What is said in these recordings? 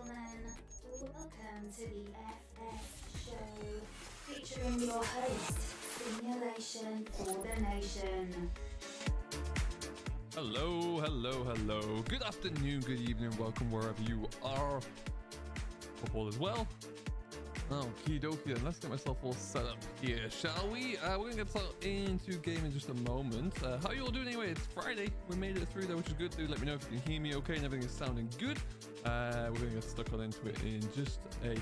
gentlemen, welcome to the FS show, featuring your host, Simulation for the Nation. Hello, hello, hello. Good afternoon, good evening, welcome wherever you are. Hope all is well. Okie dokie, then let's get myself all set up here, shall we? We're gonna get started into game in just a moment. How you all doing anyway? It's Friday. We made it through there, which is good. Do let me know if you can hear me okay and everything is sounding good. We're gonna get stuck on into it in just a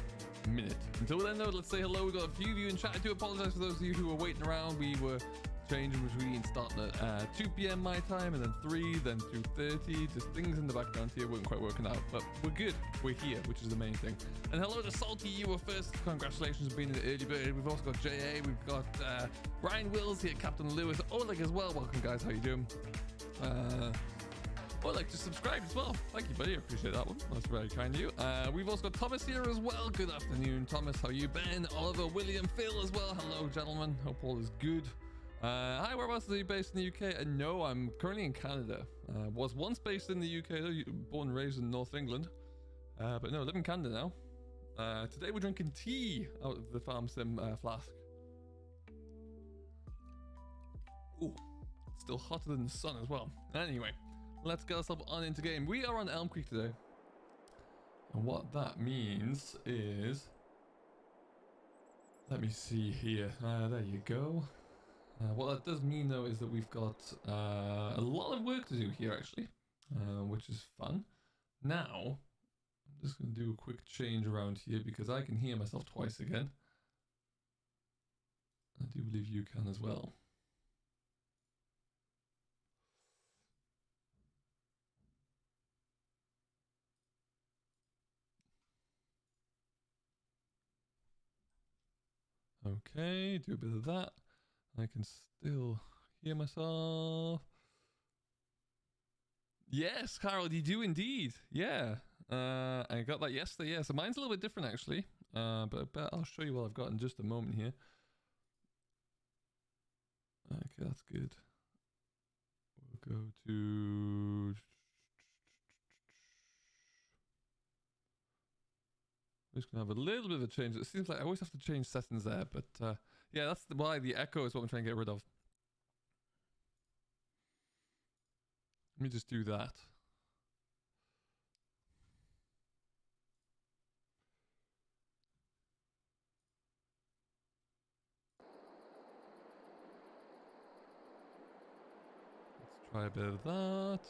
minute. Until then though, let's say hello. We've got a few of you in chat. I do apologize for those of you who were waiting around. We were changing between starting at 2 p.m. my time and then 3, then 2:30. Just things in the background here weren't quite working out, but we're good. We're here, which is the main thing. And hello to Salty, you were first. Congratulations on being in the early bird. We've also got JA, we've got Brian Wills here, Captain Lewis, Oleg as well. Welcome guys, how you doing? Oleg just subscribed as well. Thank you, buddy. I appreciate that one. That's very kind of you. We've also got Thomas here as well. Good afternoon, Thomas. How you been? Oliver, William, Phil as well. Hello, gentlemen. Hope all is good. Hi, whereabouts are you based in the UK? No, I'm currently in Canada. Was once based in the UK, though, born and raised in North England. But no, I live in Canada now. Today we're drinking tea out of the Farm Sim flask. Ooh, it's still hotter than the sun as well. Anyway, let's get ourselves on into game. We are on Elm Creek today. And what that means is... Let me see here. There you go. What that does mean though is that we've got a lot of work to do here actually, which is fun. Now, I'm just going to do a quick change around here because I can hear myself twice again. I do believe you can as well. Okay, do a bit of that. I can still hear myself. Yes, Harold, you do indeed. Yeah, I got that yesterday. Yeah, so mine's a little bit different actually. But I'll show you what I've got in just a moment here. Okay, that's good. We'll go to... I'm just going to have a little bit of a change. It seems like I always have to change settings there, but yeah, that's why the echo is what I'm trying to get rid of. Let me just do that. Let's try a bit of that.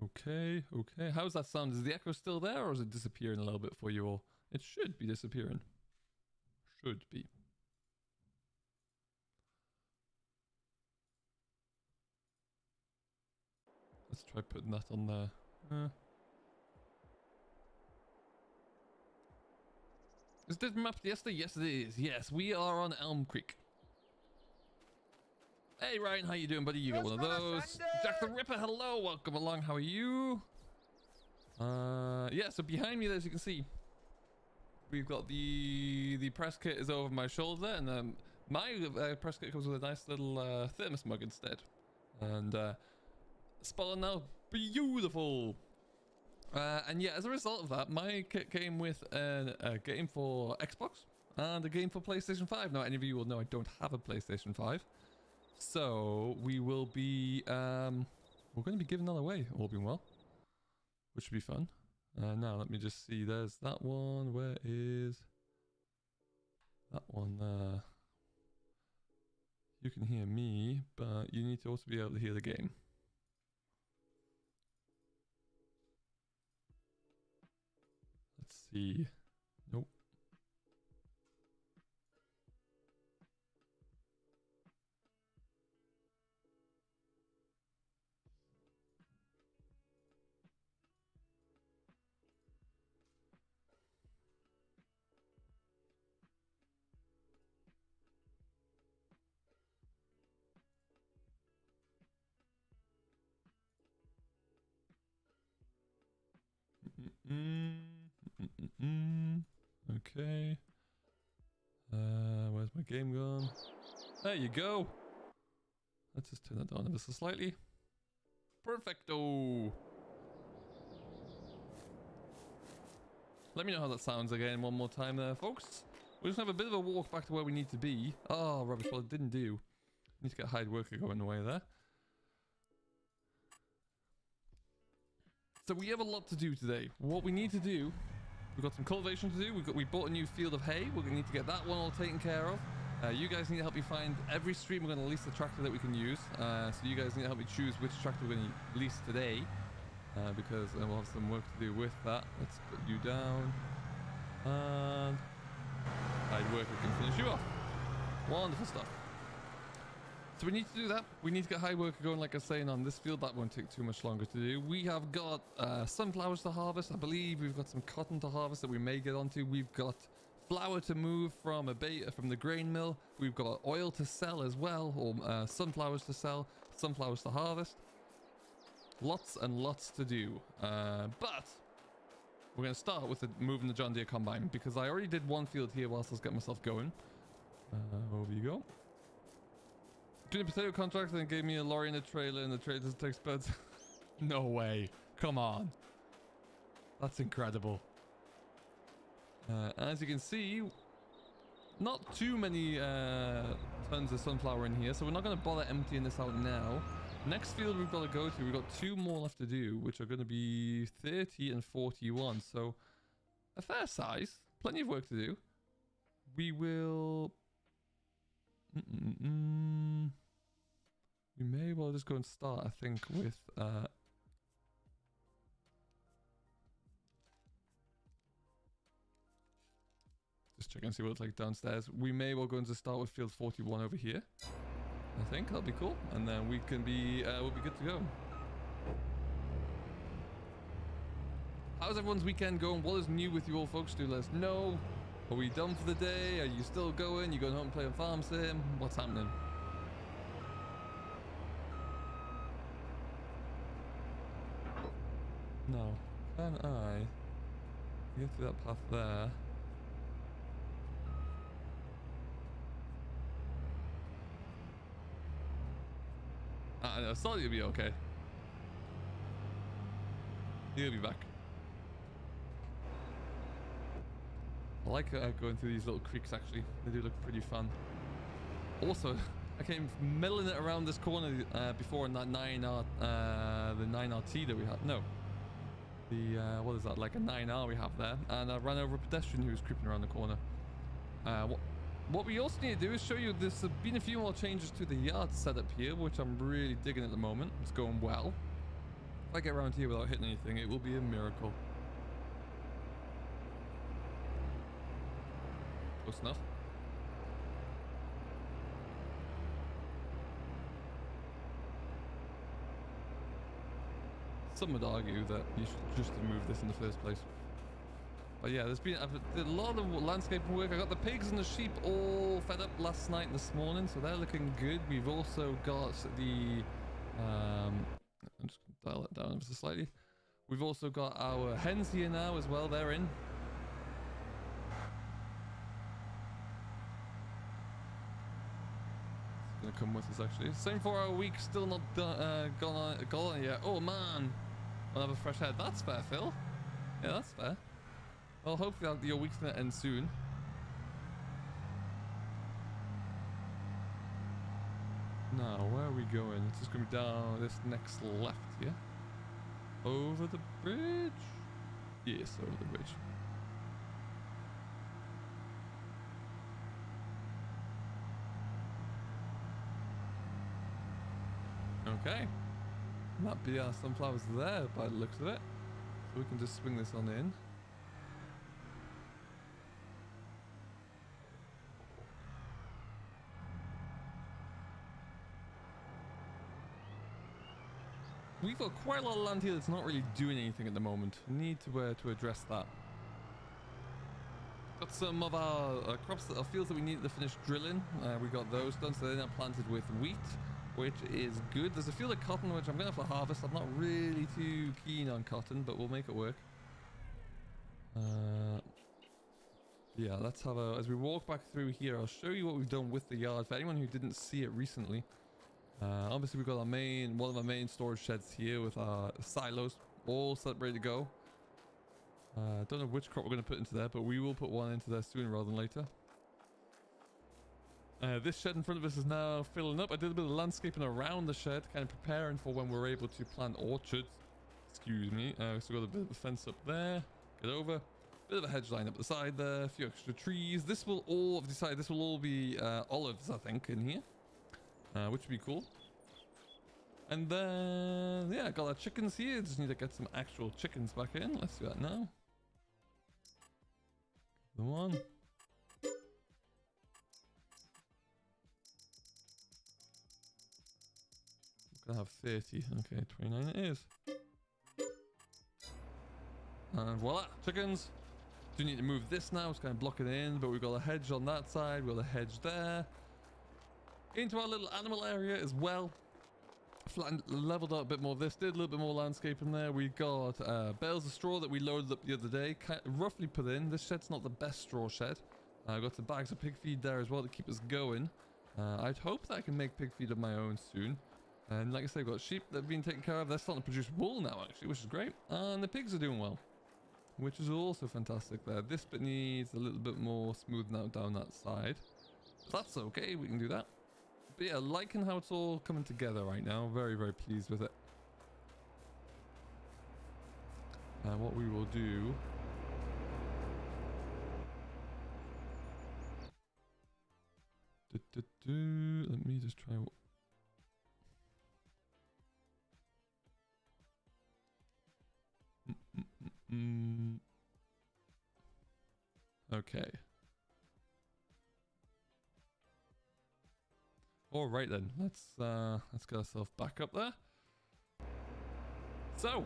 Okay, okay. How's that sound? Is the echo still there or is it disappearing a little bit for you all? It should be disappearing. Should be. Let's try putting that on there. Is this map yesterday? Yes, it is. Yes, we are on Elm Creek. Hey Ryan, how you doing, buddy? You got one of those. Jack the Ripper, hello, welcome along. How are you? Yeah, so behind me, as you can see, we've got the press kit is over my shoulder, and my press kit comes with a nice little thermos mug instead. And spot on now, beautiful. And yeah, as a result of that, my kit came with a game for Xbox and a game for PlayStation 5. Now, any of you will know I don't have a PlayStation 5. So we will be we're going to be giving that away, all being well, which should be fun. Now let me just see. There's that one. Where is that one there? You can hear me, but you need to also be able to hear the game. Let's see. Nope. Okay. Where's my game gone? There you go. Let's just turn that down ever so slightly. Perfecto. Let me know how that sounds again one more time there, folks. We're just gonna have a bit of a walk back to where we need to be. Oh, rubbish. Well, it didn't do. Need to get hide worker going away there. So we have a lot to do today. What we need to do, we've got some cultivation to do. We bought a new field of hay. We're gonna need to get that one all taken care of. You guys need to help me find every stream. We're gonna lease the tractor that we can use. So you guys need to help me choose which tractor we're gonna lease today, because we'll have some work to do with that. Let's put you down, and hide worker can finish you off. Wonderful stuff. So we need to do that. We need to get high worker going, like I was saying, on this field. That won't take too much longer to do. We have got sunflowers to harvest. I believe we've got some cotton to harvest that we may get onto. We've got flour to move from the grain mill. We've got oil to sell as well, or sunflowers to sell, sunflowers to harvest. Lots and lots to do. But we're going to start with moving the John Deere combine, because I already did one field here whilst I was getting myself going. Over you go. Doing a potato contract, and then gave me a lorry and a trailer, and the trailer doesn't take spuds. No way. Come on. That's incredible. As you can see, not too many tons of sunflower in here, so we're not going to bother emptying this out now. Next field we've got to go to, we've got 2 more left to do, which are going to be 30 and 41, so a fair size. Plenty of work to do. We will... We may well just go and start, I think, with just check and see what it's like downstairs. We may well go and just start with field 41 over here. I think that'll be cool, and then we can be we'll be good to go. How's everyone's weekend going? What is new with you all, folks? Do let us know. Are we done for the day? Are you still going? You going home and playing farm sim? What's happening? Now, can I get through that path there? I know, I thought you'd be okay. You'll be back. I like going through these little creeks, actually. They do look pretty fun. Also, I came milling it around this corner before in that 9R, the 9RT that we had. No. The, what is that, like a 9R we have there. And I ran over a pedestrian who was creeping around the corner. What we also need to do is show you there's been a few more changes to the yard setup here, which I'm really digging at the moment. It's going well. If I get around here without hitting anything, it will be a miracle. Close enough. Some would argue that you should just have moved this in the first place. But yeah, there's been a lot of landscaping work. I got the pigs and the sheep all fed up last night and this morning, so they're looking good. We've also got the... I'm just going to dial it down ever so slightly. We've also got our hens here now as well. They're in. It's going to come with us, actually. Same 4-hour week, still not gone on yet. Oh, man. We'll have a fresh head. That's fair, Phil. Yeah, that's fair. Well, hopefully your week's going to end soon. Now, where are we going? It's just going to be down this next left here. Over the bridge? Yes, over the bridge. Okay. Might be our sunflowers there by the looks of it. So we can just swing this on in. We've got quite a lot of land here that's not really doing anything at the moment. We need to address that. Got some of our crops, our fields that we needed to finish drilling. We got those done, so they're now planted with wheat, which is good. There's a field of cotton which I'm going to have to harvest. I'm not really too keen on cotton, but we'll make it work. Yeah, let's have a... As we walk back through here, I'll show you what we've done with the yard for anyone who didn't see it recently. Obviously, we've got our one of our main storage sheds here with our silos all set, ready to go. Don't know which crop we're going to put into there, but we will put one into there sooner rather than later. This shed in front of us is now filling up. I did a bit of landscaping around the shed, kind of preparing for when we're able to plant orchards. Excuse me. So we've got a bit of a fence up there. Get over. Bit of a hedge line up the side there. A few extra trees. This will all, I've decided this will all be olives, I think, in here. Which would be cool. And then, yeah, got our chickens here. Just need to get some actual chickens back in. Let's do that now. The one. We're gonna have 30. Okay, 29 it is. And voila, chickens. Do need to move this now. It's kind of blocking it in, but we've got a hedge on that side. We've got a hedge there. Into our little animal area as well. Flattened, leveled out a bit more of this. Did a little bit more landscaping there. We got bales of straw that we loaded up the other day. Roughly put in. This shed's not the best straw shed. I've got some bags of pig feed there as well to keep us going. I'd hope that I can make pig feed of my own soon. And like I said, I've got sheep that have been taken care of. They're starting to produce wool now, actually, which is great. And the pigs are doing well, which is also fantastic there. This bit needs a little bit more smoothing out down that side. But that's okay. We can do that. But yeah, liking how it's all coming together right now. Very, very pleased with it. And what we will do... Let me just try... Okay. All right then. Let's get ourselves back up there. So.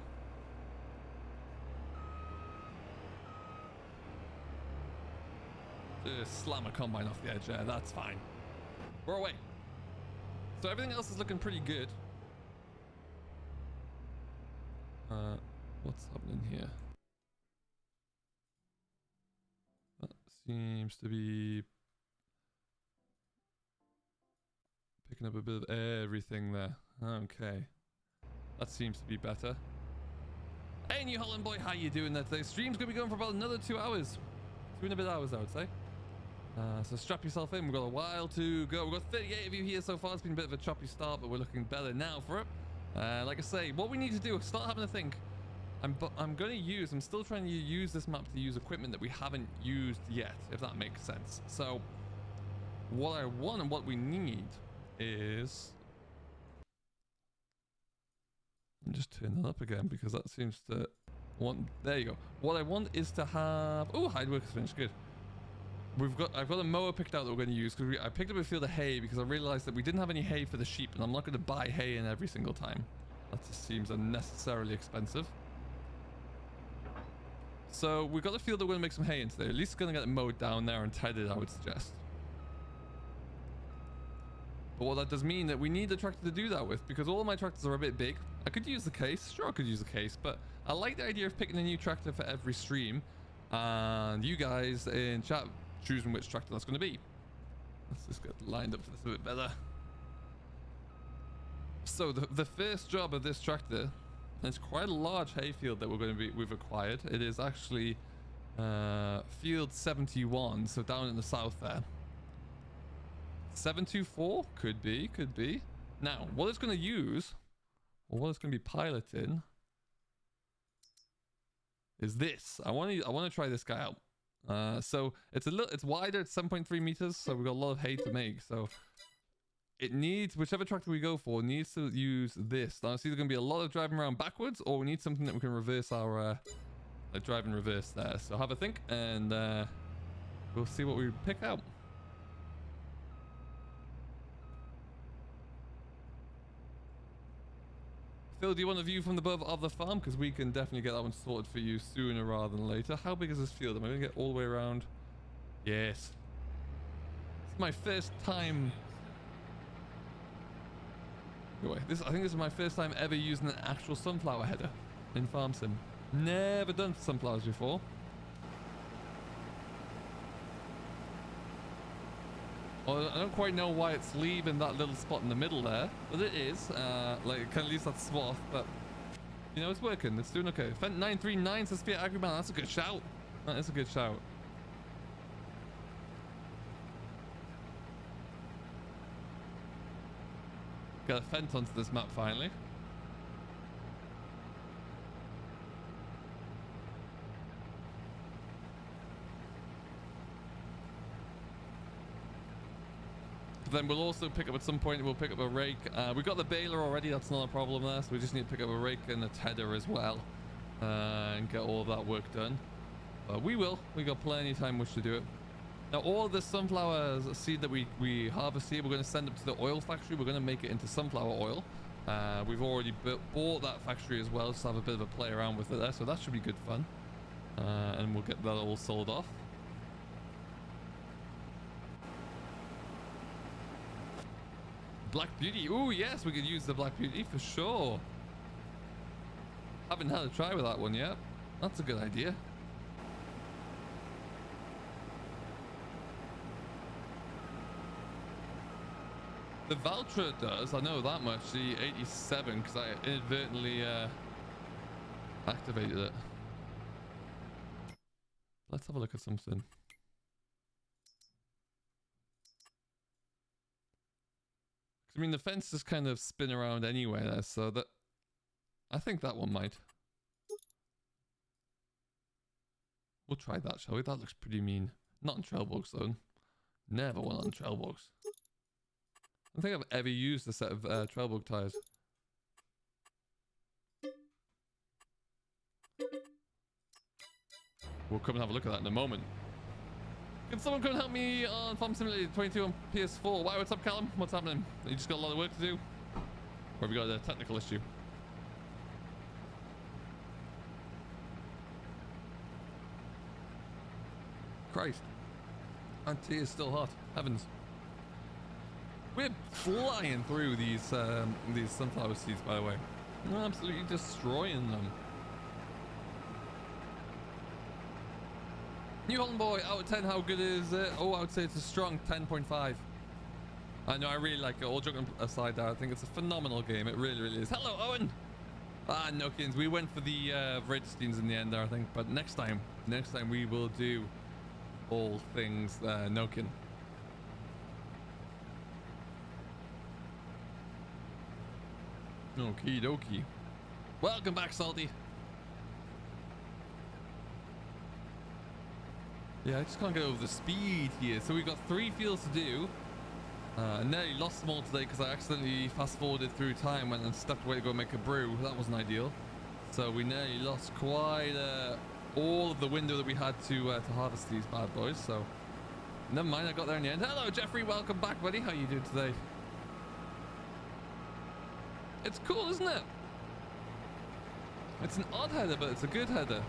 Just slam a combine off the edge there. That's fine. We're away. So everything else is looking pretty good. What's happening here? That seems to be picking up a bit of everything there. Okay. That seems to be better. Hey, New Holland boy, how you doing there today? Stream's going to be going for about another 2 hours. 2 and a bit hours, I would say. So strap yourself in. We've got a while to go. We've got 38 of you here so far. It's been a bit of a choppy start, but we're looking better now for it. Like I say, what we need to do is start having to think. I'm still trying to use this map to use equipment that we haven't used yet, if that makes sense. So what I want and what we need is... I'll just turn that up again because that seems to want... There you go. What I want is to have... Oh, hide work is finished. Good. I've got a mower picked out that we're going to use because I picked up a field of hay because I realized that we didn't have any hay for the sheep, and I'm not going to buy hay in every single time. That just seems unnecessarily expensive. So we've got a field that we're going to make some hay into there. At least going to get it mowed down there and tedded, I would suggest. But what that does mean that we need a tractor to do that with, because all of my tractors are a bit big. I could use the case. Sure, I could use the case, but I like the idea of picking a new tractor for every stream. And you guys in chat choosing which tractor that's going to be. Let's just get lined up for this a bit better. So the first job of this tractor, and it's quite a large hayfield that we've acquired. It is actually field 71, so down in the south there. 724 could be. Now what it's going to use, or what it's going to be piloting, is this. I want to try this guy out. So it's wider. It's 7.3 meters. So we've got a lot of hay to make. So it needs, whichever tractor we go for needs to use this. Now it's either going to be a lot of driving around backwards, or we need something that we can reverse our drive in reverse there. So have a think, and we'll see what we pick out. Phil, do you want a view from the above of the farm? Because we can definitely get that one sorted for you sooner rather than later. How big is this field? Am I going to get all the way around? Yes. It's my first time... Anyway, I think this is my first time ever using an actual sunflower header in Farm Sim. Never done sunflowers before. Well, I don't quite know why it's leaving that little spot in the middle there, but it is. Like, it kind of leaves that swath, but You know, it's working. It's doing okay. Fent 939 says Fiat Agriman. That's a good shout. That is a good shout. Got a Fent onto this map finally. But then we'll also pick up at some point, we'll pick up a rake. We got the baler already, that's not a problem there. So we just need to pick up a rake and a tedder as well. And get all of that work done. We will. We got plenty of time which to do it. Now all of the sunflower seed that we harvest here, we're going to send up to the oil factory. We're going to make it into sunflower oil. We've already bought that factory as well, just to have a bit of a play around with it there. So that should be good fun. And we'll get that all sold off. Black Beauty. Oh yes, we could use the Black Beauty for sure. Haven't had a try with that one yet. That's a good idea. The Valtra does, I know that much, the 87, because I inadvertently activated it. Let's have a look at something. I mean, the fence just kind of spin around anyway there, so that... I think that one might. We'll try that, shall we? That looks pretty mean. Not in Trailbogs, though. Never went on Trailbogs. I don't think I've ever used a set of Trailbog tires. We'll come and have a look at that in a moment. Can someone come and help me on Farm Simulator 22 on PS4? Why, what's up, Callum? What's happening? You just got a lot of work to do? Or have you got a technical issue? Christ. And tea is still hot. Heavens. We're flying through these sunflower seeds, by the way. We're absolutely destroying them. New Holland Boy, out of 10, how good is it? Oh, I would say it's a strong 10.5. I know, I really like it. All joking aside, I think it's a phenomenal game. It really, really is. Hello, Owen! Ah, Nokians. We went for the Redsteins in the end there, I think. But next time we will do all things Nokian. Okie dokie. Welcome back, Salty. Yeah, I just can't get over the speed here. So we've got 3 fields to do. I nearly lost them all today because I accidentally fast forwarded through time and stepped away to go make a brew. That wasn't ideal. So we nearly lost quite all of the window that we had to harvest these bad boys. So never mind, I got there in the end. Hello, Jeffrey. Welcome back, buddy. How you doing today? It's cool, isn't it? It's an odd header, but it's a good header.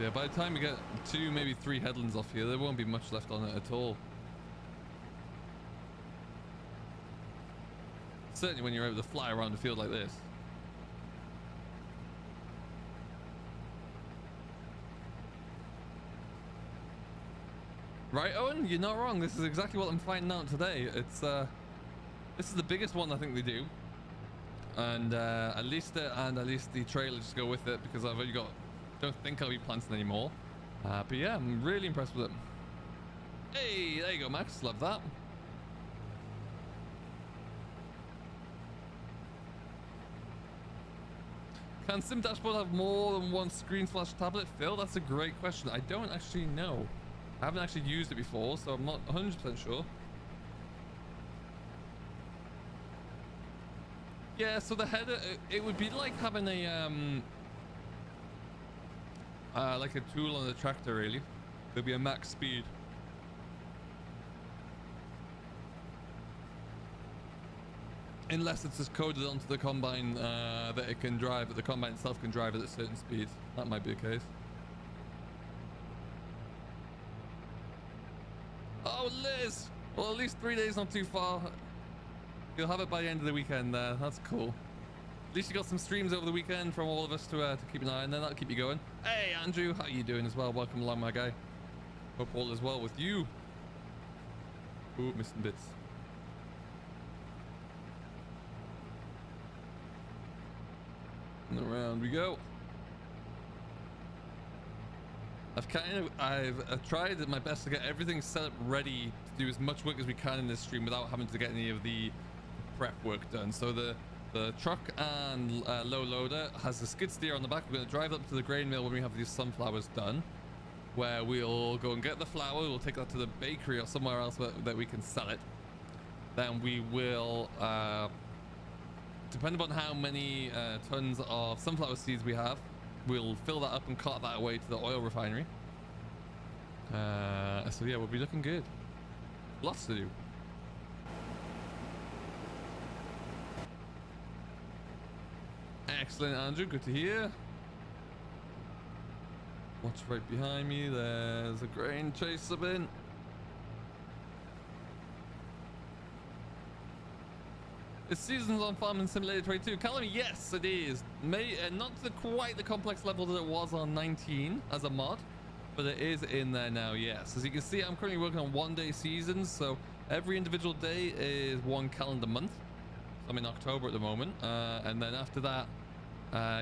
Yeah, by the time we get 2, maybe 3 headlands off here, there won't be much left on it at all. Certainly when you're able to fly around a field like this. Right, Owen? You're not wrong. This is exactly what I'm finding out today. It's this is the biggest one I think they do. And at least the trailer just go with it because I've only got... Don't think I'll be planting anymore. But yeah, I'm really impressed with it. Hey, there you go, Max. Love that. Can Sim Dashboard have more than one screen/tablet? Phil, that's a great question. I don't actually know. I haven't actually used it before, so I'm not 100% sure. Yeah, so the header, it would be like having a like a tool on the tractor, really. There'll be a max speed. Unless it's just coded onto the combine that it can drive, that the combine itself can drive at a certain speed. That might be the case. Oh, Liz! Well, at least 3 days, not too far. You'll have it by the end of the weekend there. That's cool. At least you got some streams over the weekend from all of us to keep an eye on there. That'll keep you going. Hey, Andrew, how you doing as well? Welcome along, my guy. Hope all is well with you. Ooh, missing bits. And around we go. I've tried my best to get everything set up ready to do as much work as we can in this stream without having to get any of the prep work done. So the truck and low loader has a skid steer on the back. We're going to drive up to the grain mill when we have these sunflowers done, where we'll go and get the flour. We'll take that to the bakery or somewhere else that we can sell it. Then we will, depending on how many tons of sunflower seeds we have, we'll fill that up and cart that away to the oil refinery. So yeah, we'll be looking good. Lots to do. Excellent, Andrew. Good to hear. Watch right behind me. There's a grain chaser bin. It's seasons on Farming Simulator 22. Callum, yes, it is. Not to quite the complex level that it was on 19 as a mod, but it is in there now, yes. As you can see, I'm currently working on 1-day seasons, so every individual day is 1 calendar month. I'm in October at the moment, and then after that,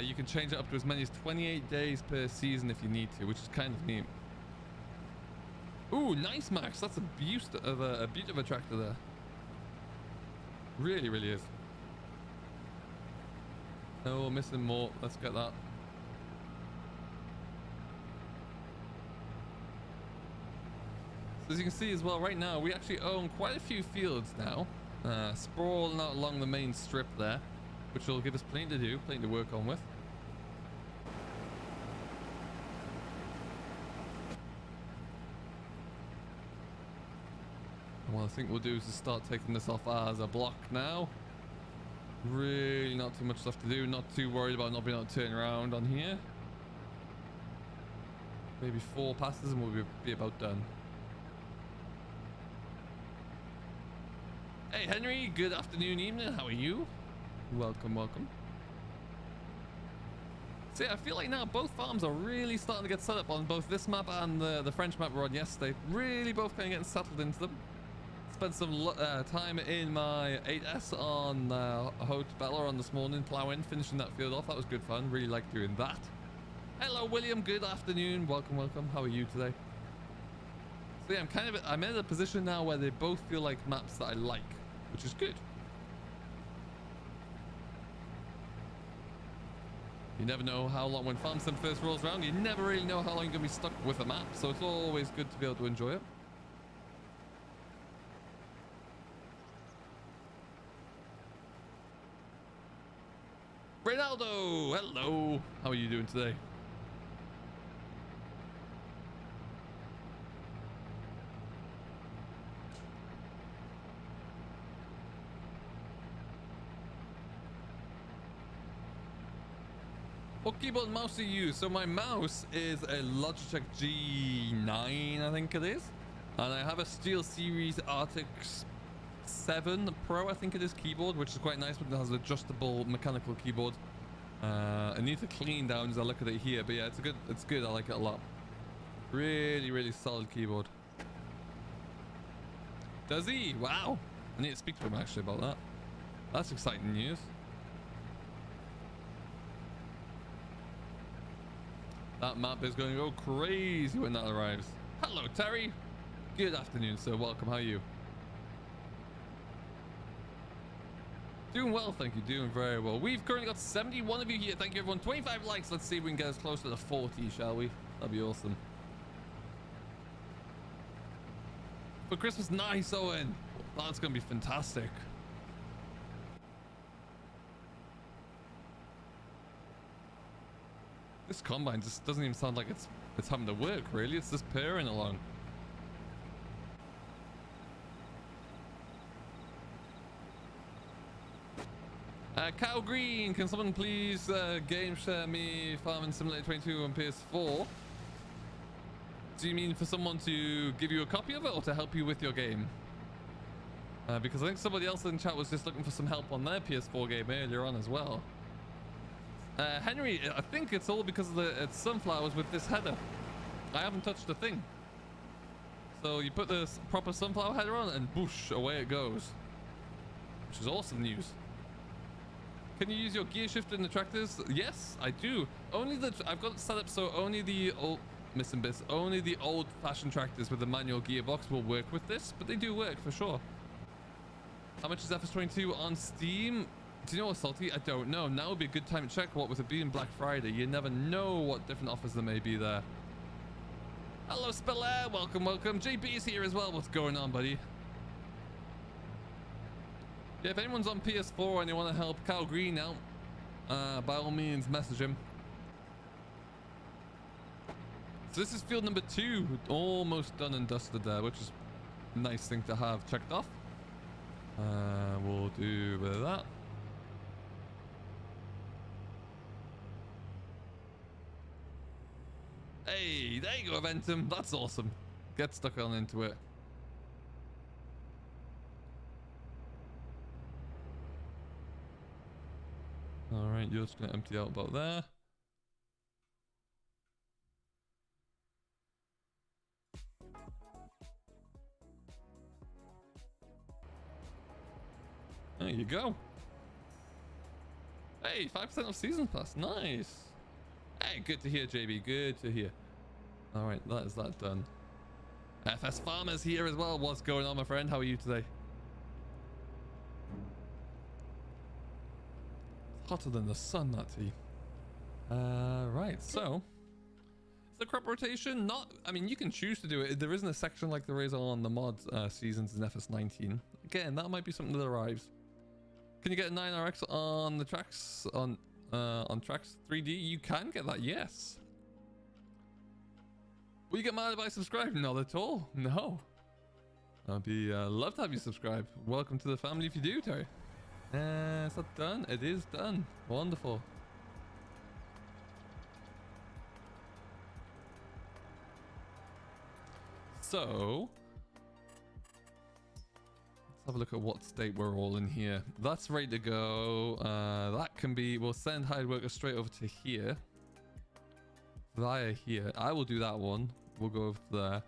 you can change it up to as many as 28 days per season if you need to, which is kind of neat. Ooh, nice, Max. That's a beaut of a tractor there. Really, really is. Oh, missing more. Let's get that. So as you can see as well, right now we actually own quite a few fields now, sprawling out along the main strip there, which will give us plenty to do, plenty to work on with. And what I think we'll do is just start taking this off as a block now. Really not too much stuff to do, not too worried about not being able to turn around on here. Maybe 4 passes and we'll be about done. Hey Henry, good afternoon, evening, how are you? Welcome, welcome. See, I feel like now both farms are really starting to get set up on both this map and the French map we're on yesterday. Really both kind of getting settled into them. Spent some time in my 8S on Haute Bella on this morning, ploughing, finishing that field off. That was good fun. Really like doing that. Hello, William. Good afternoon. Welcome, welcome. How are you today? So yeah, I'm in a position now where they both feel like maps that I like, which is good. You never know how long, when Farm Sim first rolls around, you never really know how long you're going to be stuck with a map. So it's always good to be able to enjoy it. Ronaldo, hello. How are you doing today? What keyboard and mouse do you use? So my mouse is a Logitech G9, I think it is. And I have a SteelSeries Arctis 7 Pro, I think it is, keyboard, which is quite nice, but it has an adjustable mechanical keyboard. I need to clean down as I look at it here, but yeah, it's good. I like it a lot. Really, really solid keyboard. Does he? Wow. I need to speak to him actually about that. That's exciting news. That map is going to go crazy when that arrives. Hello, Terry. Good afternoon, sir. Welcome. How are you? Doing well, thank you. Doing very well. We've currently got 71 of you here. Thank you, everyone. 25 likes. Let's see if we can get as close to the 40, shall we? That'd be awesome. For Christmas, nice, Owen. That's going to be fantastic. This combine just doesn't even sound like it's having to work, really. It's just purring along. Cow Green, can someone please game share me Farming Simulator 22 on PS4? Do you mean for someone to give you a copy of it or to help you with your game? Because I think somebody else in chat was just looking for some help on their PS4 game earlier on as well. Henry, I think it's all because of it's sunflowers with this header. I haven't touched a thing. So you put this proper sunflower header on and boosh, away it goes. Which is awesome news. Can you use your gear shifter in the tractors? Yes, I do. I've got it set up so only the old-fashioned tractors with the manual gearbox will work with this, but they do work for sure. How much is FS22 on Steam? Do you know what, Salty? I don't know. Now would be a good time to check. What with it being Black Friday, you never know what different offers there may be there. Hello, Spiller. Welcome, welcome. JB is here as well. What's going on, buddy? Yeah, if anyone's on PS4 and you want to help Cal Green out, by all means, message him. So this is field number 2, almost done and dusted there, which is a nice thing to have checked off. We'll do a bit of that. Hey, there you go, Eventum. That's awesome. Get stuck on into it. All right, you're just gonna empty out about there. There you go. Hey, 5% of season pass. Nice. Hey, good to hear, JB. Good to hear. All right, that is that done. FS Farmer's here as well. What's going on, my friend? How are you today? It's hotter than the sun, that tea. Right, so the crop rotation, I mean, you can choose to do it. There isn't a section like there is on the mod seasons in FS19. Again, that might be something that arrives. Can you get a 9RX on the tracks on tracks 3D? You can get that, yes. Will you get mad if I subscribe? Not at all. No. I'd be love to have you subscribe. Welcome to the family if you do, Terry. Is that done? It is done. Wonderful. So let's have a look at what state we're all in here. That's ready to go. That can be, we'll send hired workers straight over to here. Via here. I will do that one. We'll go over to there.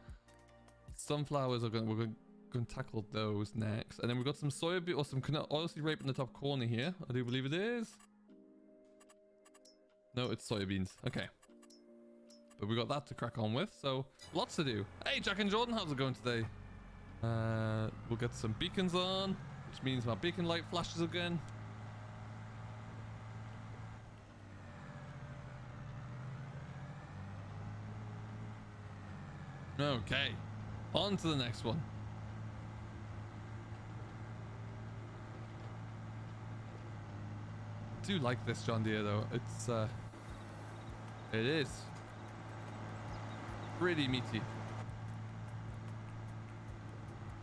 Sunflowers we're going to tackle those next. And then we've got some soybean or some oilseed rape in the top corner here. I do believe it is. No, it's soybeans. Okay. But we got that to crack on with, so lots to do. Hey, Jack and Jordan, how's it going today? We'll get some beacons on, which means my beacon light flashes again. Okay, on to the next one. I do like this John Deere though. It is pretty meaty.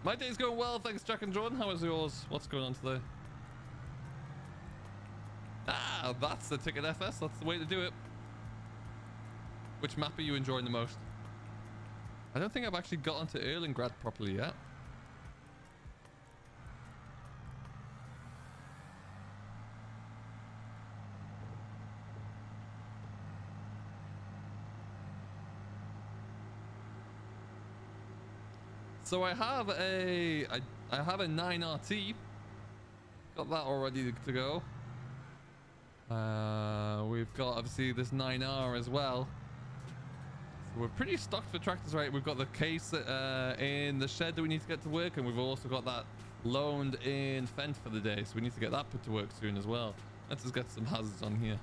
My day's going well, thanks Jack and Jordan. How is yours? What's going on today? Ah, that's the ticket FS. That's the way to do it. Which map are you enjoying the most? I don't think I've actually got onto Erlingrad properly yet. So I have a 9RT. Got that all ready to go. We've got obviously this 9R as well. So we're pretty stocked for tractors, right? We've got the case in the shed that we need to get to work, and we've also got that loaned in Fent for the day, so we need to get that put to work soon as well. Let's just get some hazards on here.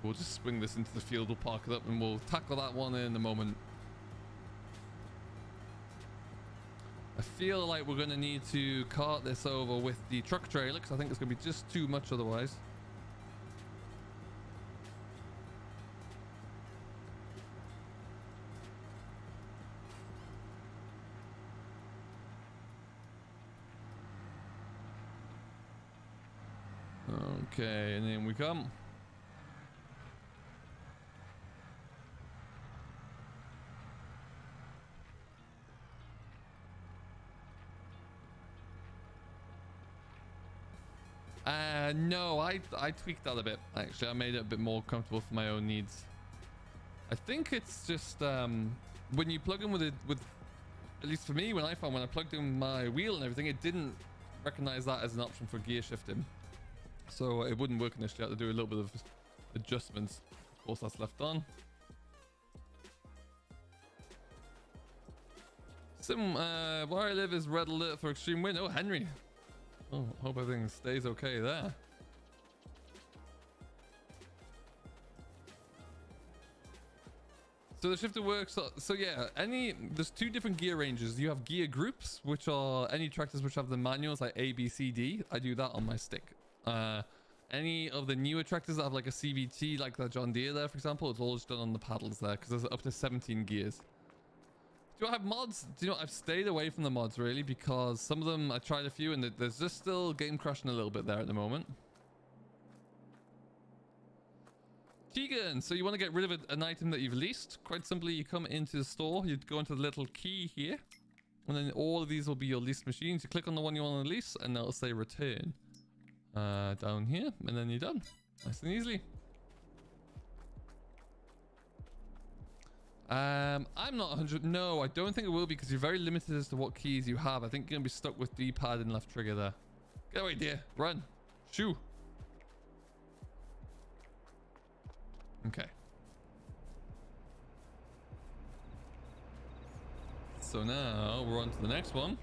We'll just swing this into the field, we'll park it up, and we'll tackle that one in a moment. I feel like we're going to need to cart this over with the truck trailer, because I think it's going to be just too much otherwise. Okay, and then we come. No, I tweaked that a bit. Actually, I made it a bit more comfortable for my own needs. I think it's just when you plug in with at least for me, when I plugged in my wheel and everything, it didn't recognize that as an option for gear shifting, so it wouldn't work initially. I had to do a little bit of adjustments. Of course, that's left on. Where I live is red alert for extreme wind. Oh, Henry. Oh, hope everything stays okay there. So the shifter works. So yeah, there's two different gear ranges. You have gear groups, which are any tractors which have the manuals like A, B, C, D. I do that on my stick. Any of the newer tractors that have like a CVT, like the John Deere there, for example, it's all just done on the paddles there because there's up to 17 gears. Do I have mods? Do you know, I've stayed away from the mods really because some of them, I tried a few and there's just still game crashing a little bit there at the moment. Keegan, so you want to get rid of an item that you've leased? Quite simply, you come into the store, you'd go into the little key here, and then all of these will be your leased machines. You click on the one you want to lease and it'll say return down here, and then you're done. Nice and easily. I'm not 100. No, I don't think it will be because you're very limited as to what keys you have. I think you're gonna be stuck with D-pad and left trigger there. Get away, dear. Run. Shoo. Okay. So now we're on to the next one.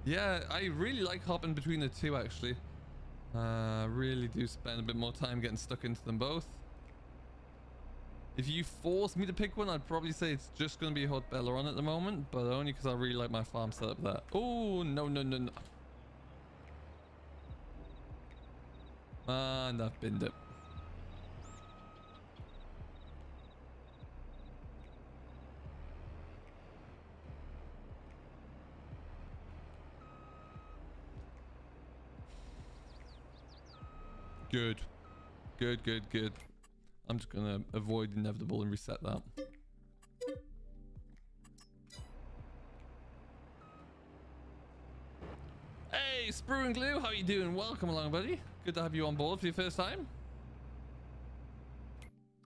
Yeah, I really like hopping between the two actually. Really do spend a bit more time getting stuck into them both. If you force me to pick one, I'd probably say it's just going to be Hot Belleron at the moment, but only because I really like my farm setup there. Oh, no, no, no, no. And I've binned it. Good. Good, good, good. I'm just going to avoid the inevitable and reset that. Hey, Sprue and Glue, how you doing? Welcome along, buddy. Good to have you on board for your first time.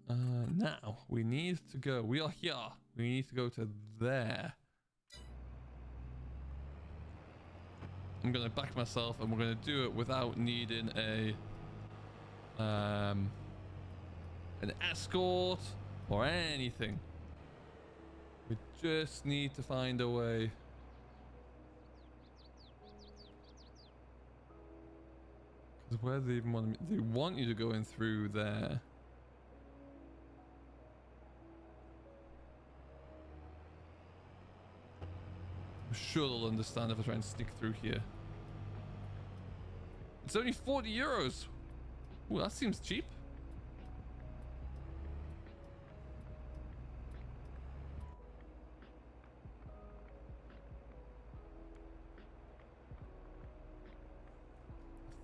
Now, we need to go. We are here. We need to go to there. I'm going to back myself, and we're going to do it without needing an escort or anything. We just need to find a way. Because where do they even want me? They want you to go in through there. I'm sure they'll understand if I try and stick through here. It's only 40 euros. Ooh, that seems cheap.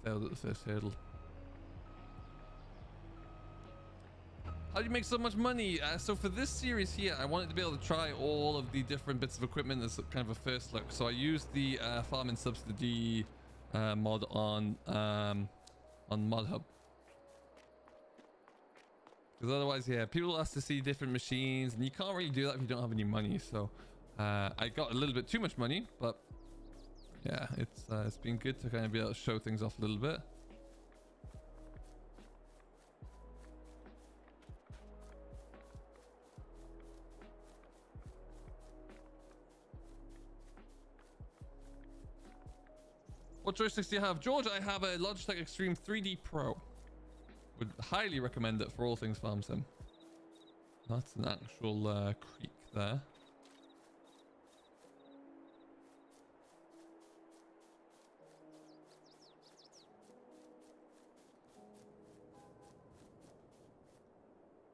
Failed at the first hurdle. How do you make so much money? So for this series here, I wanted to be able to try all of the different bits of equipment as kind of a first look. So I used the farming subsidy mod on ModHub. Because otherwise, yeah, people ask to see different machines, and you can't really do that if you don't have any money. So I got a little bit too much money, but yeah, it's been good to kind of be able to show things off a little bit. What joysticks do you have? George, I have a Logitech Extreme 3D Pro. Would highly recommend it for all things farm sim. That's an actual creek there.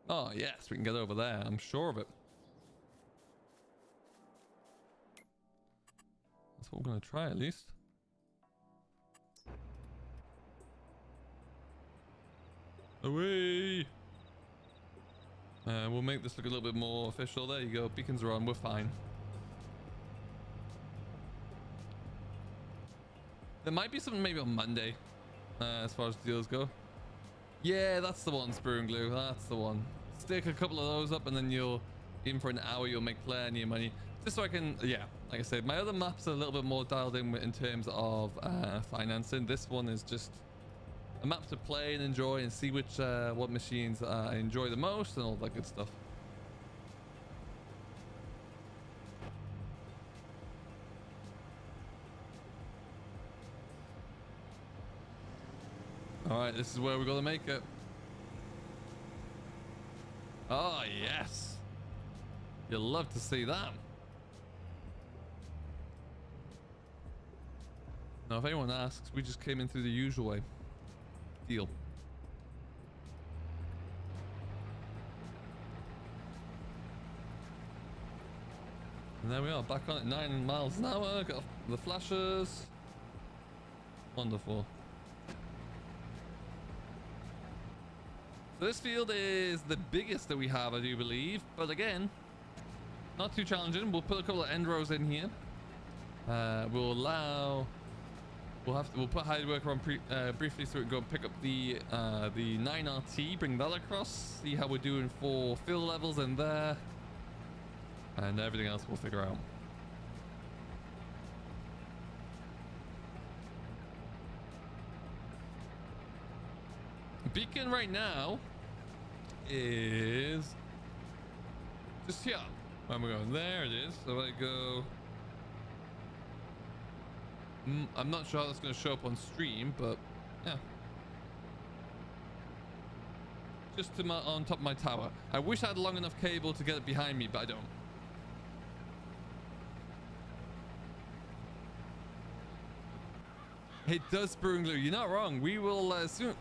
Oh yes, we can get over there. I'm sure of it. That's what we're going to try at least. Away! We'll make this look a little bit more official. There you go. Beacons are on. We're fine. There might be something maybe on Monday as far as deals go. Yeah, that's the one, Sprue and Glue. That's the one. Stick a couple of those up and then you'll, even for an hour, you'll make plenty of money. Just so I can, yeah, like I said, my other maps are a little bit more dialed in terms of financing. This one is just a map to play and enjoy and see which what machines I enjoy the most and all that good stuff. All right, this is where we got to make it. Oh yes, you'll love to see that. Now, if anyone asks, we just came in through the usual way. Deal. And there we are, back on at 9 miles an hour. Got the flashes. Wonderful. So this field is the biggest that we have, I do believe. But again, not too challenging. We'll put a couple of end rows in here. We'll allow... We'll put hide worker on briefly so we can go pick up the 9RT, bring that across, see how we're doing for fill levels in there, and everything else we'll figure out. Beacon right now is just here. When we're going, there it is. So I go. I'm not sure how that's going to show up on stream, but yeah. Just to on top of my tower. I wish I had long enough cable to get it behind me, but I don't. It does, Sprue and Glue. You're not wrong. We will soon.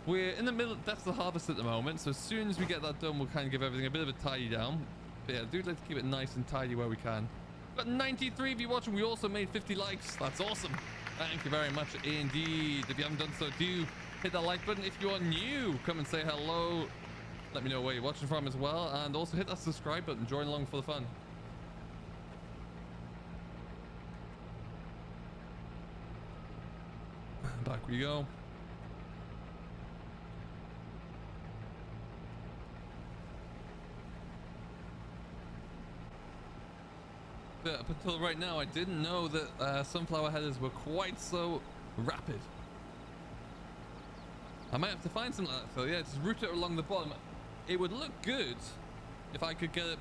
We're in the middle. That's the harvest at the moment. So as soon as we get that done, we'll kind of give everything a bit of a tidy down. But yeah, I do like to keep it nice and tidy where we can. Got 93 of you watching. We also made 50 likes. That's awesome. Thank you very much indeed. If you haven't done so, do hit that like button. If you are new, come and say hello. Let me know where you're watching from as well. And also hit that subscribe button. Join along for the fun. Back we go. But up until right now, I didn't know that sunflower headers were quite so rapid. I might have to find something like that, Phil. Yeah, just route it along the bottom. It would look good if I could get it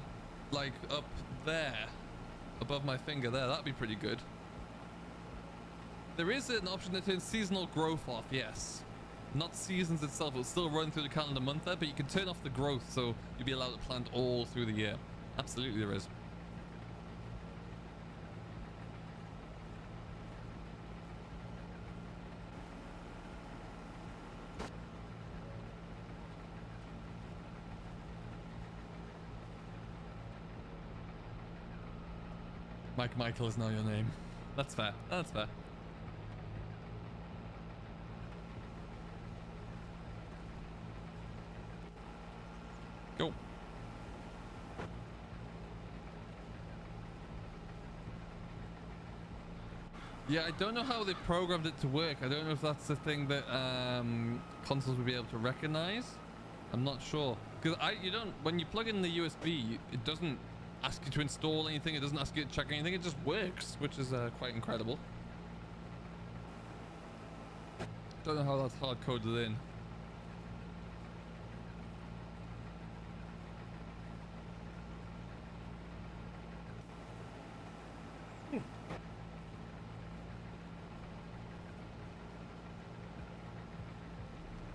like up there, above my finger there. That'd be pretty good. There is an option that turns seasonal growth off, yes. Not seasons itself, it'll still run through the calendar month there, but you can turn off the growth so you'll be allowed to plant all through the year. Absolutely there is. Michael is now your name. That's fair. That's fair. Go. Yeah, I don't know how they programmed it to work. I don't know if that's the thing that consoles will be able to recognize. I'm not sure. Because you don't, when you plug in the USB, it doesn't ask you to install anything. It doesn't ask you to check anything. It just works, which is quite incredible. Don't know how that's hard coded in.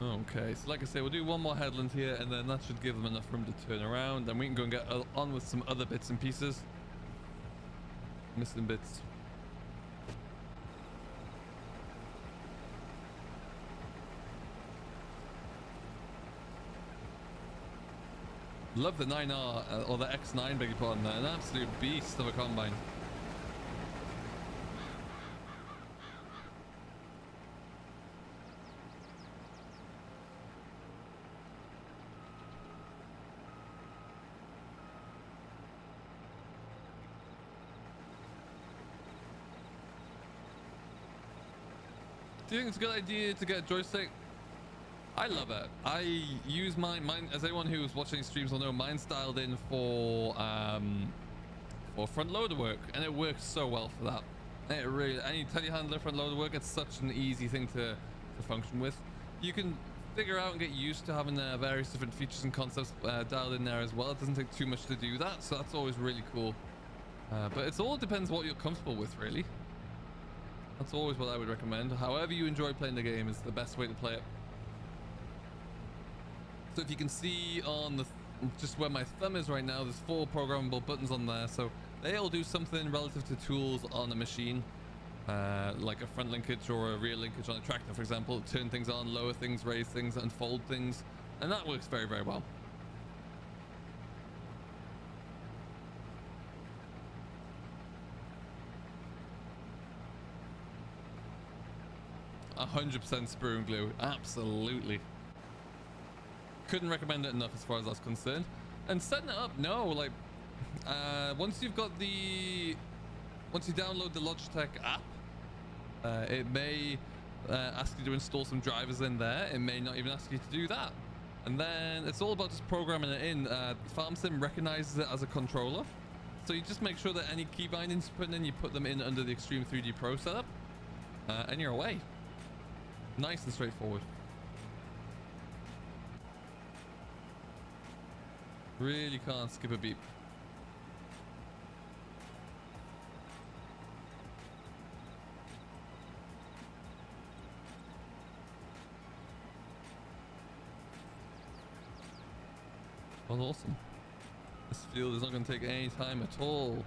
Okay, so like I say, we'll do one more headland here and then that should give them enough room to turn around. Then we can go and get on with some other bits and pieces. Missing bits. Love the 9R, or the X9, beg your pardon, an absolute beast of a combine. Do you think it's a good idea to get a joystick? I love it. I use mine, as anyone who's watching streams will know, mine's dialed in for front loader work, and it works so well for that. It really, any telehandler front loader work, it's such an easy thing to function with. You can figure out and get used to having various different features and concepts dialed in there as well. It doesn't take too much to do that, so that's always really cool. But it all depends what you're comfortable with, really. That's always what I would recommend. However you enjoy playing the game is the best way to play it. So if you can see on the just where my thumb is right now, there's 4 programmable buttons on there, so they all do something relative to tools on a machine, like a front linkage or a rear linkage on a tractor, for example. Turn things on, lower things, raise things, unfold things, and that works very, very well. A 100% sprue and glue, absolutely. Couldn't recommend it enough as far as that's concerned. And setting it up, no, like once you download the Logitech app, it may ask you to install some drivers in there. It may not even ask you to do that, and then it's all about just programming it in. FarmSim recognizes it as a controller, so you just make sure that any key bindings you put in, you put them in under the Extreme 3D Pro setup, and you're away. Nice and straightforward. Really can't skip a beat. Well, awesome. This field is not going to take any time at all.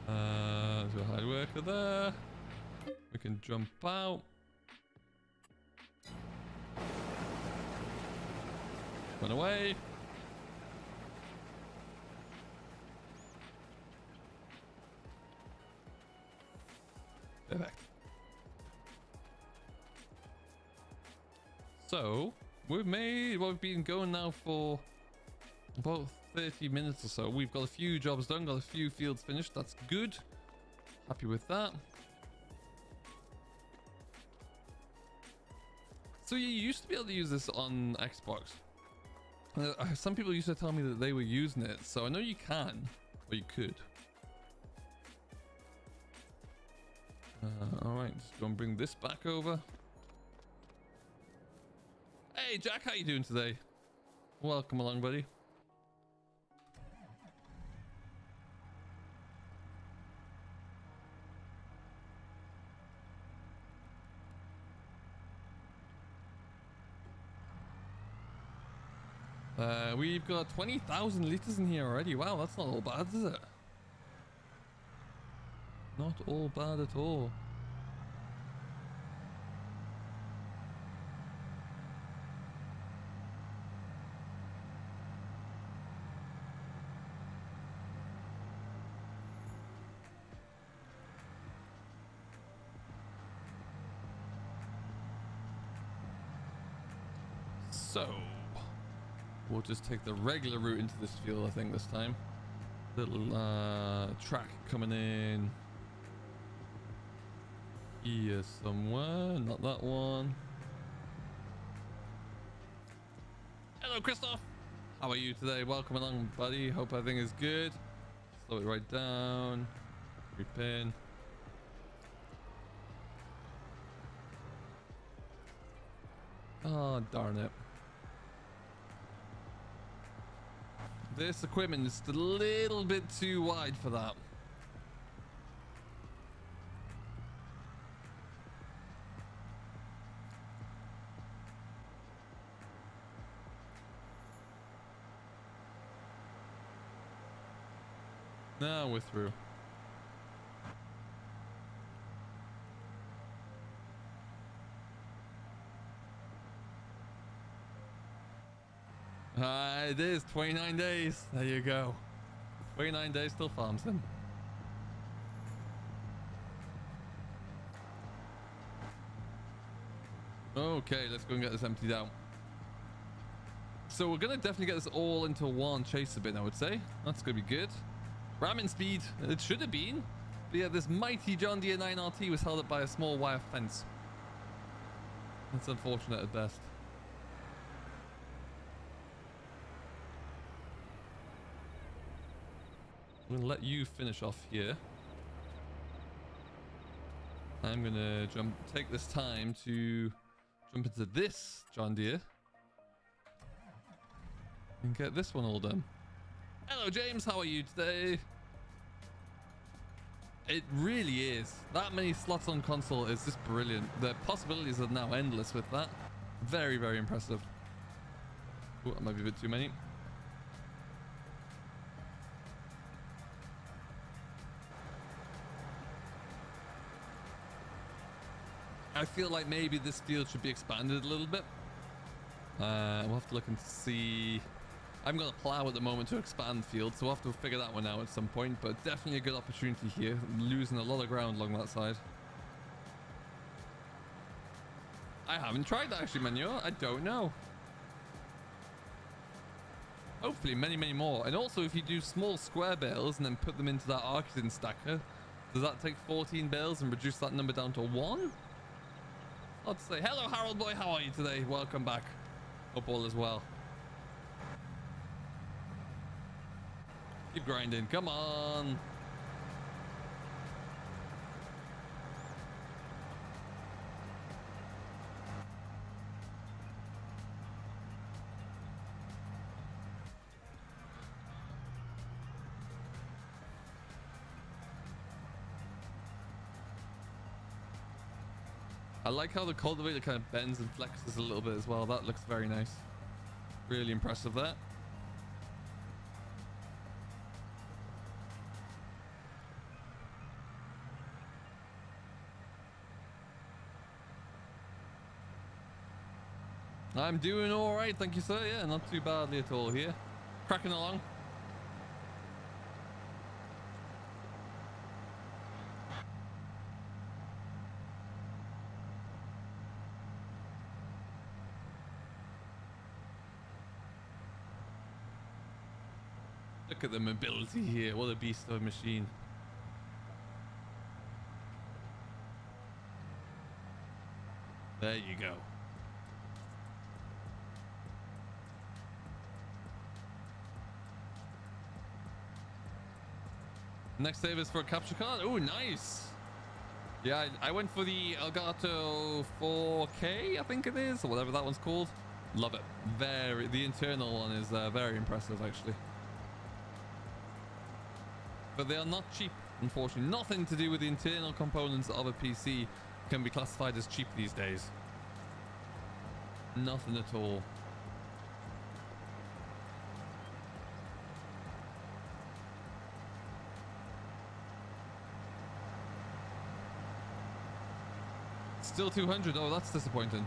There's a hard worker there. We can jump out. Run away. Perfect. So we've been going now for about 30 minutes or so. We've got a few jobs done, got a few fields finished. That's good. Happy with that. So you used to be able to use this on Xbox. Some people used to tell me that they were using it, so I know you can, or you could. All right, just go and bring this back over. Hey Jack, how you doing today? Welcome along, buddy. We've got 20,000 liters in here already. Wow, that's not all bad, is it? Not all bad at all. So we'll just take the regular route into this field, I think, this time. Little track coming in here somewhere. Not that one. Hello, Christoph. How are you today? Welcome along, buddy. Hope everything is good. Slow it right down. Repin. Oh, darn it. This equipment is just a little bit too wide for that. Now we're through. It is 29 days. There you go. 29 days till farms them. Okay, let's go and get this emptied out. So we're gonna definitely get this all into one chaser bin, I would say. That's gonna be good. Ramming speed, it should have been. But yeah, this mighty John Deere 9RT was held up by a small wire fence. That's unfortunate at best. I'm gonna let you finish off here. I'm gonna take this time to jump into this John Deere and get this one all done. Hello James, how are you today? It really is. That many slots on console is just brilliant. The possibilities are now endless with that. Very, very impressive. Oh, that might be a bit too many. I feel like maybe this field should be expanded a little bit. We'll have to look and see. I'm going to plow at the moment to expand field, so we'll have to figure that one out at some point, but definitely a good opportunity here. I'm losing a lot of ground along that side. I haven't tried that actually, manure. I don't know. Hopefully many, many more. And also if you do small square bales and then put them into that Arcadin stacker, does that take 14 bales and reduce that number down to 1? I'll say hello Harold boy, how are you today? Welcome back. Hope all is well. Keep grinding, come on. I like how the cultivator kind of bends and flexes a little bit as well. That looks very nice. Really impressive there. I'm doing all right, thank you, sir. Yeah, not too badly at all here. Cracking along. Look at the mobility here. What a beast of a machine. There you go. Next save is for a capture card. Oh, nice. Yeah, I went for the Elgato 4K, I think it is, or whatever that one's called. Love it. The internal one is very impressive, actually. But they are not cheap, unfortunately. Nothing to do with the internal components of a PC can be classified as cheap these days. Nothing at all. Still 200. Oh, that's disappointing.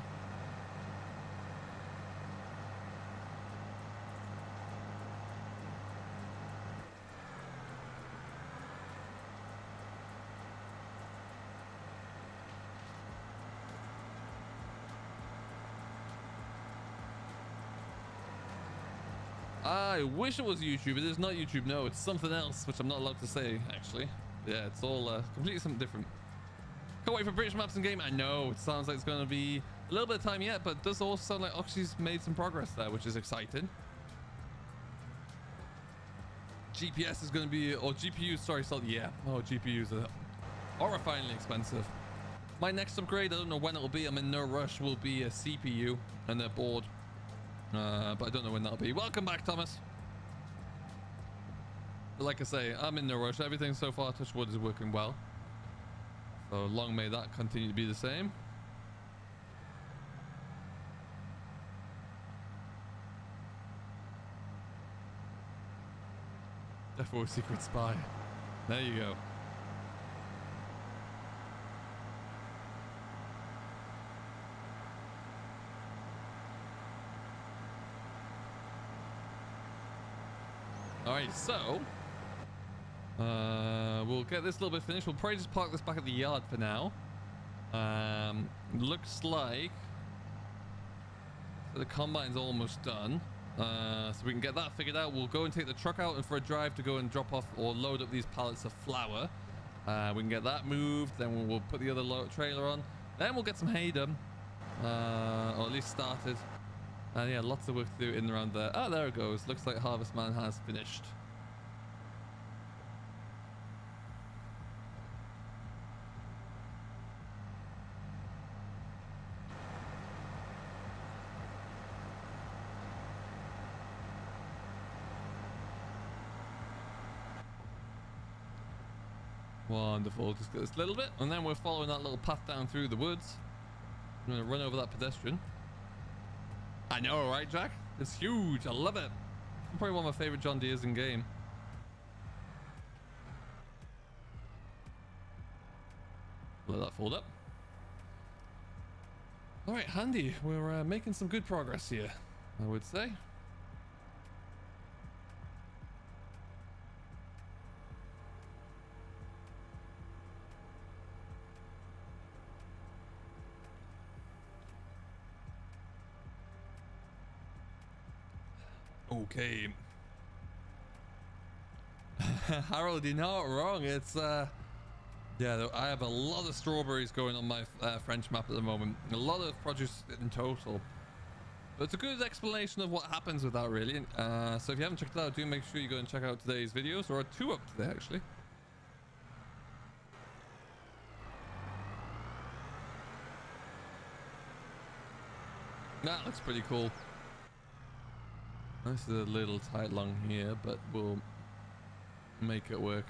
I wish it was YouTube. It is not YouTube. No, it's something else, which I'm not allowed to say, actually. Yeah, it's all completely something different. Can't wait for British Maps in game. I know it sounds like it's going to be a little bit of time yet, but it does also sound like Oxy's made some progress there, which is exciting. GPS is going to be, or GPUs, sorry, yeah. Oh, GPUs are horrifyingly expensive. My next upgrade, I don't know when it'll be. I'm in no rush. Will be a CPU and a board, but I don't know when that'll be. Welcome back, Thomas. But like I say, I'm in no rush. Everything so far, touch wood, is working well. So long may that continue to be the same. F4 secret spy. There you go. All right, so we'll get this a little bit finished. We'll probably just park this back at the yard for now. Looks like the combine's almost done. So we can get that figured out. We'll go and take the truck out and for a drive to go and drop off or load up these pallets of flour. We can get that moved, then we'll put the other trailer on, then we'll get some hay done, or at least started. And yeah, lots of work to do in and around there. Ah, there it goes. Looks like Harvest Man has finished. Wonderful. Just get this little bit, and then we're following that little path down through the woods. I'm gonna run over that pedestrian. I know, right, Jack? It's huge. I love it. Probably one of my favorite John Deeres in game. Let that fold up. All right, handy. We're making some good progress here, I would say. Okay. Harold, you're not wrong. It's yeah, I have a lot of strawberries going on my French map at the moment. A lot of produce in total. But it's a good explanation of what happens with that, really. So if you haven't checked it out, do make sure you go and check out today's videos, or two up today actually. That looks pretty cool. This is a little tight along here, but we'll make it work.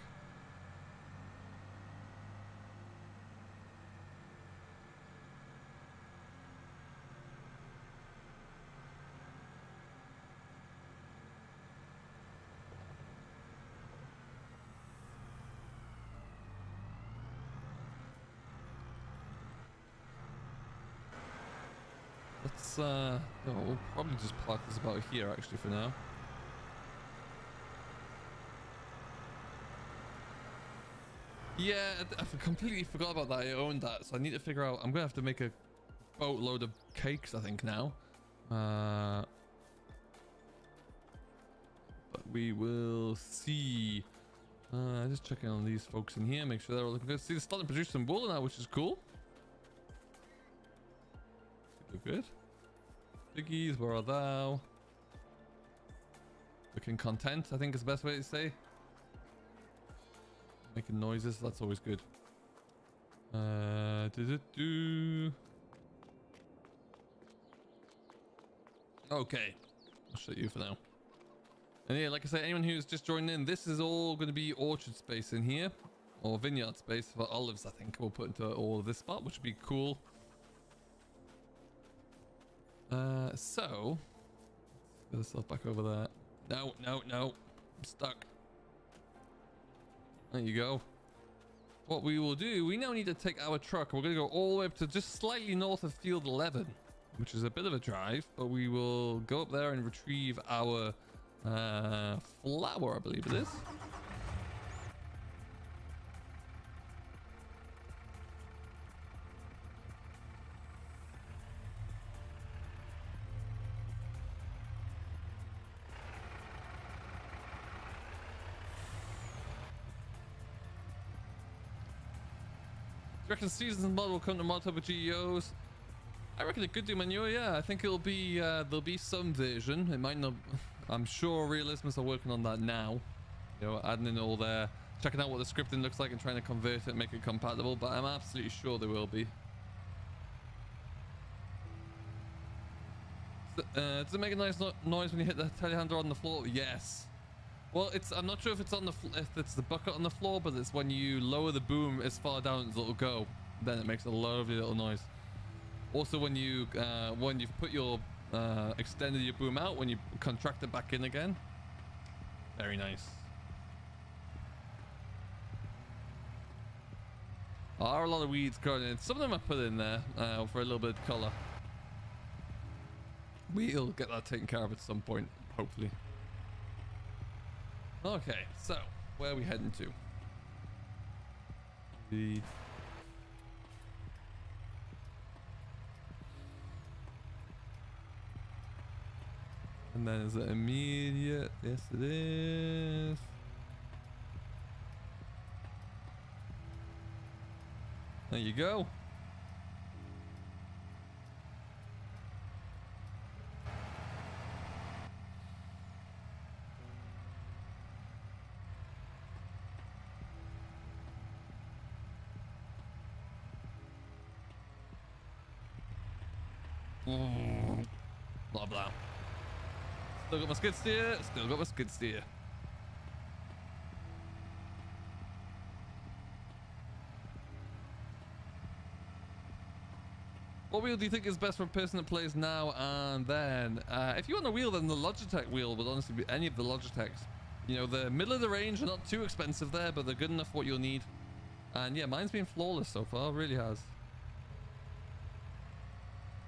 Let's no, we'll probably just park this about here actually for now. Yeah, I completely forgot about that. I owned that, so I need to figure out. I'm gonna have to make a boatload of cakes, I think now. But we will see. Just checking on these folks in here, make sure they're all looking good. See, they're starting to produce some wool now, which is cool. Good. Piggies, where are thou? Looking content, I think is the best way to say. Making noises, that's always good. Okay, I'll show you for now. And yeah, like I said, anyone who's just joined in, this is all going to be orchard space in here, or vineyard space for olives. I think we'll put into all of this spot, which would be cool. So get yourself back over there. No, I'm stuck. There you go. What we will do, we now need to take our truck. We're going to go all the way up to just slightly north of field 11, which is a bit of a drive, but we will go up there and retrieve our flour, I believe it is. Do you reckon Seasons mod will come to mod with GEOs? I reckon it could do manure, yeah. I think it'll be, there'll be some version. It might not, I'm sure Realismus are working on that now. You know, adding in all their, checking out what the scripting looks like and trying to convert it and make it compatible, but I'm absolutely sure they will be. Does it make a nice noise when you hit the telehandler on the floor? Yes. Well, I'm not sure if it's on if it's the bucket on the floor, but it's when you lower the boom as far down as it'll go, then it makes a lovely little noise. Also, when you've put your extended your boom out, when you contract it back in again, very nice. There are a lot of weeds growing in. Some of them I put in there for a little bit of color. We'll get that taken care of at some point, hopefully. Okay, so where are we heading to? And then is it immediate? Yes, it is. There you go. Blah blah. Still got my skid steer. Still got my skid steer. What wheel do you think is best for a person that plays now and then? If you want a wheel, then the Logitech wheel would honestly be any of the Logitechs. You know, the middle of the range are not too expensive there, but they're good enough for what you'll need. And yeah, mine's been flawless so far, really has.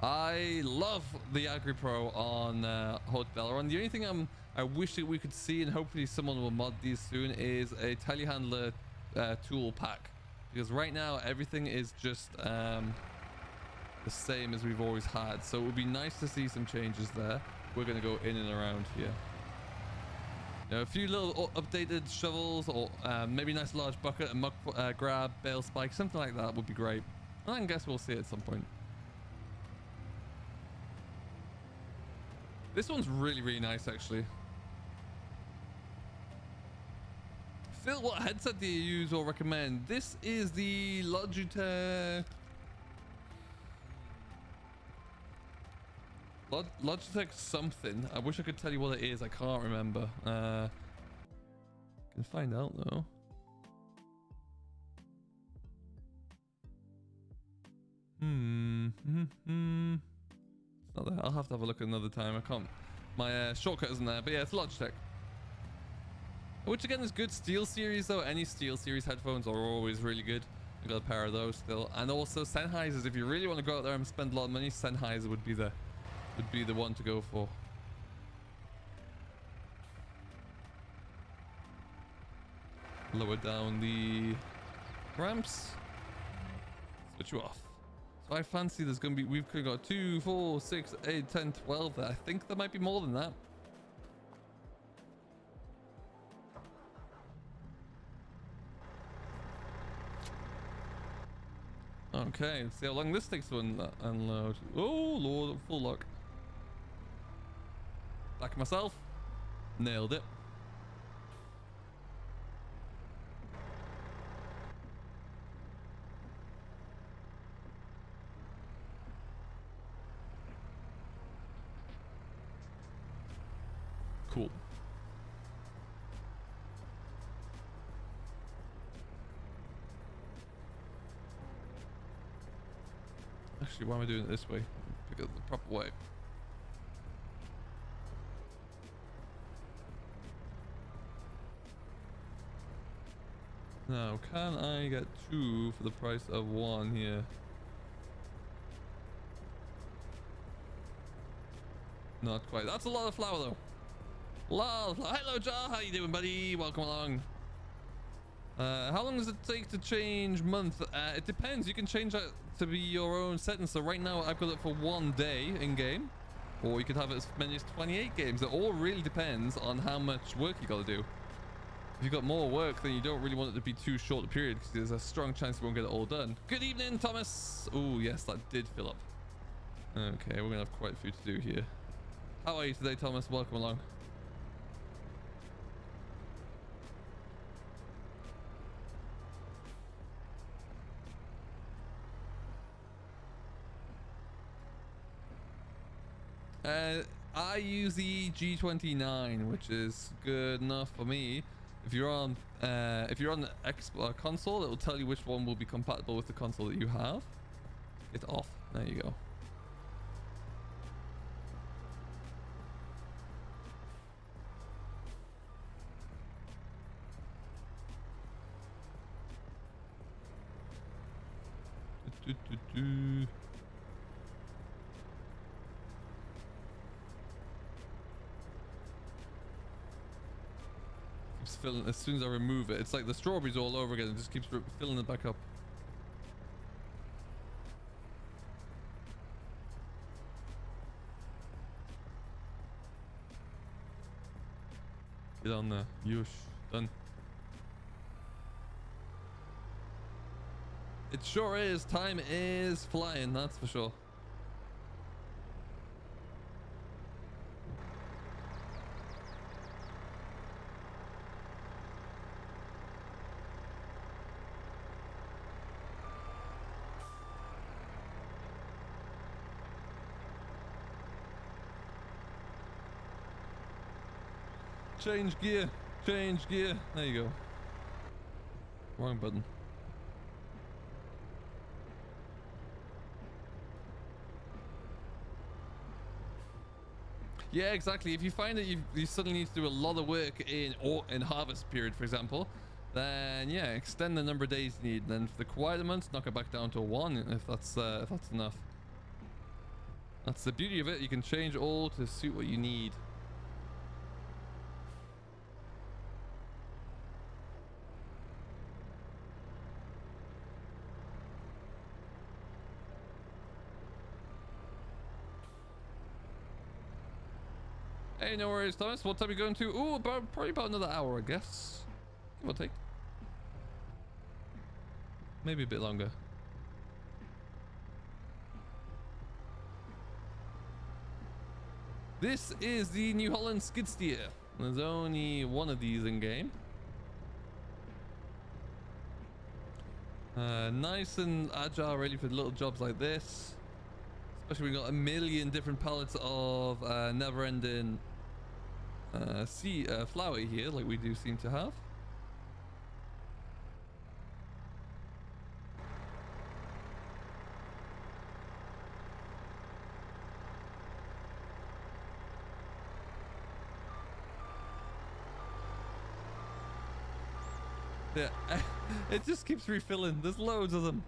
I love the AgriPro on Hot Belleron. The only thing I wish that we could see, and hopefully someone will mod these soon, is a telehandler tool pack. Because right now everything is just the same as we've always had. So it would be nice to see some changes there. We're going to go in and around here. You know, a few little updated shovels, or maybe a nice large bucket, a muck grab, bale spike, something like that would be great. And I guess we'll see it at some point. This one's really, really nice, actually. Phil, what headset do you use or recommend? This is the Logitech... Logitech something. I wish I could tell you what it is. I can't remember. Can find out, though. It's not there. I'll have to have a look another time. I can't. My shortcut isn't there, but yeah, it's Logitech. Which again is good. Steel Series though. Any Steel Series headphones are always really good. I got a pair of those still, and also Sennheisers. If you really want to go out there and spend a lot of money, Sennheiser would be the one to go for. Lower down the ramps. Switch you off. So I fancy there's going to be, we've got 2, 4, 6, 8, 10, 12 there. I think there might be more than that. Okay, let's see how long this takes to unload. Oh lord, full lock. Back myself. Nailed it. Cool. Actually, why am I doing it this way? Pick it the proper way. Now, can I get 2 for the price of 1 here? Not quite. That's a lot of flour though. Hello, Jar. How you doing, buddy? Welcome along. How long does it take to change month? It depends. You can change that to be your own settings. So right now I've got it for 1 day in game, or you could have it as many as 28 games. It all really depends on how much work you got to do. If you've got more work, then you don't really want it to be too short a period, because there's a strong chance you won't get it all done. Good evening, Thomas. Oh yes, that did fill up. Okay, we're gonna have quite a few to do here. How are you today, Thomas? Welcome along. I use the G29, which is good enough for me. If you're on the console, it will tell you which one will be compatible with the console that you have. It's off. There you go. Filling as soon as I remove it. It's like the strawberries all over again. It just keeps filling it back up. Get on there. Yush. Done. It sure is. Time is flying, that's for sure. Change gear. Change gear. There you go. Wrong button. Yeah, exactly. If you find that you suddenly need to do a lot of work in harvest period, for example, then yeah, extend the number of days you need. And then for the quieter months, knock it back down to 1 if that's enough. That's the beauty of it. You can change all to suit what you need. Hey, no worries, Thomas. What time are you going to? Ooh, probably about another hour, I guess. Give or take. Maybe a bit longer. This is the New Holland skid steer. There's only one of these in game. Nice and agile, ready for little jobs like this. Especially we got a million different pallets of never-ending flour here, like we do seem to have. Yeah, it just keeps refilling. There's loads of them.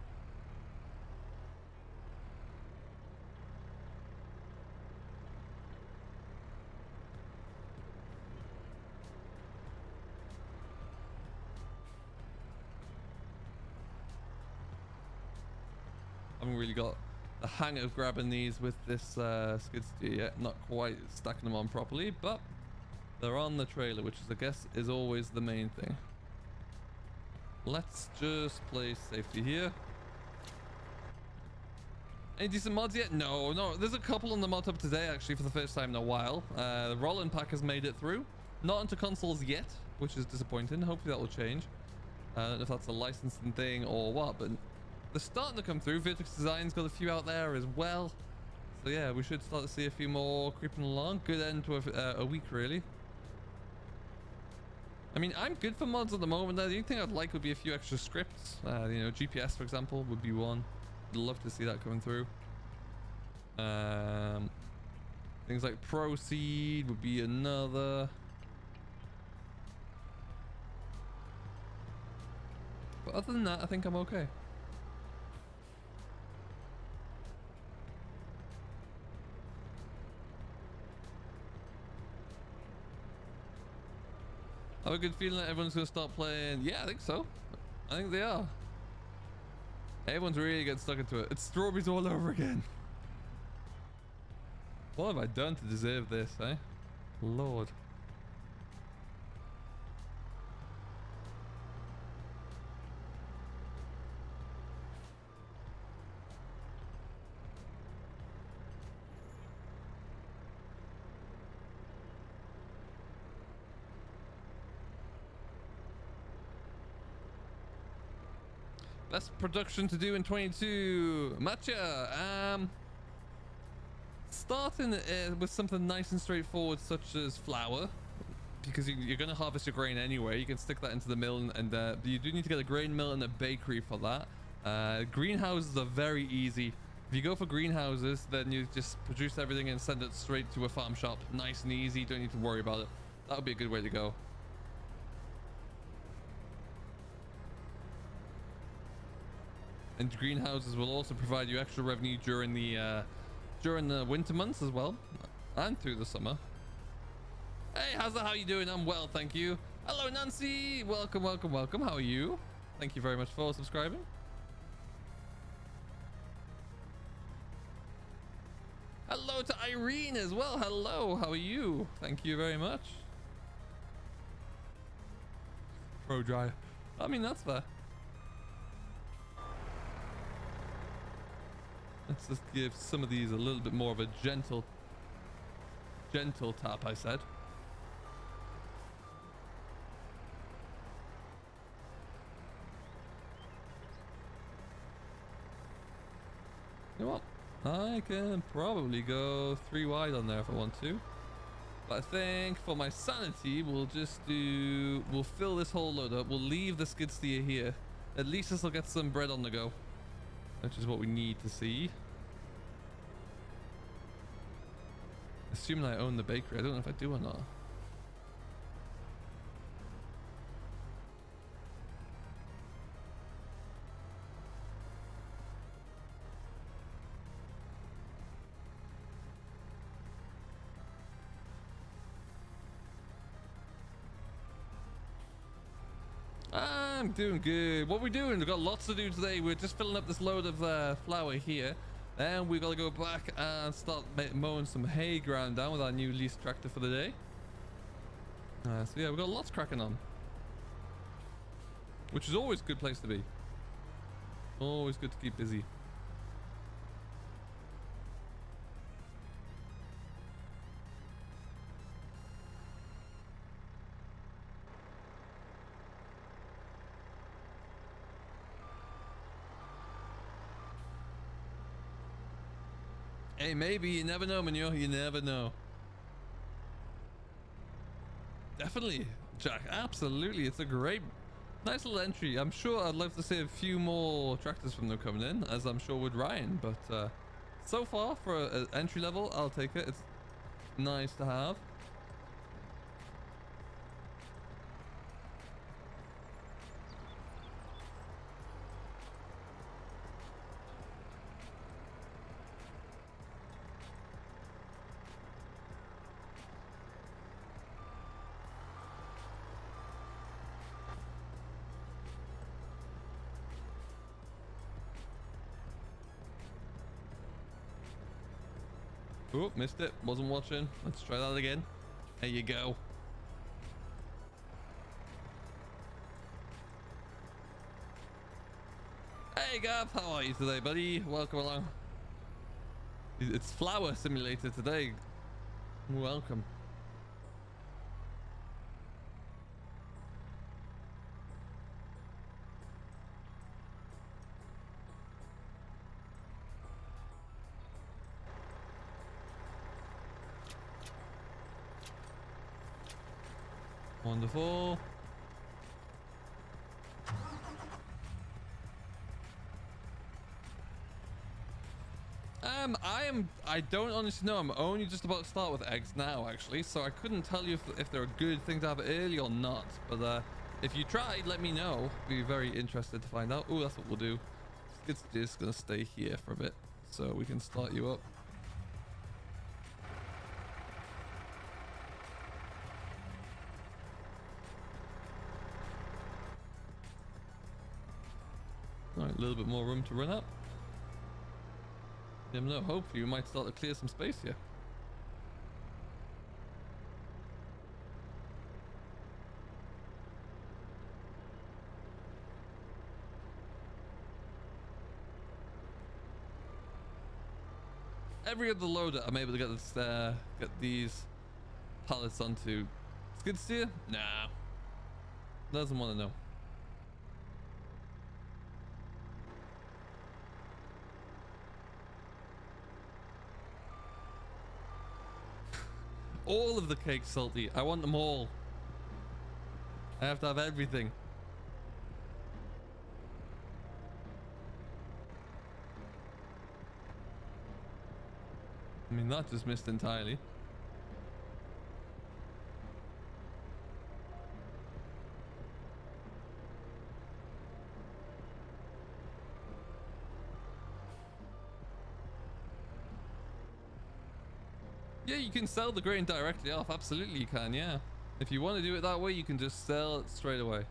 I haven't really got the hang of grabbing these with this skid steer yet. Not quite stacking them on properly, but they're on the trailer, which is, I guess, is always the main thing. Let's just play safety here. Any decent mods yet? No. There's a couple on the mod hub today, actually, for the first time in a while. The Rollin' Pack has made it through. Not onto consoles yet, which is disappointing. Hopefully that will change. I don't know if that's a licensing thing or what, but they're starting to come through. Vertex Design's got a few out there as well. So yeah, we should start to see a few more creeping along. Good end to a week, really. I mean, I'm good for mods at the moment. The only thing I'd like would be a few extra scripts. You know, GPS, for example, would be one. I'd love to see that coming through. Things like Proceed would be another. But other than that, I think I'm okay. I have a good feeling that everyone's going to start playing. Yeah, I think so. I think they are. Everyone's really getting stuck into it. It's strawberries all over again. What have I done to deserve this, eh? Lord. Best production to do in 22. Matcha. Starting with something nice and straightforward, such as flour, because you're going to harvest your grain anyway. You can stick that into the mill, and you do need to get a grain mill and a bakery for that. Greenhouses are very easy. If you go for greenhouses, then you just produce everything and send it straight to a farm shop. Nice and easy. Don't need to worry about it. That would be a good way to go. And greenhouses will also provide you extra revenue during the winter months as well, and through the summer. Hey, how you doing? I'm well, thank you. Hello, Nancy. Welcome. How are you? Thank you very much for subscribing. Hello to Irene as well. Hello, how are you? Thank you very much. pro dry. I mean, that's fair. Let's just give some of these a little bit more of a gentle tap, I said. You know what? I can probably go 3 wide on there if I want to. But I think for my sanity, we'll fill this whole load up. We'll leave the skid steer here. At least this will get some bread on the go, which is what we need to see. Assuming I own the bakery. I don't know if I do or not. I'm doing good. What we're doing, we've got lots to do today. We're just filling up this load of flour here. Then we gotta go back and start mowing some hay ground down with our new lease tractor for the day. So yeah, we've got lots cracking on, which is always a good place to be. Always good to keep busy. Hey, maybe. You never know, Manure. You never know. Definitely, Jack. Absolutely. It's a great, nice little entry. I'm sure I'd love to see a few more tractors from them coming in, as I'm sure would Ryan. But so far, for an entry level, I'll take it. It's nice to have. Oh, missed it. Wasn't watching. Let's try that again. There you go. Hey, Gav. How are you today, buddy? Welcome along. It's Flower Simulator today. Welcome. Wonderful. I don't honestly know. I'm only just about to start with eggs now, actually, so I couldn't tell you if they're a good thing to have early or not. But if you tried, let me know. Be very interested to find out. Oh, that's what we'll do. It's just gonna stay here for a bit so we can start you up. Alright, a little bit more room to run up. You never know, hopefully we might start to clear some space here. Every other loader I'm able to get this, get these pallets onto. Skid steer? Nah. Doesn't want to know. All of the cake salty. I want them all. I have to have everything. I mean, that just missed entirely. Yeah, you can sell the grain directly off. Absolutely you can, yeah. If you want to do it that way, you can just sell it straight away. It's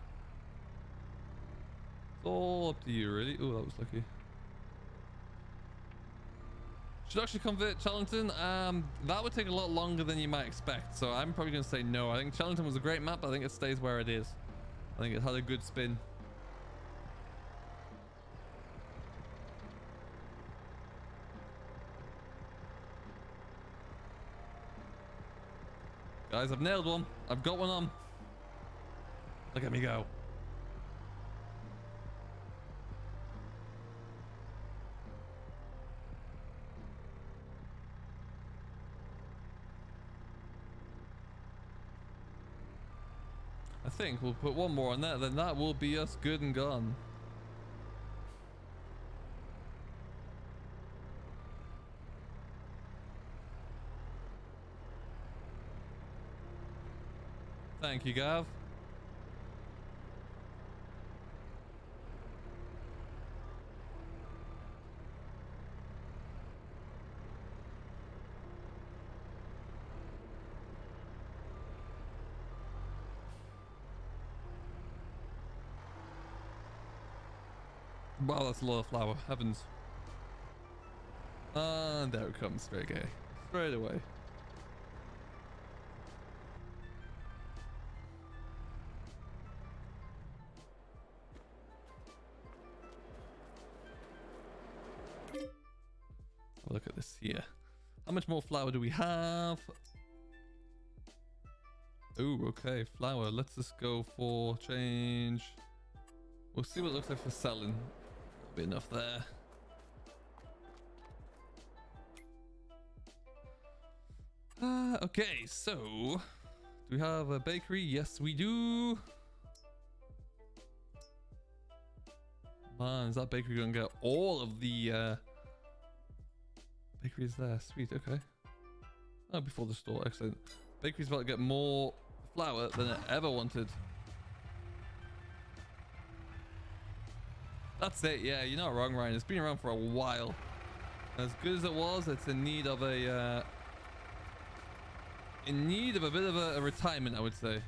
all up to you, really. Oh, that was lucky. Should actually convert Challengton. That would take a lot longer than you might expect, so I'm probably going to say no. I think Challengton was a great map, but I think it stays where it is. I think it had a good spin. Guys, I've nailed one. I've got one on. Look at me go. I think we'll put one more on that, then that will be us good and gone. Thank you, Gav. Wow, that's a lot of flour. Heavens. And there it comes straight away. Straight away. Look at this here. How much more flour do we have? Oh, okay, flour. Let's just go for change. We'll see what it looks like for selling. That'll be enough there. Okay, so do we have a bakery? Yes, we do. Man, is that bakery gonna get all of the bakery is there? Sweet, okay. Oh, before the store, excellent. Bakery's about to get more flour than it ever wanted. That's it, yeah, you're not wrong, Ryan. It's been around for a while. As good as it was, it's in need of a bit of a retirement, I would say.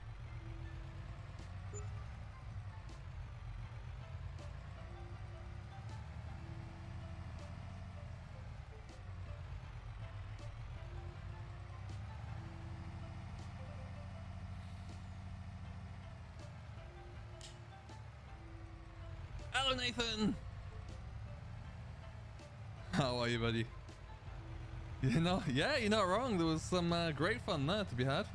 Hello, Nathan. How are you, buddy? You know, yeah, you're not wrong. There was some great fun there to be had.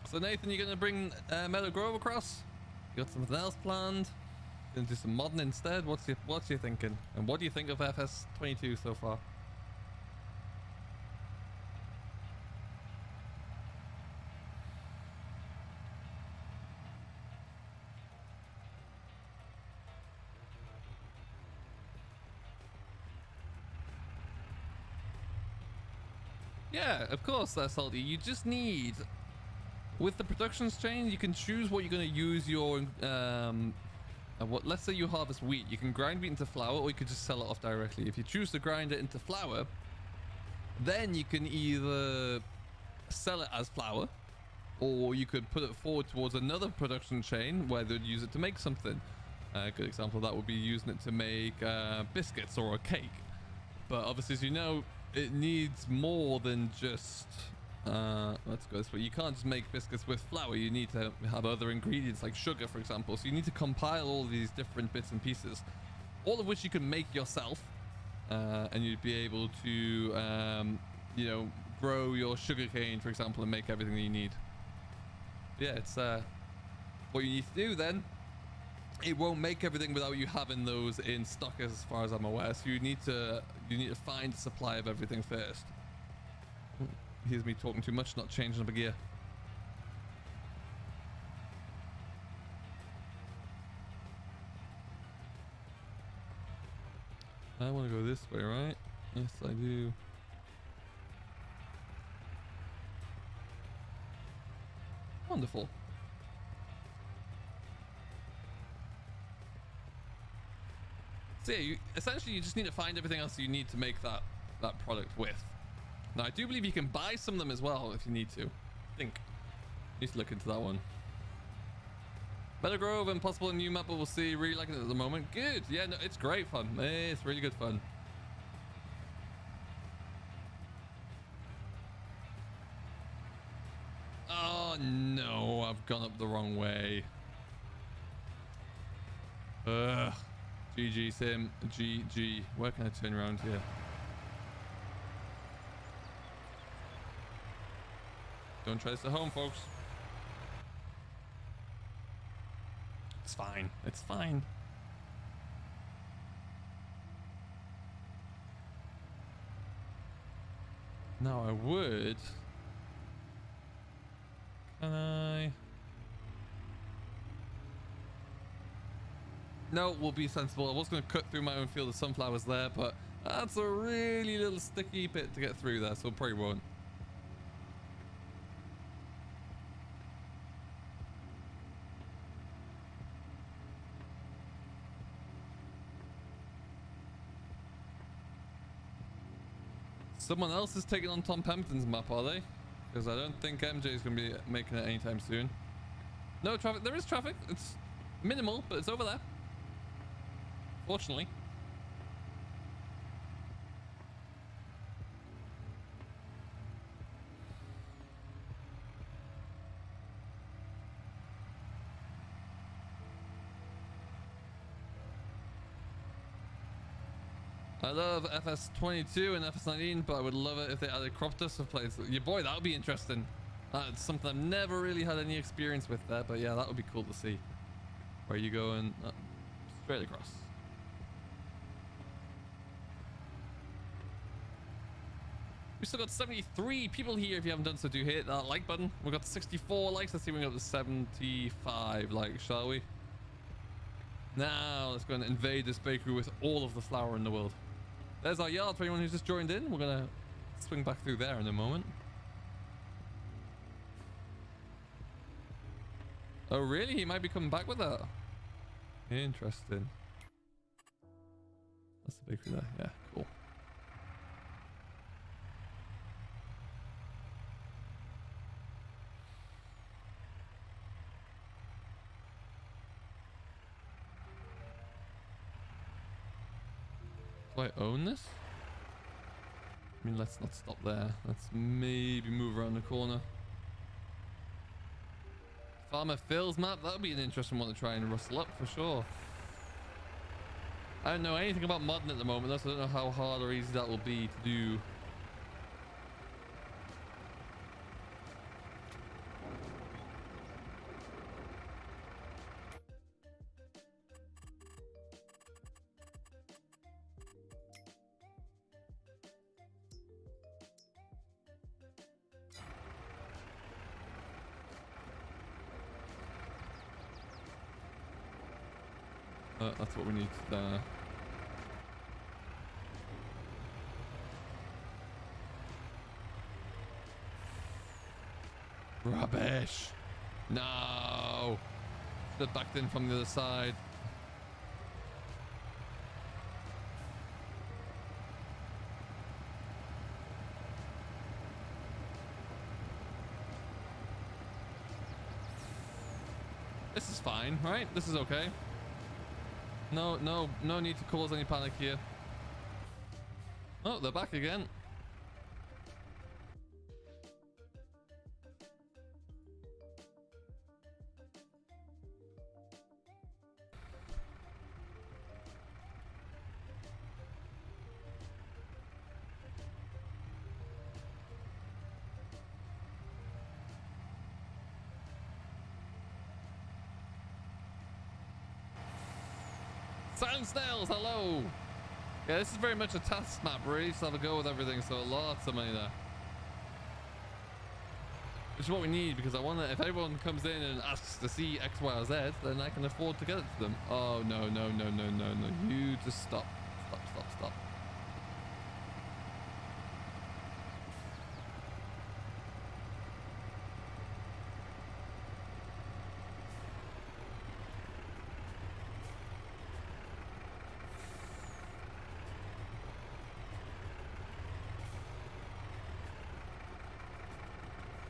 So, Nathan, you're gonna bring Meadow Grove across? You got something else planned? Gonna do some modding instead? What's your thinking? And what do you think of FS22 so far? Yeah, of course, Salty. You just need, with the productions chain, you can choose what you're going to use your, let's say you harvest wheat. You can grind wheat into flour, or you could just sell it off directly. If you choose to grind it into flour, then you can either sell it as flour, or you could put it forward towards another production chain where they'd use it to make something. A good example of that would be using it to make biscuits or a cake. But obviously, as you know, it needs more than just let's go this way. You can't just make biscuits with flour. You need to have other ingredients like sugar, for example. So you need to compile all these different bits and pieces, all of which you can make yourself, and you'd be able to you know, grow your sugarcane, for example, and make everything that you need. Yeah, it's what you need to do then. It won't make everything without you having those in stock, as far as I'm aware. So you need to find a supply of everything first. Here's me talking too much, not changing up a gear. I want to go this way, right? Yes, I do. Wonderful. So yeah, essentially you just need to find everything else you need to make that product with. Now I do believe you can buy some of them as well if you need to. I think you need to look into that one. Meadow Grove and possible new map, but we'll see. Really liking it at the moment. Good. Yeah, no, it's great fun. It's really good fun. no, I've gone up the wrong way. Ugh. GG sim. GG. Where can I turn around here? Don't try this at home, folks. It's fine. It's fine. Now I would. Can I? No, we'll be sensible. I was going to cut through my own field of sunflowers there, but that's a really little sticky bit to get through there, so probably won't. Someone else is taking on Tom Pemberton's map, are they? Because I don't think MJ is going to be making it anytime soon. No traffic. There is traffic. It's minimal, but it's over there. Fortunately. I love FS22 and FS19, but I would love it if they added crop dust of plates. Yeah, boy, that would be interesting. That's something I've never really had any experience with there, but yeah, that would be cool to see. Where are you going? Straight across. We still got 73 people here. If you haven't done so, do hit that like button. We've got 64 likes. Let's see if we can get up to 75 likes, shall we? Now, let's go and invade this bakery with all of the flour in the world. There's our yard for anyone who's just joined in. We're going to swing back through there in a moment. Oh, really? He might be coming back with that. Interesting. That's the bakery there. Yeah, cool. Do I own this? I mean, let's not stop there. Let's maybe move around the corner. Farmer Phil's map, that would be an interesting one to try and rustle up for sure. I don't know anything about modding at the moment, thus I don't know how hard or easy that will be to do. That's what we need there. Rubbish. No. Should have backed in from the other side. This is fine, right? This is okay. No need to cause any panic here. Oh, they're back again. Sound snails, hello. Yeah, this is very much a task map, really. Just have a go with everything, so lots of money there. Which is what we need, because I want to, if everyone comes in and asks to see X, Y, or Z, then I can afford to get it to them. Oh, no. You just stop. Stop.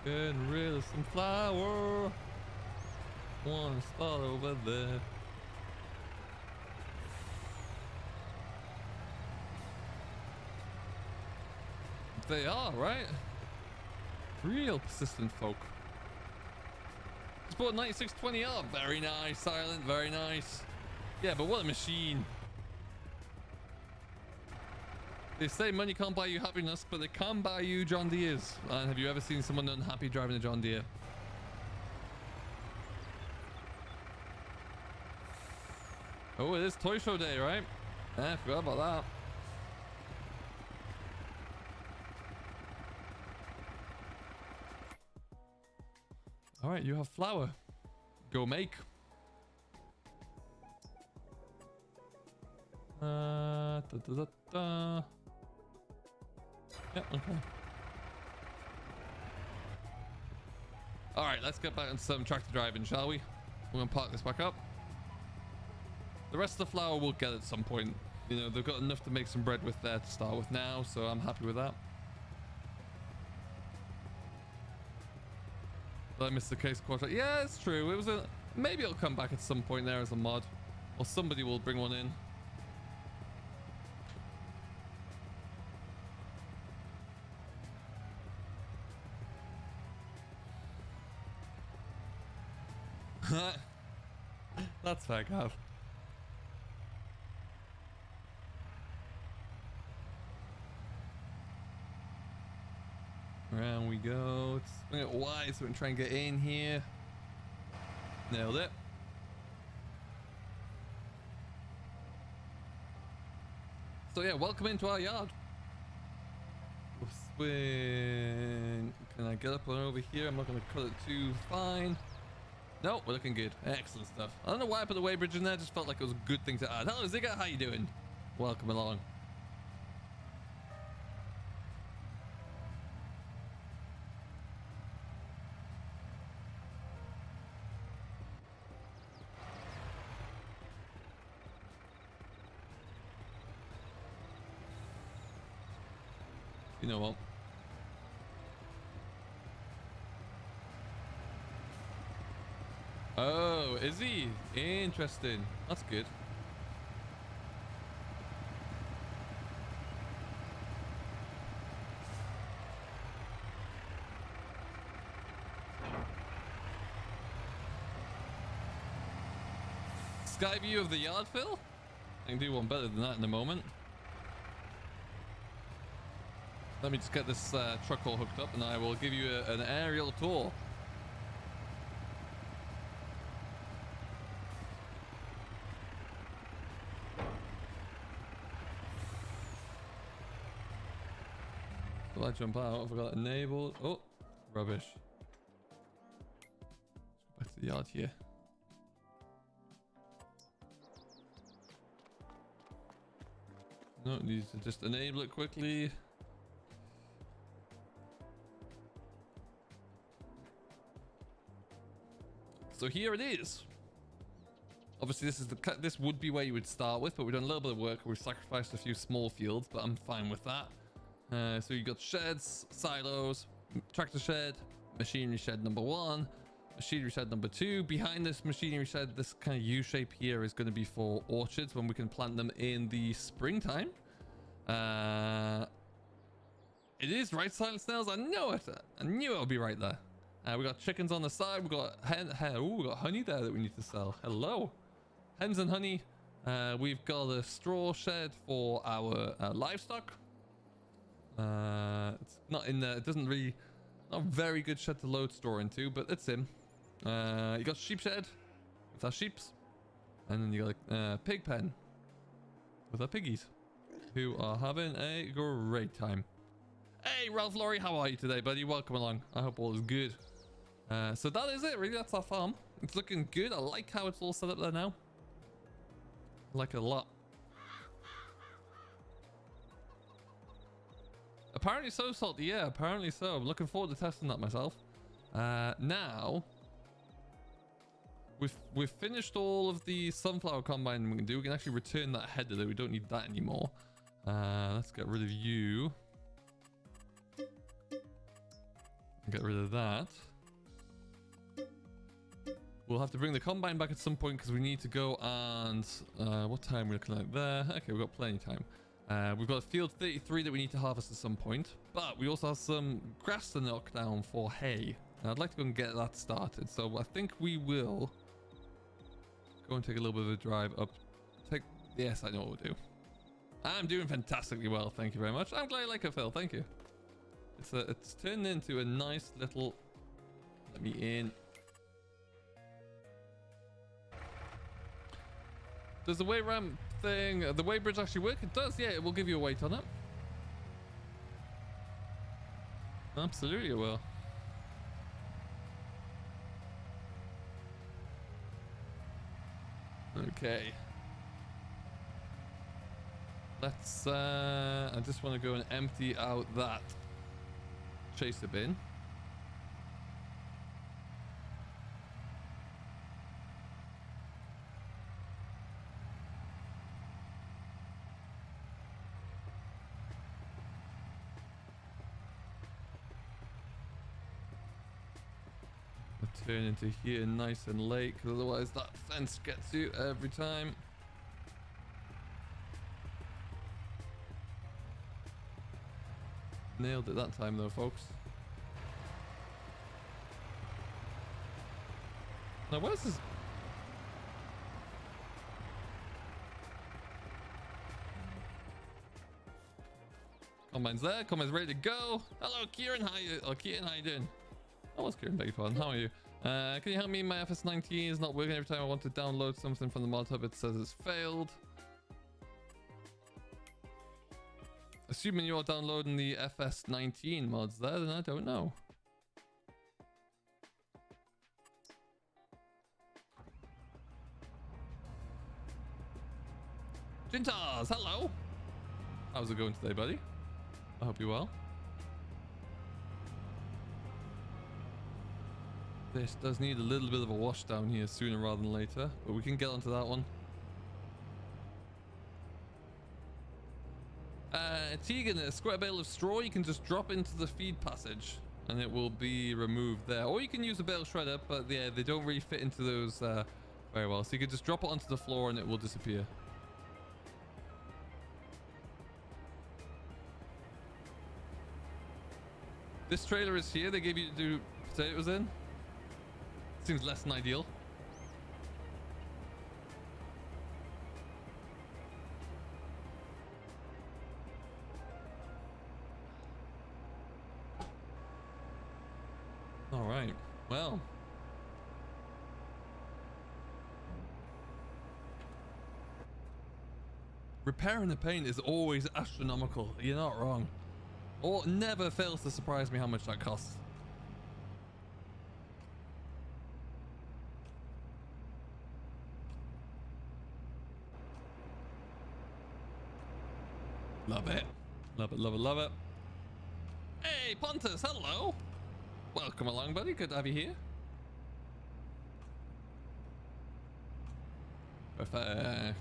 Getting rid of some flour. Wanna start over there. They are, right? Real persistent folk. Export 9620R. Very nice, Silent. Very nice. Yeah, but what a machine. They say money can't buy you happiness, but they can buy you John Deere's. And have you ever seen someone unhappy driving a John Deere? Oh, it is Toy Show Day, right? I forgot about that. All right, you have flour. Go make. Da, da, da, da. Yeah, okay. All right, let's get back into some tractor driving, shall we? We're gonna park this back up. The rest of the flour we'll get at some point. You know, they've got enough to make some bread with there to start with now, so I'm happy with that. Did I miss the case quarter? Yeah, it's true. It was a... Maybe it'll come back at some point there as a mod. Or somebody will bring one in. That's fair, Gav. Around we go. Let's swing it wide so we can try and get in here. Nailed it. So yeah, welcome into our yard. We'll swing. Can I get up on over here? I'm not going to cut it too fine. No, we're looking good. Excellent stuff. I don't know why I put the weighbridge in there. Just felt like it was a good thing to add. Hello, Zigga. How you doing? Welcome along. You know what? Oh, is he? Interesting. That's good. Sky view of the yard, Phil? I can do one better than that in a moment. Let me just get this truck all hooked up and I will give you an aerial tour. Will I jump out? Have I got it enabled? Oh, rubbish. Let's go back to the yard here. No, it needs to just enable it quickly. So here it is. Obviously, this would be where you would start with, but we've done a little bit of work. We've sacrificed a few small fields, but I'm fine with that. So you got sheds, silos, tractor shed, machinery shed number 1, machinery shed number 2. Behind this machinery shed, this kind of U shape here is going to be for orchards when we can plant them in the springtime. It is right, Silent Snails. I know it. I knew it would be right there. We got chickens on the side. We got we got honey there that we need to sell. Hello, hens and honey. We've got a straw shed for our livestock. It's not in there. It doesn't really, not a very good shed to load straw into, but it's in. You got sheep shed with our sheeps, and then you got a pig pen with our piggies, who are having a great time. Hey, Ralph Laurie, how are you today, buddy? Welcome along. I hope all is good. So that is it, really. That's our farm. It's looking good. I like how it's all set up there now. I like it a lot. Apparently so, Salty. Yeah, apparently so. I'm looking forward to testing that myself. Now, we've finished all of the sunflower combine we can do. We can actually return that header though. We don't need that anymore. Let's get rid of you. Get rid of that. We'll have to bring the combine back at some point because we need to go and what time are we looking like there? Okay, we've got plenty of time. We've got a field 33 that we need to harvest at some point, but we also have some grass to knock down for hay And I'd like to go and get that started. So I think we will go and take a little bit of a drive up. Yes, I know what we'll do. I'm doing fantastically well, thank you very much. I'm glad you like it, Phil. Thank you. It's turned into a nice little. Let me in. Does the weight ramp thing, the weight bridge actually work? It does, yeah. It will give you a weight on it. Absolutely, it will. Okay. Let's. I just want to go and empty out that chaser bin. Turn into here nice and late, because otherwise that fence gets you every time. Nailed it that time though, folks. Now where's this? Combine's there, Combine's ready to go. Hello Kieran, how you doing? Oh, what's Kieran, beg your pardon, how are you? Can you help me? My FS19 is not working. Every time I want to download something from the mod hub, it says it's failed. Assuming you're downloading the FS19 mods there, then I don't know. Jintars, hello. How's it going today, buddy? I hope you're well. This does need a little bit of a wash down here sooner rather than later, but we can get onto that one. Tegan, a square bale of straw you can just drop into the feed passage and it will be removed there. Or you can use a bale shredder, but yeah, they don't really fit into those very well. So you can just drop it onto the floor and it will disappear. This trailer is here. They gave you to do potatoes in. Seems less than ideal. All right. Well. Repairing the paint is always astronomical. You're not wrong. Or never fails to surprise me how much that costs. Love it. Love it, love it, love it. Hey, Pontus, hello. Welcome along, buddy. Good to have you here. Perfect.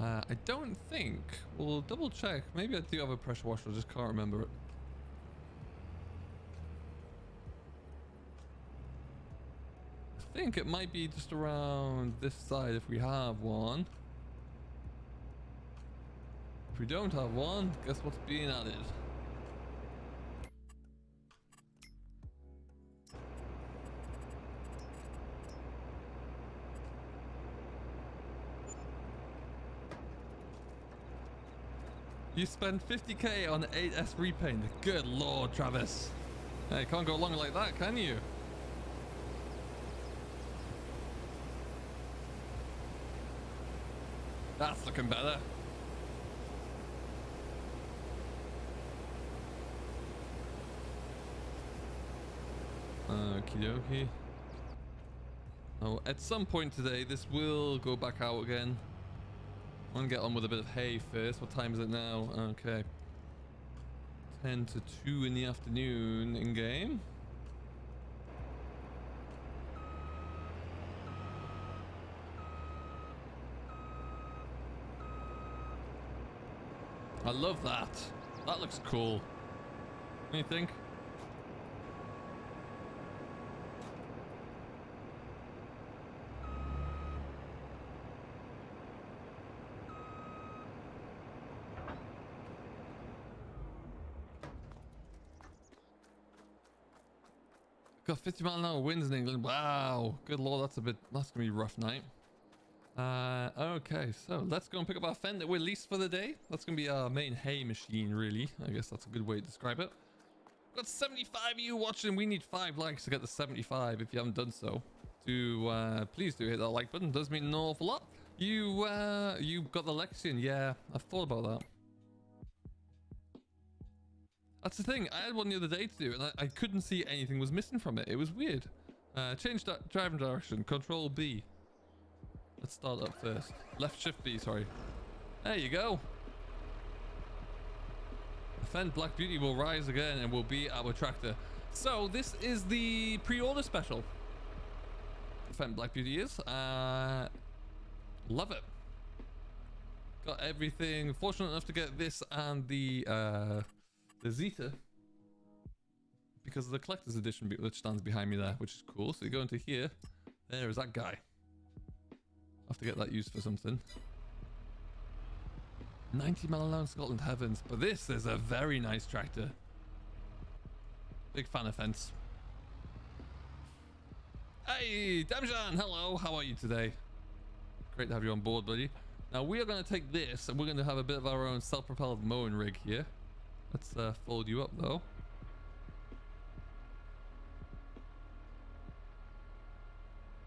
I don't think. We'll double check. Maybe I do have a pressure washer. I just can't remember it. I think it might be just around this side if we have one. If we don't have one, guess what's being added? You spend 50k on 8S repaint. Good lord, Travis. Hey, can't go along like that, can you? That's looking better. Okie dokie. Oh, at some point today, this will go back out again. I'm gonna get on with a bit of hay first. What time is it now? Okay. 10 to 2 in the afternoon in game. I love that. That looks cool. What do you think? Got 50-mile-an-hour winds in England. Wow. Good lord, that's gonna be a rough night. Okay, so let's go and pick up our Fender. We're leased for the day. That's gonna be our main hay machine, really. I guess that's a good way to describe it. Got 75 of you watching. We need 5 likes to get to 75. If you haven't done so, please do hit that like button. It does mean an awful lot. You got the Lexion. Yeah, I've thought about that. That's the thing. I had one the other day to do, and I couldn't see anything was missing from it. It was weird. Change driving direction. Control B. Let's start up first. Left shift B, sorry. There you go. The Fendt Black Beauty will rise again and will be our tractor. So this is the pre-order special. The Fendt Black Beauty is. Love it. Got everything. Fortunate enough to get this and the Zeta because of the collector's edition which stands behind me there, which is cool. So you go into here. There is that guy. Have to get that used for something. 90-mile-an-hour Scotland heavens, but this is a very nice tractor. Big fan of Fence. Hey, Damjan, hello. How are you today? Great to have you on board, buddy. Now we are going to take this and we're going to have a bit of our own self-propelled mowing rig here. Let's fold you up though.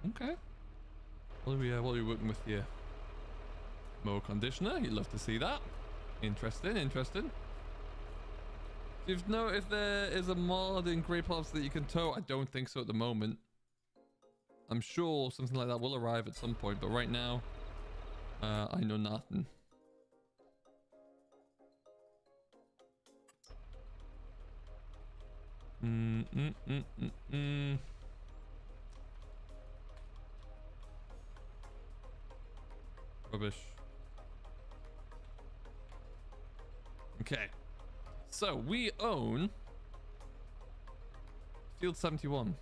Okay. What are we working with here? Mower conditioner. You'd love to see that. Interesting, interesting. Do you know if there is a mod in Grey Plots that you can tow? I don't think so at the moment. I'm sure something like that will arrive at some point, but right now, I know nothing. Rubbish. Okay. So we own Field 71.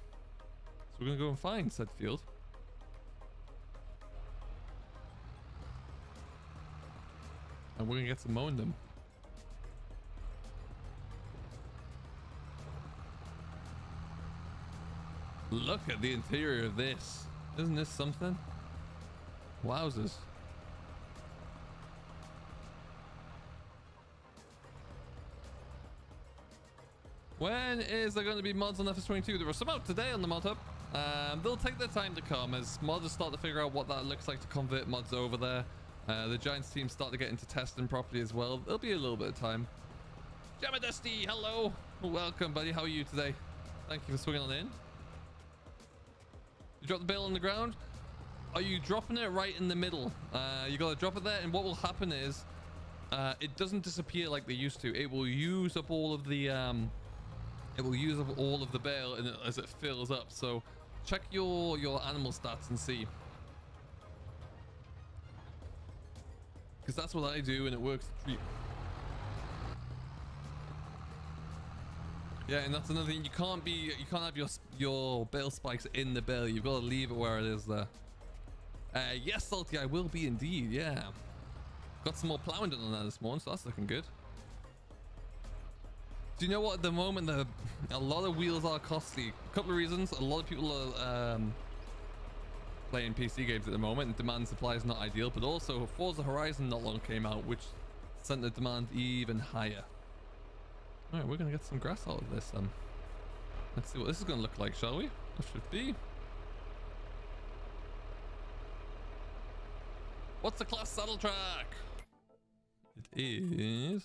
So we're gonna go and find said field. And we're gonna get to mowing them. Look at the interior of this. Isn't this something? Wowzers. When is there going to be mods on FS22? There are some out today on the mod hub. They'll take their time to come as modders start to figure out what that looks like to convert mods over there. The Giants team start to get into testing properly as well. There'll be a little bit of time. Jamadusty, hello. Welcome, buddy. How are you today? Thank you for swinging on in. You drop the bale on the ground. Are you dropping it right in the middle? You got to drop it there, and what will happen is it doesn't disappear like they used to. It will use up all of the bale as it fills up. So check your animal stats and see, because that's what I do and it works a treat. Yeah, and that's another thing. You can't have your bale spikes in the bale. You've got to leave it where it is there. Yes, Salty, I will be indeed. Yeah, got some more plowing done on that this morning, so that's looking good. Do you know what? At the moment, a lot of wheels are costly. A couple of reasons. A lot of people are playing PC games at the moment, and demand supply is not ideal. But also, Forza Horizon not long came out, which sent the demand even higher. All right, we're gonna get some grass out of this. Let's see what this is gonna look like, shall we? That should be. What's the class saddle track? It is.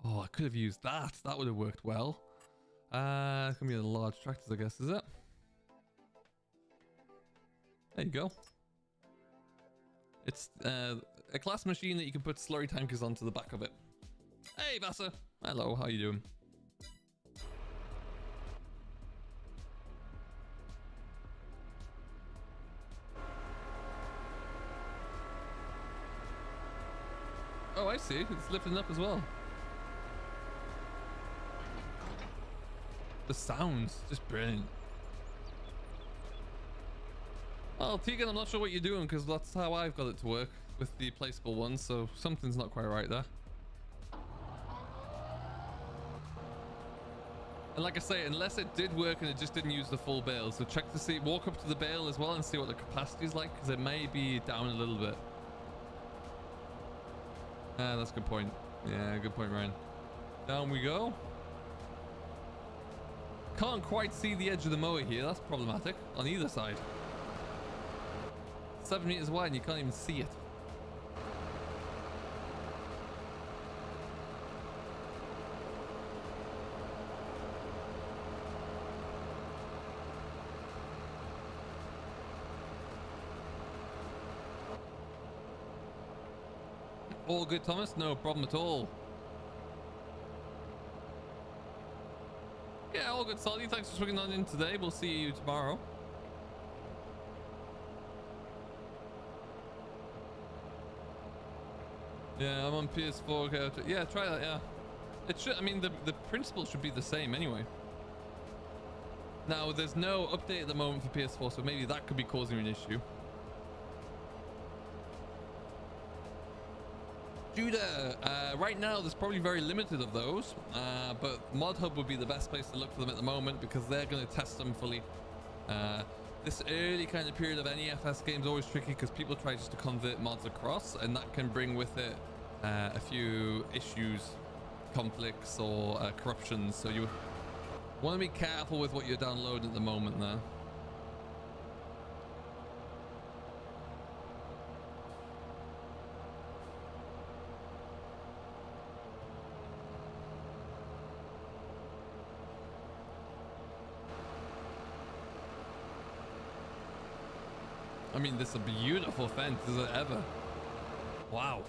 Oh, I could have used that. That would have worked well. It's gonna be the large tractors, I guess, is it? There you go. It's a class machine that you can put slurry tankers onto the back of it. Hey, Vasa. Hello, how you doing? Oh, I see. It's lifting up as well. The sounds, just brilliant. Well, Tegan, I'm not sure what you're doing because that's how I've got it to work with the placeable ones, so something's not quite right there. And like I say, unless it did work and it just didn't use the full bale, so check to see, walk up to the bale as well and see what the capacity is like, because it may be down a little bit. That's a good point. Yeah, good point, Ryan. Down we go. Can't quite see the edge of the mower here. That's problematic on either side. 7 meters wide and you can't even see it. All good, Thomas. No problem at all. Yeah, all good, Solly. Thanks for swinging on in today. We'll see you tomorrow. Yeah, I'm on PS4. Okay, yeah, try that. Yeah, it should. I mean, the principle should be the same anyway. Now, there's no update at the moment for PS4, so maybe that could be causing an issue. Judah, right now there's probably very limited of those, but Mod Hub would be the best place to look for them at the moment because they're going to test them fully. This early kind of period of any FS game is always tricky because people try just to convert mods across, and that can bring with it a few issues, conflicts, or corruptions. So you want to be careful with what you're downloading at the moment there. I mean, this is a beautiful fence as ever. Wow.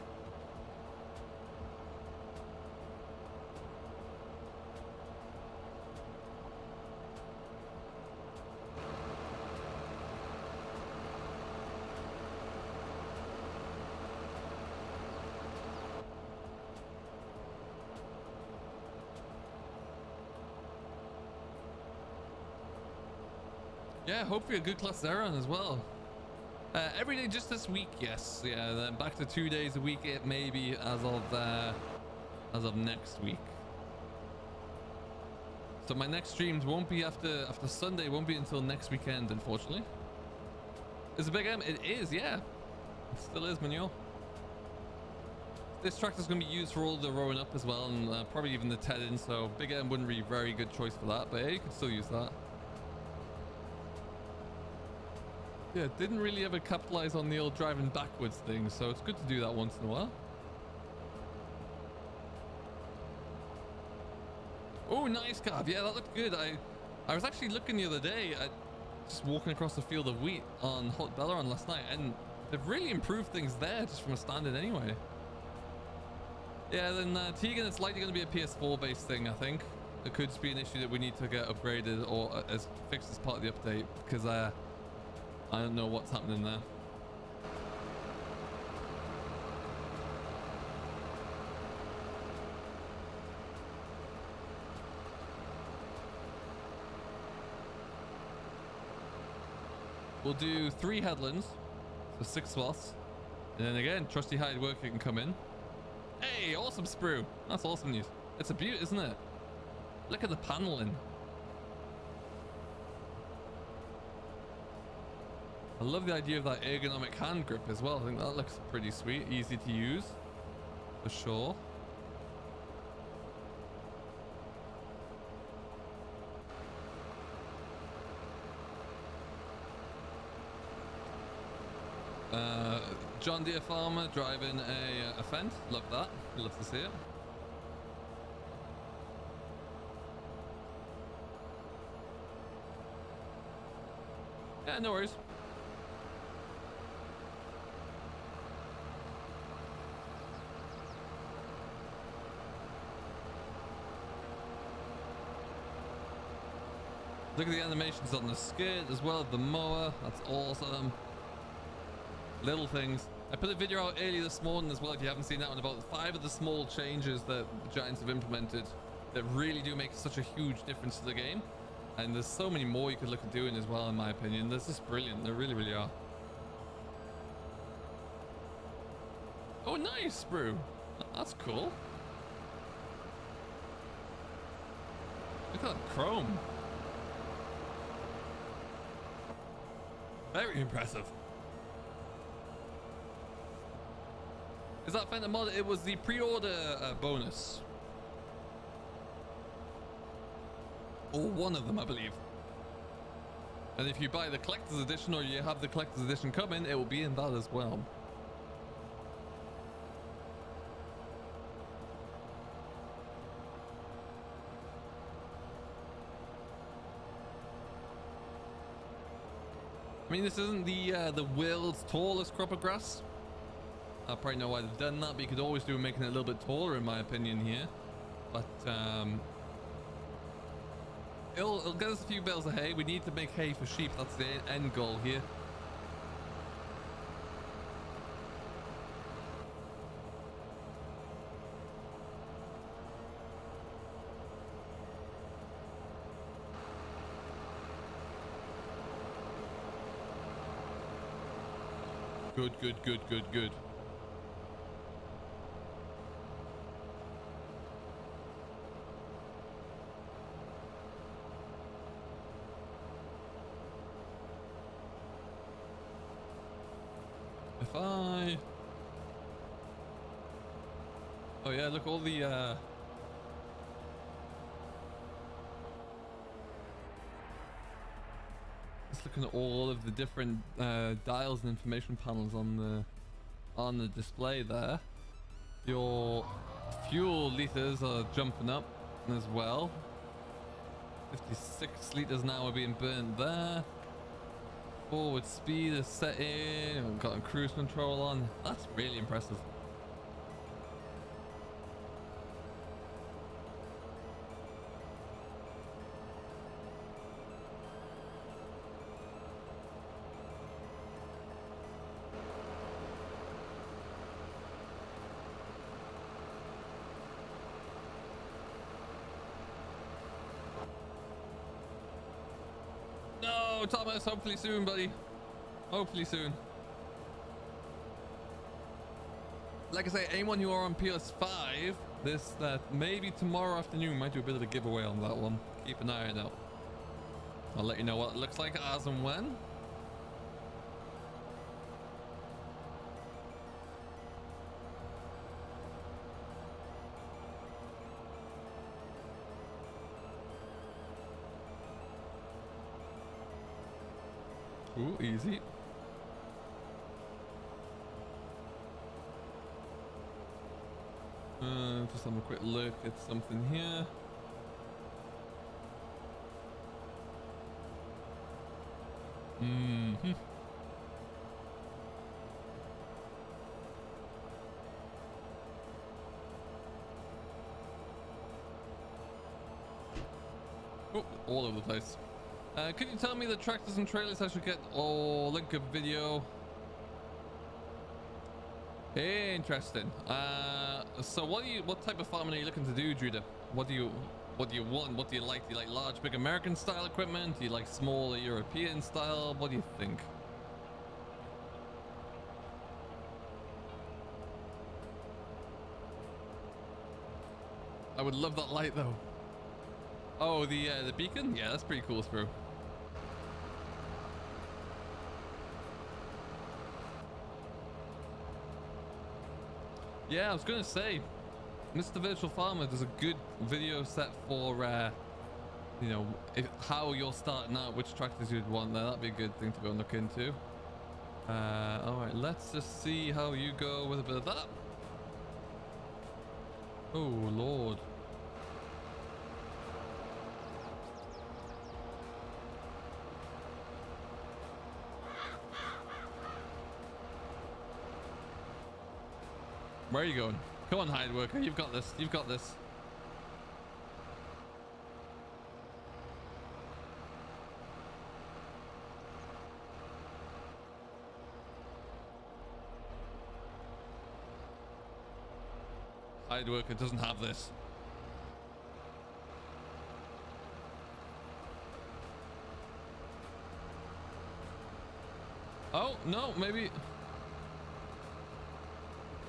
Yeah, hopefully a good class there on as well. Every day just this week, yes. Yeah, then back to 2 days a week, it may be as of next week. So my next streams won't be after Sunday, won't be until next weekend, unfortunately. Is it Big M? It is, yeah. It still is, Manuel. This tractor's going to be used for all the rowing up as well, and probably even the tedding, so Big M wouldn't be a very good choice for that, but yeah, you can still use that. Yeah, didn't really ever capitalize on the old driving backwards thing, so it's good to do that once in a while. Oh, nice carve. Yeah, that looked good. I was actually looking the other day at just walking across the field of wheat on Hot Belleron last night, and they've really improved things there just from a standard anyway. Yeah, then Tegan, it's likely going to be a PS4 based thing, I think. It could just be an issue that we need to get upgraded or as fixed as part of the update, because I don't know what's happening there. We'll do 3 headlands, so 6 swaths, and then again, trusty hide worker can come in. Hey, awesome sprue. That's awesome news. It's a beaut, isn't it? Look at the paneling. I love the idea of that ergonomic hand grip as well. I think that looks pretty sweet, easy to use, for sure. John Deere farmer driving a Fendt. Love that. Love to see it. Yeah, no worries. Look at the animations on the skid as well, the mower. That's awesome. Little things. I put a video out earlier this morning as well, if you haven't seen that one, about 5 of the small changes that the Giants have implemented that really do make such a huge difference to the game. And there's so many more you could look at doing as well, in my opinion. This is brilliant. They really, really are. Oh, nice, bro. That's cool. Look at that chrome. Very impressive. Is that Phantom mod? It was the pre-order bonus. Or one of them, I believe. And if you buy the collector's edition or you have the collector's edition coming, it will be in that as well. I mean, this isn't the world's tallest crop of grass. I probably know why they've done that, but you could always do making it a little bit taller, in my opinion here. But it'll get us a few bales of hay. We need to make hay for sheep. That's the end goal here. Good, good, good, good, good. If I... Oh yeah, look, all the just looking at all of the different dials and information panels on the display there. Your fuel liters are jumping up as well. 56 liters now are being burnt there. Forward speed is set in. We've got cruise control on. That's really impressive. No, Thomas, hopefully soon, buddy. Hopefully soon. Like I say, anyone who are on PS5, maybe tomorrow afternoon might do a bit of a giveaway on that one. Keep an eye out. I'll let you know what it looks like as and when. Ooh, easy. Just have a quick look at something here. Mm-hmm. Oh, all over the place. Could you tell me the tractors and trailers I should get? Oh, link a video. Interesting. So what type of farming are you looking to do, Judah? What do you want? What do you like? Do you like large, big American style equipment? Do you like smaller European style? What do you think? I would love that light though. Oh, the beacon? Yeah, that's pretty cool, Spro. Yeah, I was gonna say, Mr. Virtual Farmer does a good video set for, you know, how you're starting out, which tractors you'd want there. That'd be a good thing to go and look into. All right, let's just see how you go with a bit of that. Oh, Lord. Where are you going? Come on, hide worker. You've got this. You've got this. Hide worker doesn't have this. Oh, no, maybe...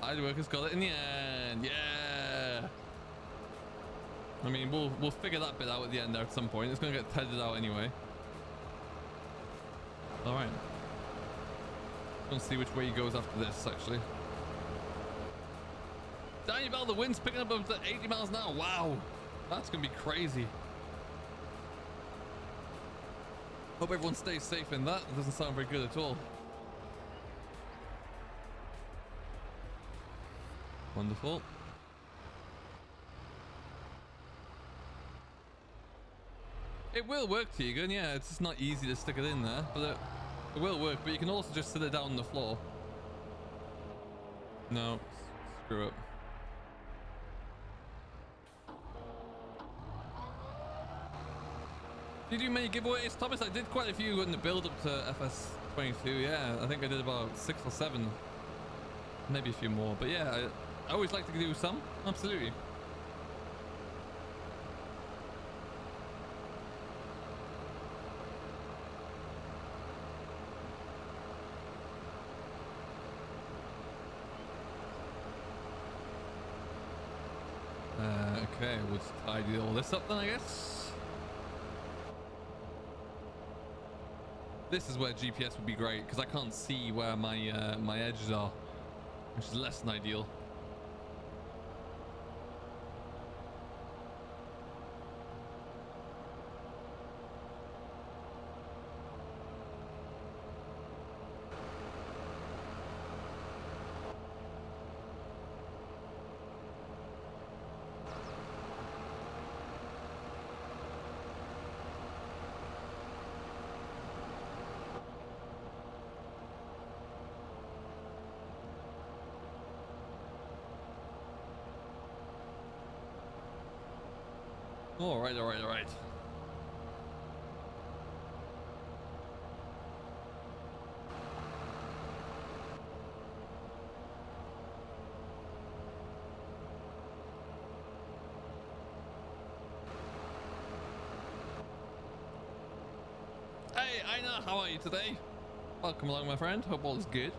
Hide worker's got it in the end. Yeah. I mean, we'll figure that bit out at the end there at some point. It's gonna get tethered out anyway. All right. Let's see which way he goes after this, actually. Danny Bell, the wind's picking up to 80 miles an hour. Wow, that's gonna be crazy. Hope everyone stays safe in that. It doesn't sound very good at all. Wonderful. It will work, Tegan. Yeah, it's just not easy to stick it in there, but it will work. But you can also just sit it down on the floor. No, screw it. Did you do many giveaways, Thomas? I did quite a few in the build up to FS22. Yeah, I think I did about 6 or 7, maybe a few more. But yeah, I always like to do some. Absolutely. Okay, we'll just tidy all this up then, I guess. This is where GPS would be great, because I can't see where my my edges are, which is less than ideal. All right. Hey, Aina, how are you today? Welcome along, my friend. Hope all is good.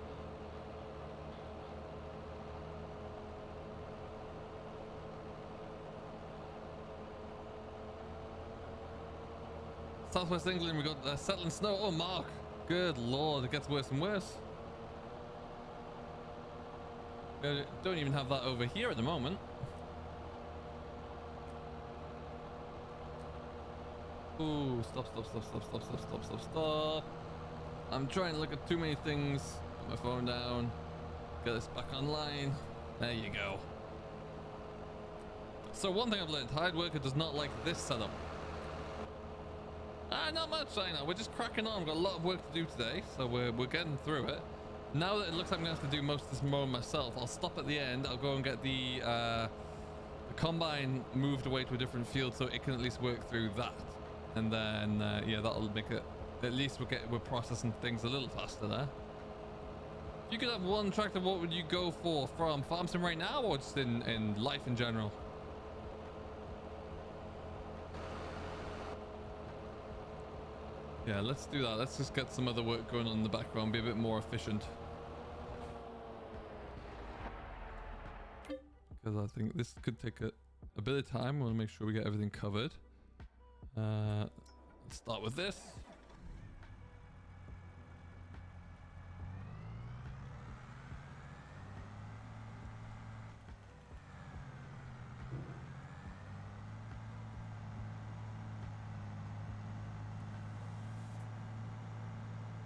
Southwest England, we got settling snow. Oh, Mark, good lord, it gets worse and worse. Don't even have that over here at the moment. Ooh, stop. I'm trying to look at too many things. Put my phone down. Get this back online. There you go. So one thing I've learned, Hired Worker does not like this setup. Not much, I know. We're just cracking on. We've got a lot of work to do today, so we're getting through it. Now that it looks like I'm going to have to do most of this mowing myself, I'll stop at the end. I'll go and get the combine moved away to a different field so it can at least work through that. And then, yeah, that'll make it... At least we're processing things a little faster there. If you could have one tractor, what would you go for? From Farm Sim right now, or just in life in general? Yeah, let's do that. Let's just get some other work going on in the background, be a bit more efficient. Because I think this could take a bit of time. I want to make sure we get everything covered. Let's start with this.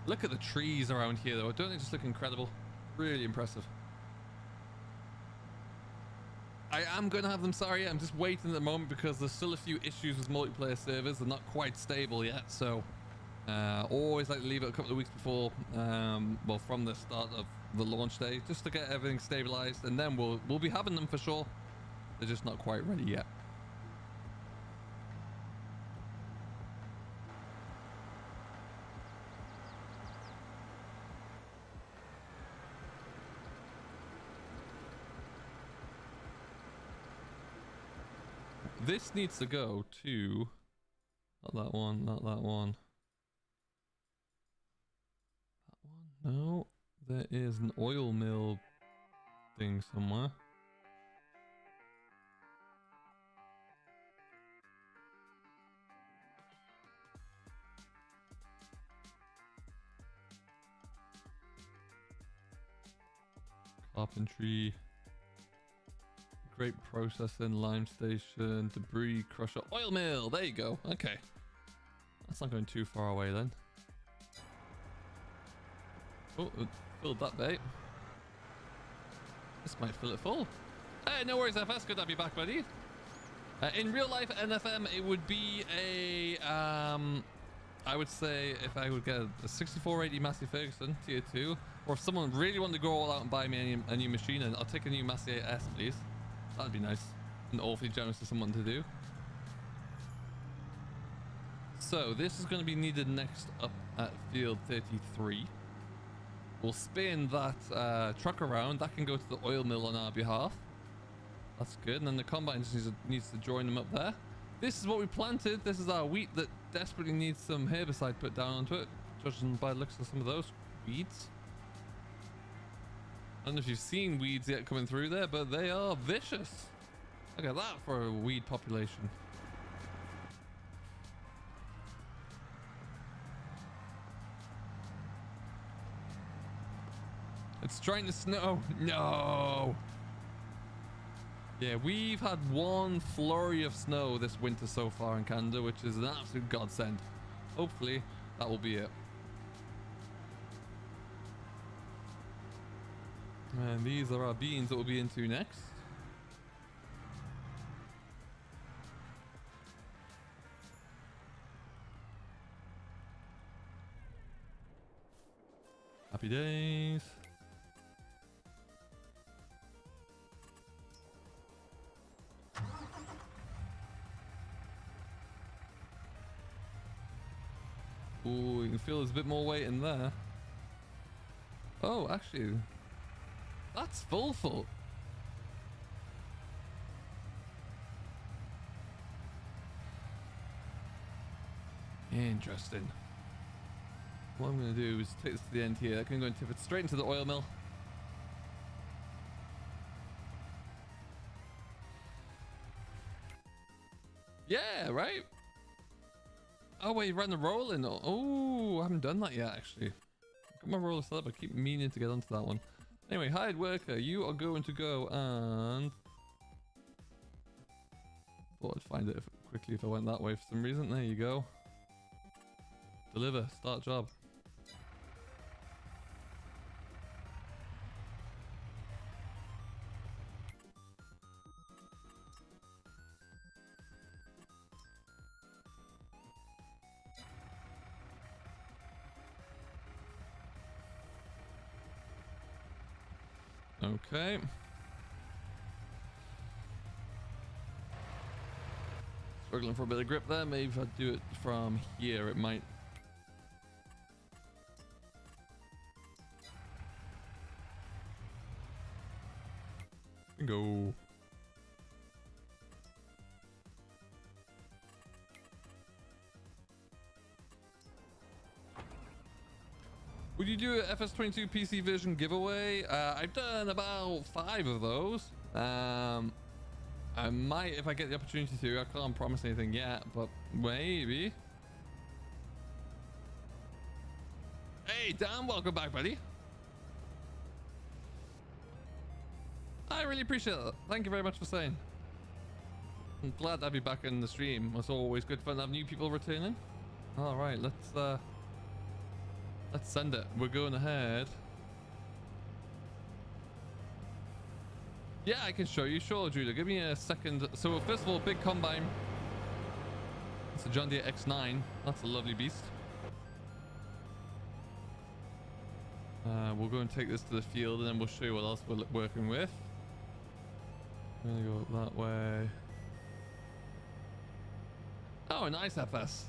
Look at the trees around here though. Don't they just look incredible? Really impressive. I am going to have them, sorry. I'm just waiting at the moment because there's still a few issues with multiplayer servers. They're not quite stable yet. So always like to leave it a couple of weeks before, well, from the start of the launch day, just to get everything stabilized. And then we'll be having them for sure. They're just not quite ready yet. This needs to go to... Not that one, not that one. That one? No. There is an oil mill thing somewhere. carpentry, grape processing, lime station, debris crusher, oil mill. There you go. Okay. That's not going too far away then. Oh, it filled that bay. This might fill it full. Hey, no worries, FS. Good to have you back, buddy. In real life NFM, it would be a, I would say if I would get a 6480 Massey Ferguson tier 2, or if someone really wanted to go all out and buy me a new machine, and I'll take a new Massey 8S, please. That'd be nice and awfully generous of someone to do. So this is going to be needed next up at field 33. We'll spin that truck around. That can go to the oil mill on our behalf. That's good. And then the combine just needs to join them up there. This is what we planted. This is our wheat that desperately needs some herbicide put down onto it, judging by the looks of some of those weeds. I don't know if you've seen weeds yet coming through there, but they are vicious. Look at that for a weed population. It's trying to snow. No. Yeah, we've had one flurry of snow this winter so far in Canada, which is an absolute godsend. Hopefully, that will be it. And these are our beans that we'll be into next. Happy days. Ooh, you can feel there's a bit more weight in there. Oh, actually, that's full. Interesting. What I'm going to do is take this to the end here. I can go and tip it straight into the oil mill. Yeah, right? Oh, wait, you ran the rolling. Oh, I haven't done that yet, actually. Got my roller set up. I keep meaning to get onto that one. Anyway, hired worker, you are going to go and... Thought I'd find it quickly if I went that way for some reason. There you go. Deliver. Start job. Okay. Struggling for a bit of grip there. Maybe if I do it from here, it might. Go. Would you do a FS22 PC version giveaway? I've done about 5 of those. I might, if I get the opportunity to. I can't promise anything yet, but maybe. Hey, Dan, welcome back, buddy. I really appreciate that. Thank you very much for saying. I'm glad to have you back in the stream. It's always good fun to have new people returning. All right, let's send it. We're going ahead. Yeah, I can show you. Sure, Judah. Give me a second. So first of all, big combine. It's a John Deere X9. That's a lovely beast. We'll go and take this to the field, and then we'll show you what else we're working with. I'm gonna go up that way. Oh, nice FS.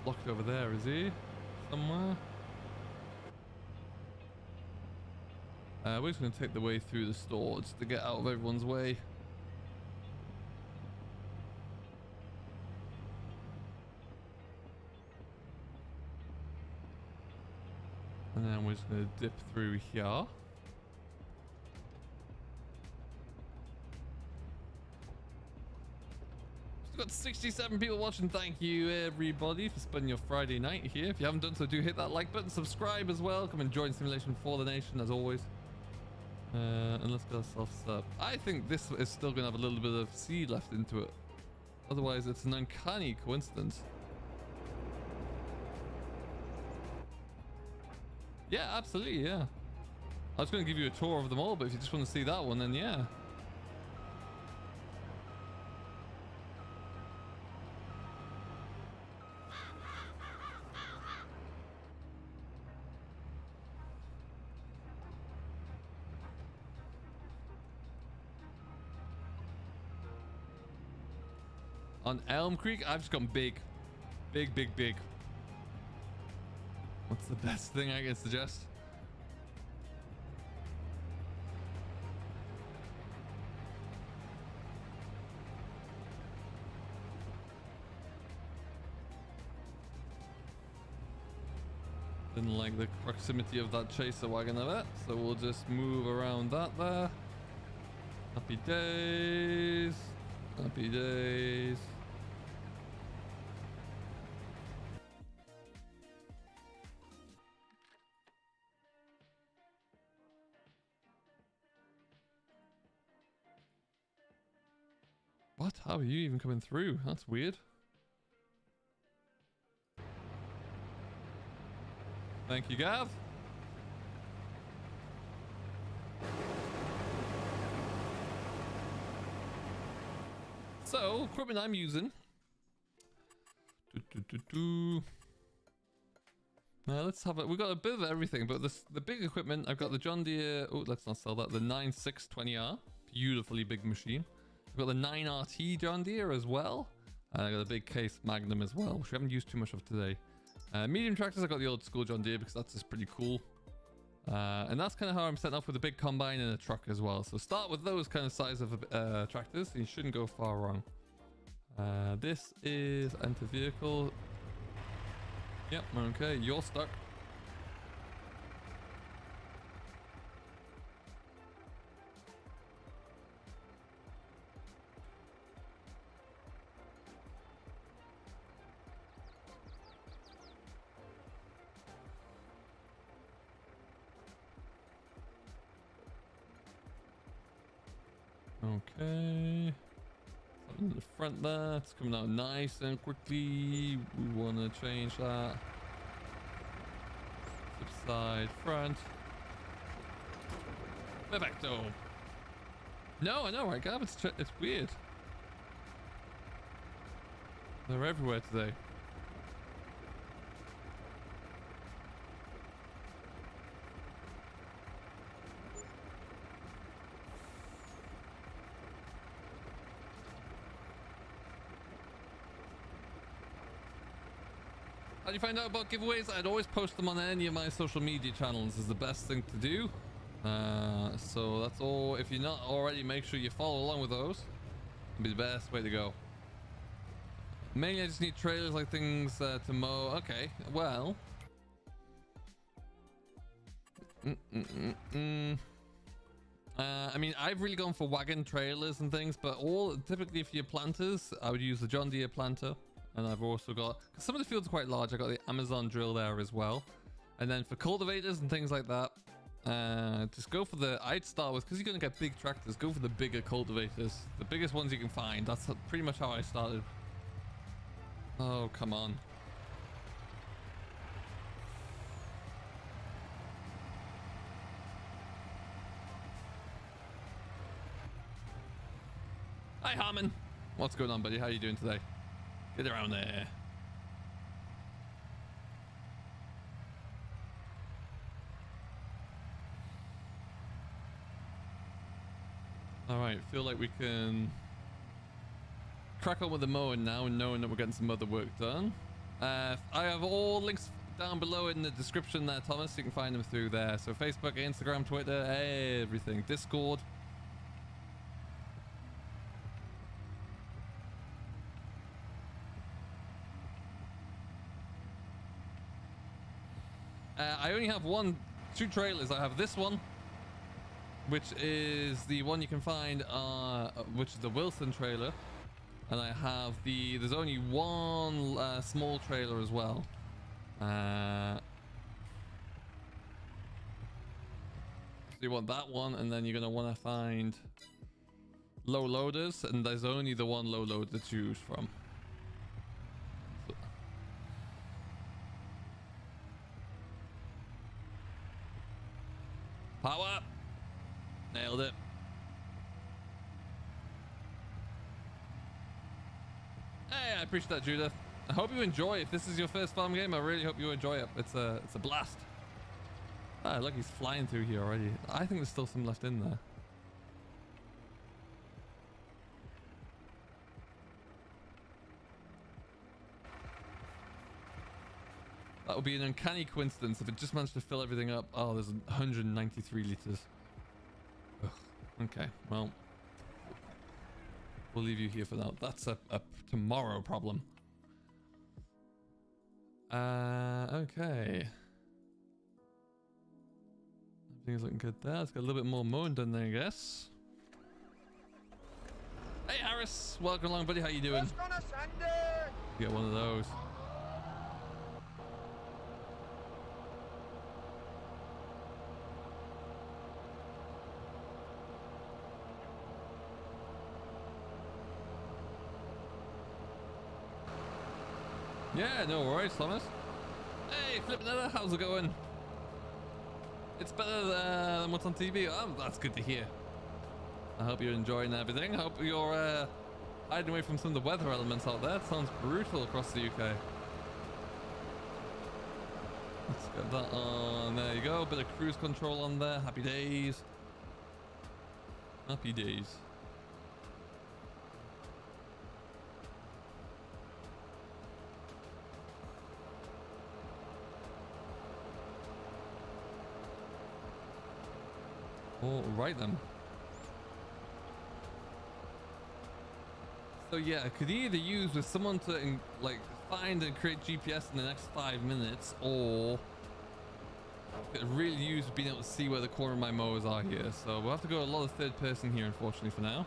Locked over there, is he? Somewhere? We're just going to take the way through the store just to get out of everyone's way. And then we're just going to dip through here. We've got 67 people watching. Thank you, everybody, for spending your Friday night here. If you haven't done so, do hit that like button, subscribe as well. Come and join Simulation for the Nation, as always. And let's get ourselves up. I think this is still going to have a little bit of sea left into it. Otherwise, it's an uncanny coincidence. Yeah, absolutely, yeah. I was going to give you a tour of them all, but if you just want to see that one, then yeah. On Elm Creek, I've just gone big. Big, big, big. What's the best thing I can suggest? Didn't like the proximity of that chaser wagon of it, so we'll just move around that there. Happy days. Happy days. What? How are you even coming through? That's weird. Thank you, Gav. So, equipment I'm using. Now let's have it. We've got a bit of everything, but the big equipment, I've got the John Deere. Oh, let's not sell that. The 9620R, beautifully big machine. I've got the 9RT John Deere as well. And I got a big case Magnum as well, which we haven't used too much of today. Medium tractors, I got the old school John Deere because that's just pretty cool. And that's kind of how I'm setting up with a big combine and a truck as well. So start with those kind of size of tractors. You shouldn't go far wrong. This is enter vehicle. Yep, okay, you're stuck. Okay. In the front there, it's coming out nice and quickly. We want to change that. Flip side, front. Perfecto. No, I know, right, Gav? It's weird. They're everywhere today. How do you find out about giveaways? I'd always post them on any of my social media channels is the best thing to do. So that's all. If you're not already, make sure you follow along with those. It'll be the best way to go. Mainly I just need trailers, like things to mow. Okay, well. I mean, I've really gone for wagon trailers and things, but typically if you're planters, I would use the John Deere planter. And I've also got, because some of the fields are quite large, I got the Amazon drill there as well. And then for cultivators and things like that, just go for I'd start with, because you're going to get big tractors, go for the bigger cultivators. The biggest ones you can find. That's pretty much how I started. Oh, come on. Hi, Harmon. What's going on, buddy? How are you doing today? Get around there. All right, feel like we can crack on with the mowing now, and knowing that we're getting some other work done. I have all links down below in the description there, Thomas. You can find them through there. So Facebook, Instagram, Twitter, everything. Discord. I only have two trailers. I have this one, which is the one you can find, which is the Wilson trailer. And I have there's only one small trailer as well. So you want that one, and then you're gonna want to find low loaders, and there's only the one low loader to choose from. So. Power! Nailed it. Hey, I appreciate that, Judith. I hope you enjoy. If this is your first farm game, I really hope you enjoy it. It's a blast. Ah, look, he's flying through here already. I think there's still some left in there. That would be an uncanny coincidence if it just managed to fill everything up. Oh, there's 193 liters. Ugh. Okay, well, we'll leave you here for now. That's a tomorrow problem. Okay. Everything's looking good there. Let's get a little bit more mowing done there, I guess. Hey, Harris. Welcome along, buddy. How you doing? Get one of those. Yeah, no worries, Thomas. Hey, Flipnetta, how's it going? It's better than what's on TV. Oh, that's good to hear. I hope you're enjoying everything. I hope you're hiding away from some of the weather elements out there. It sounds brutal across the UK. Let's get that on. There you go. Bit of cruise control on there. Happy days. Happy days. All right then. So yeah, I could either use with someone to like find and create GPS in the next 5 minutes, or I could really use being able to see where the corner of my mowers are here. So we'll have to go a lot of third person here, unfortunately, for now.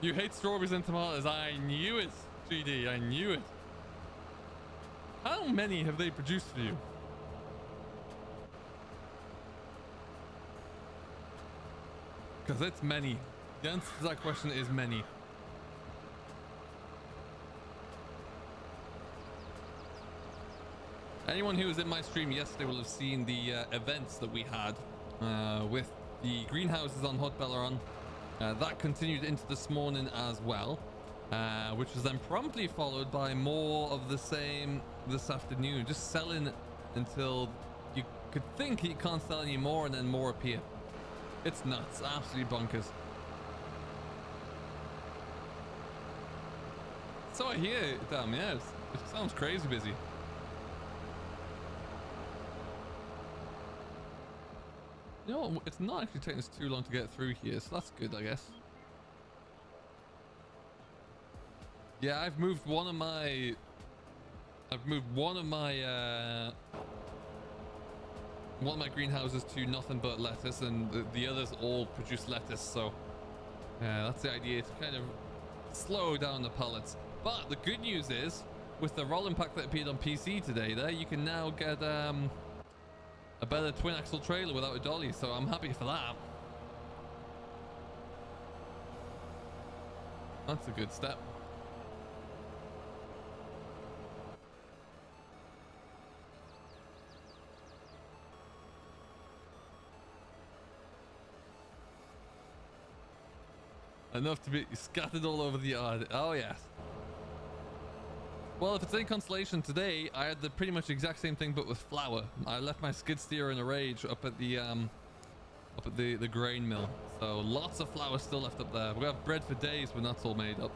You hate strawberries and tomatoes. I knew it, GD. I knew it. How many have they produced for you? Because it's many. The answer to that question is many. Anyone who was in my stream yesterday will have seen the events that we had with the greenhouses on Hot Belleron. That continued into this morning as well, which was then promptly followed by more of the same this afternoon. Just selling until you could think you can't sell anymore, and then more appear. It's nuts, absolutely bonkers. So I hear, damn, yeah, it sounds crazy busy. You know what, it's not actually taking us too long to get through here, so that's good, I guess. Yeah, I've moved one of my greenhouses to nothing but lettuce, and the others all produce lettuce, so that's the idea, to kind of slow down the pallets. But the good news is, with the rolling pack that appeared on PC today there, you can now get a better twin axle trailer without a dolly, so I'm happy for that. That's a good step. Enough to be scattered all over the yard. Oh yes. Well, if it's any consolation, today I had the pretty much exact same thing, but with flour. I left my skid steer in a rage up at the grain mill. So lots of flour still left up there. We're gonna have bread for days when that's all made up.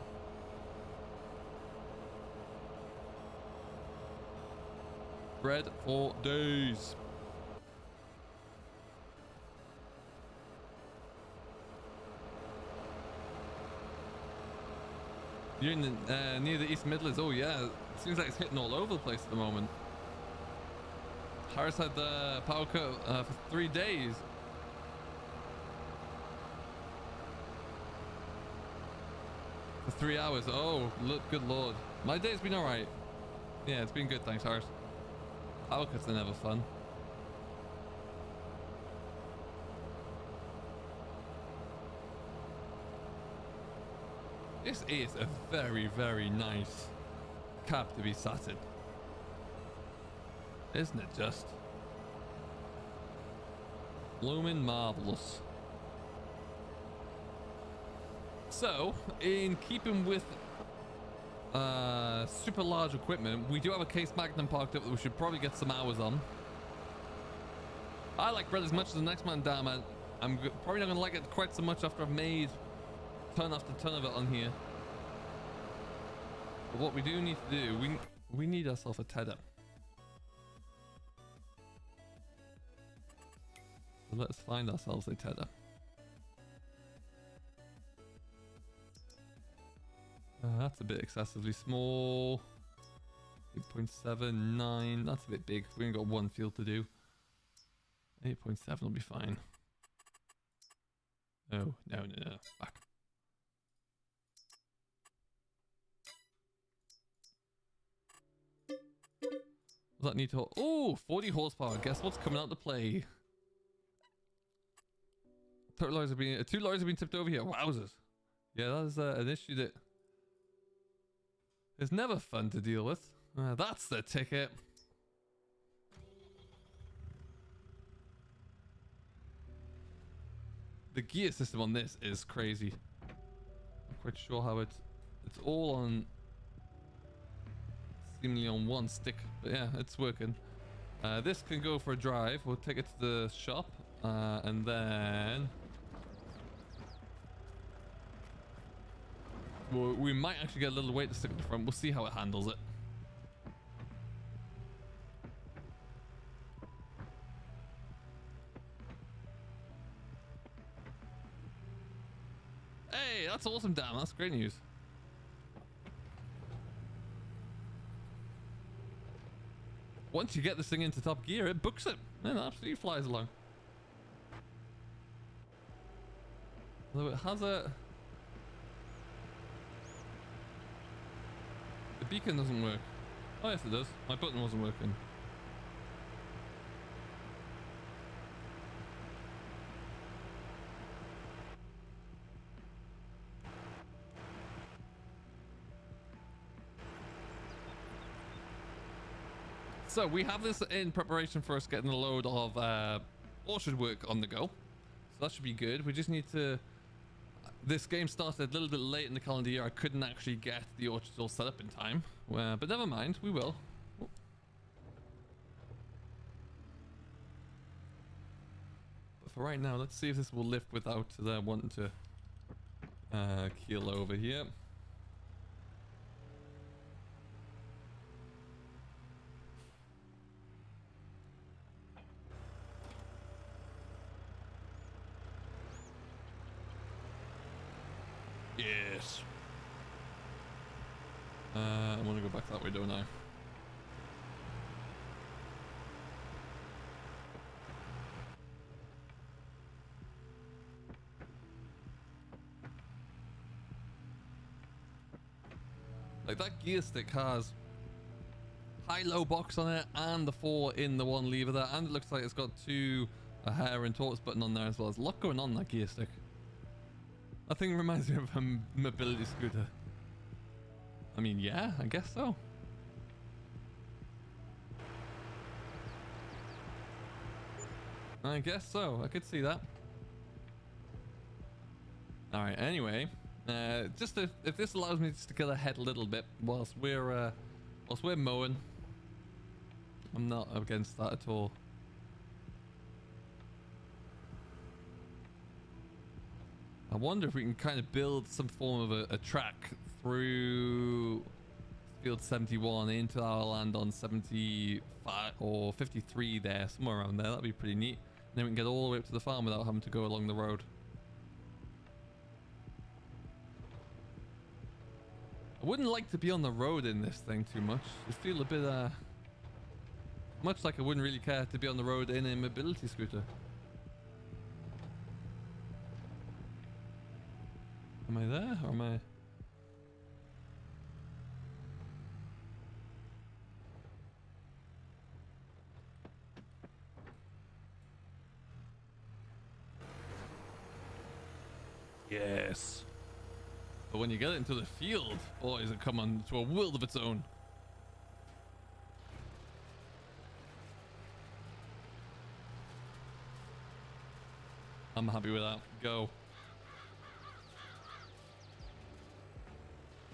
Bread for days. You're in the, near the East Midlands. Oh yeah, it seems like it's hitting all over the place at the moment. Harris had the power cut for 3 days. For 3 hours. Oh, look, good lord. My day's been alright. Yeah, it's been good, thanks, Hart. Power cuts are never fun. This is a very, very nice cab to be sat in. Isn't it just? Blooming marvelous. So, in keeping with super large equipment, we do have a case magnum parked up that we should probably get some hours on. I like bread as much as the next man, damn it. I'm probably not going to like it quite so much after I've made ton after ton of it on here. But what we do need to do, we need ourselves a tether. So let's find ourselves a tether. That's a bit excessively small. 8.79, that's a bit big. We only got one field to do. 8.7 will be fine. Oh, no, back. Does that need to... Oh, 40 horsepower. Guess what's coming out to play? Two lorries have been tipped over here. Wowzers. Yeah, that is an issue that is never fun to deal with. That's the ticket. The gear system on this is crazy. I'm quite sure how it's all on, seemingly on one stick, but yeah, it's working. This can go for a drive. We'll take it to the shop, and then we might actually get a little weight to stick at the front. We'll see how it handles it. Hey, that's awesome, Dan. That's great news. Once you get this thing into top gear, it books it. It absolutely flies along. Although it has a... The beacon doesn't work. Oh yes, it does. My button wasn't working. So we have this in preparation for us getting a load of orchard work on the go. So that should be good. We just need to... This game started a little bit late in the calendar year. I couldn't actually get the orchards all set up in time. But never mind, we will. But for right now, let's see if this will lift without wanting to keel over here. Yes. I want to go back that way, don't I? Like that gear stick has high-low box on it and the 4 in the one lever there, and it looks like it's got 2 hair and torques button on there as well. There's a lot going on that gear stick. That thing reminds me of a mobility scooter. I mean, yeah, I guess so. I guess so. I could see that. All right. Anyway, just if this allows me just to get ahead a little bit whilst we're mowing, I'm not against that at all. I wonder if we can kind of build some form of a track through field 71 into our land on 75 or 53 there, somewhere around there. That'd be pretty neat. And then we can get all the way up to the farm without having to go along the road. I wouldn't like to be on the road in this thing too much. I feel a bit much like I wouldn't really care to be on the road in a mobility scooter. Am I there or am I? Yes. But when you get it into the field, boys, it come on to a world of its own. I'm happy with that. Go.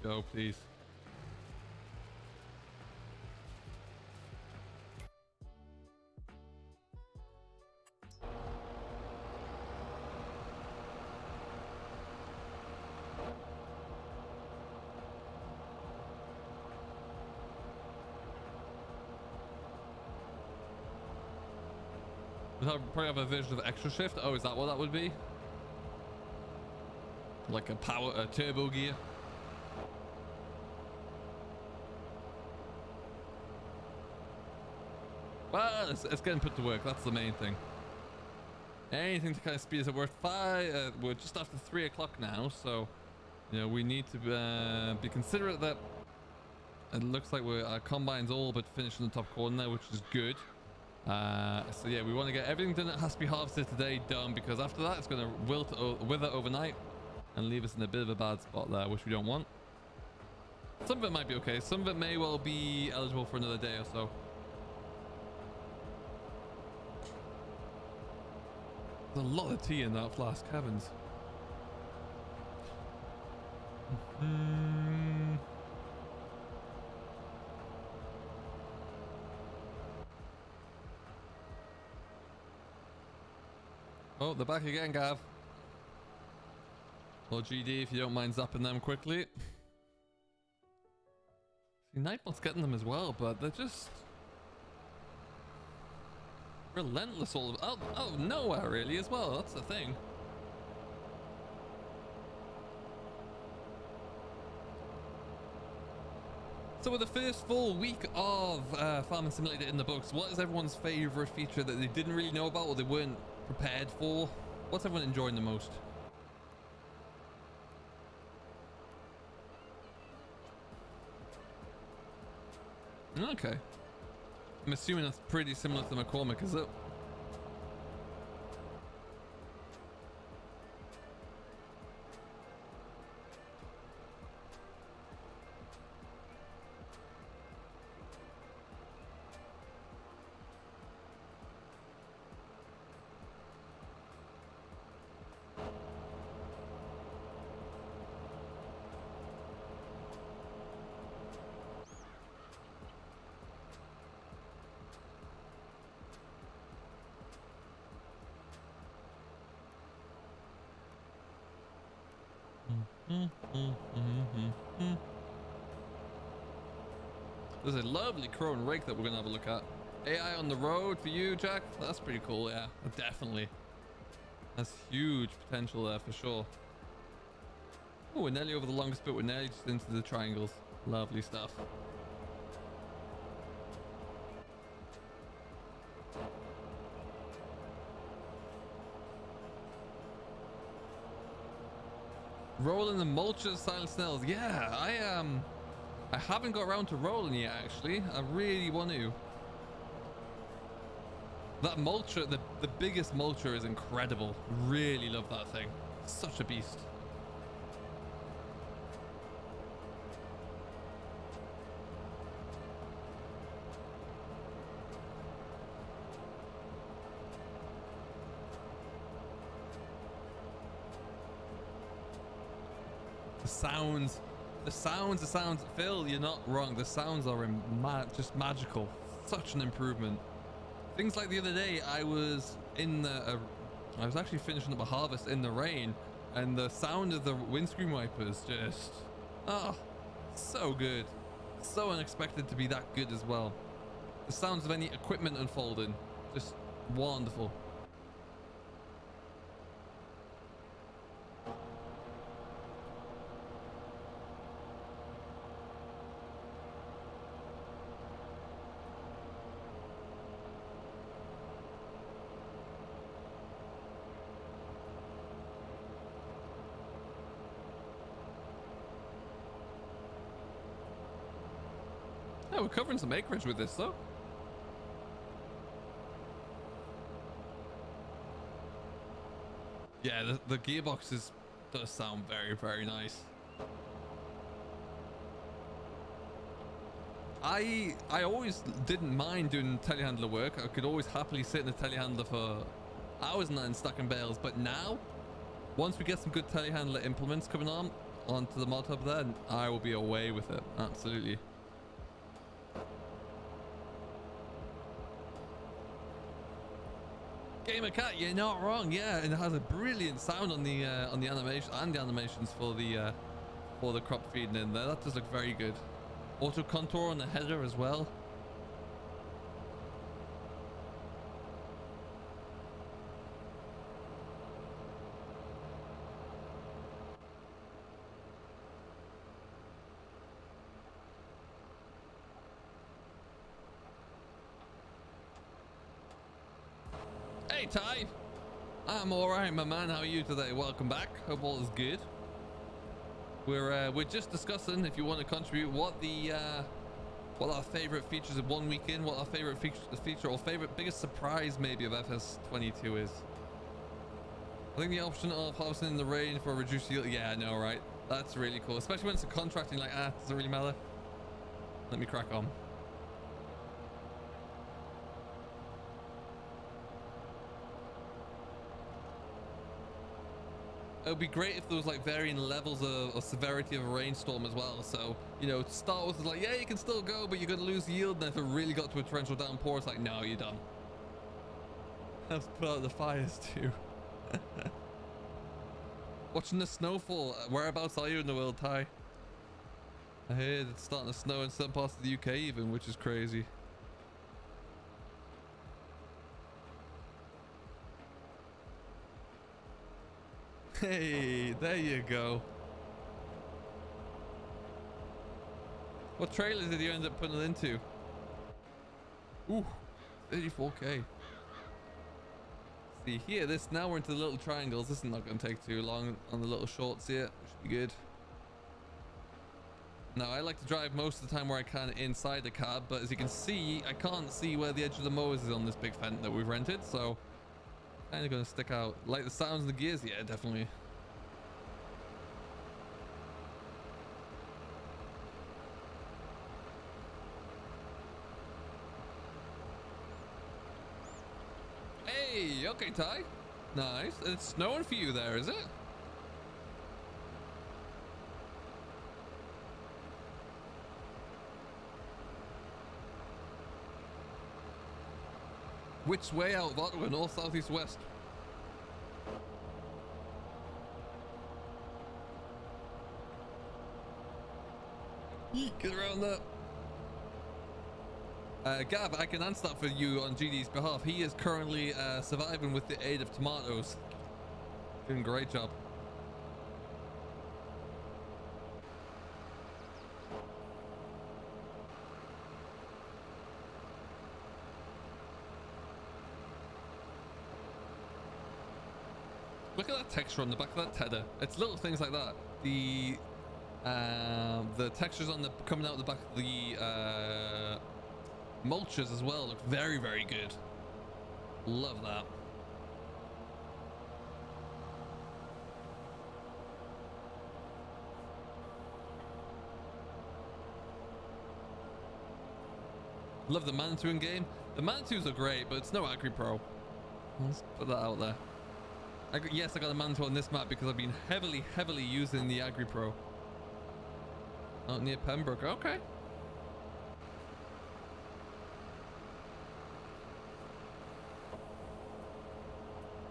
Go, please. I'll probably have a version of extra shift. Oh, is that what that would be? Like a turbo gear. Well, it's getting put to work. That's the main thing. Anything to kind of speed us up. We're just after 3 o'clock now, so you know we need to be considerate that it looks like our combine's all but finished in the top corner now, which is good. So yeah, we want to get everything done that has to be harvested today done, because after that it's going to wither overnight and leave us in a bit of a bad spot there, which we don't want. Some of it might be okay. Some of it may well be eligible for another day or so. There's a lot of tea in that flask, heavens. Oh, they're back again, Gav. Or GD, if you don't mind zapping them quickly. See, Nightbot's getting them as well, but they're just relentless all of out of nowhere, really, as well. That's the thing. So with the first full week of Farming Simulator in the books, what is everyone's favorite feature that they didn't really know about or they weren't prepared for? What's everyone enjoying the most? Okay. I'm assuming that's pretty similar to McCormick, is it? There's a lovely Crone rake that we're gonna have a look at. AI on the road for you, Jack. That's pretty cool. Yeah, definitely. That's huge potential there for sure. Oh, we're nearly over the longest bit. We're nearly just into the triangles. Lovely stuff. Rolling the mulcher, silent snails. Yeah, I haven't got around to rolling yet, actually. I really want to. That mulcher, the biggest mulcher is incredible. Really love that thing. Such a beast. The sounds, Phil, you're not wrong. The sounds are just magical. Such an improvement. Things like the other day, I was actually finishing up a harvest in the rain, and the sound of the windscreen wipers just, so good. So unexpected to be that good as well. The sounds of any equipment unfolding, just wonderful. We're covering some acreage with this though. Yeah, the gearbox is Does sound very, very nice. I always didn't mind doing telehandler work. I could always happily sit in a telehandler for hours and then stacking bales. But now, once we get some good telehandler implements coming on onto the mod hub, then I will be away with it. Absolutely. Gamer Cat, you're not wrong. Yeah, and it has a brilliant sound on the animation and the animations for the crop feeding in there. That does look very good. Auto contour on the header as well. Hey Ty, I'm all right, my man. How are you today? Welcome back. Hope all is good. We're just discussing, if you want to contribute, what our favorite features of 1 week in, what our favorite feature or favorite biggest surprise maybe of FS22 is. I think the option of harvesting in the rain for a reduced yield. Yeah, I know, right? That's really cool, especially when it's a contracting. Like, doesn't really matter. Let me crack on. It would be great if there was like varying levels of severity of a rainstorm as well. So, you know, to start with, it's like, yeah, you can still go, but you're going to lose yield. And if it really got to a torrential downpour, it's like, no, you're done. Let's put out the fires too. Watching the snowfall. Whereabouts are you in the world, Ty? I heard it's starting to snow in some parts of the UK even, which is crazy. Hey, there you go. What trailers did you end up putting it into? Ooh, 34k. See here, now we're into the little triangles. This is not going to take too long on the little shorts here. Should be good. Now, I like to drive most of the time where I can inside the cab, but as you can see, I can't see where the edge of the mowers is on this big Fendt that we've rented, so kind of going to stick out. Like the sounds of the gears? Yeah, definitely. Hey, okay, Ty. Nice. It's snowing for you there, is it? Which way out of Ottawa? North, south, east, west? Yeet, get around that. Gav, I can answer that for you on GD's behalf. He is currently surviving with the aid of tomatoes. Doing a great job. Look at that texture on the back of that tether. It's little things like that. The textures on the coming out of the back of the mulches as well look very, very good. Love that. Love the Manitou in game. The Manitous are great, but it's no Agri Pro. Let's put that out there. Yes, I got a Manitou on this map because I've been heavily using the Agri Pro. Out near Pembroke. Okay.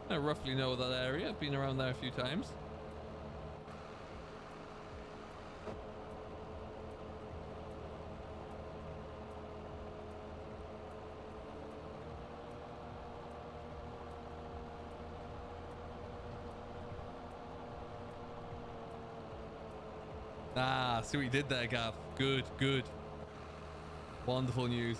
I roughly know that area. I've been around there a few times. Ah, see what you did there, Gav. Good, good. Wonderful news.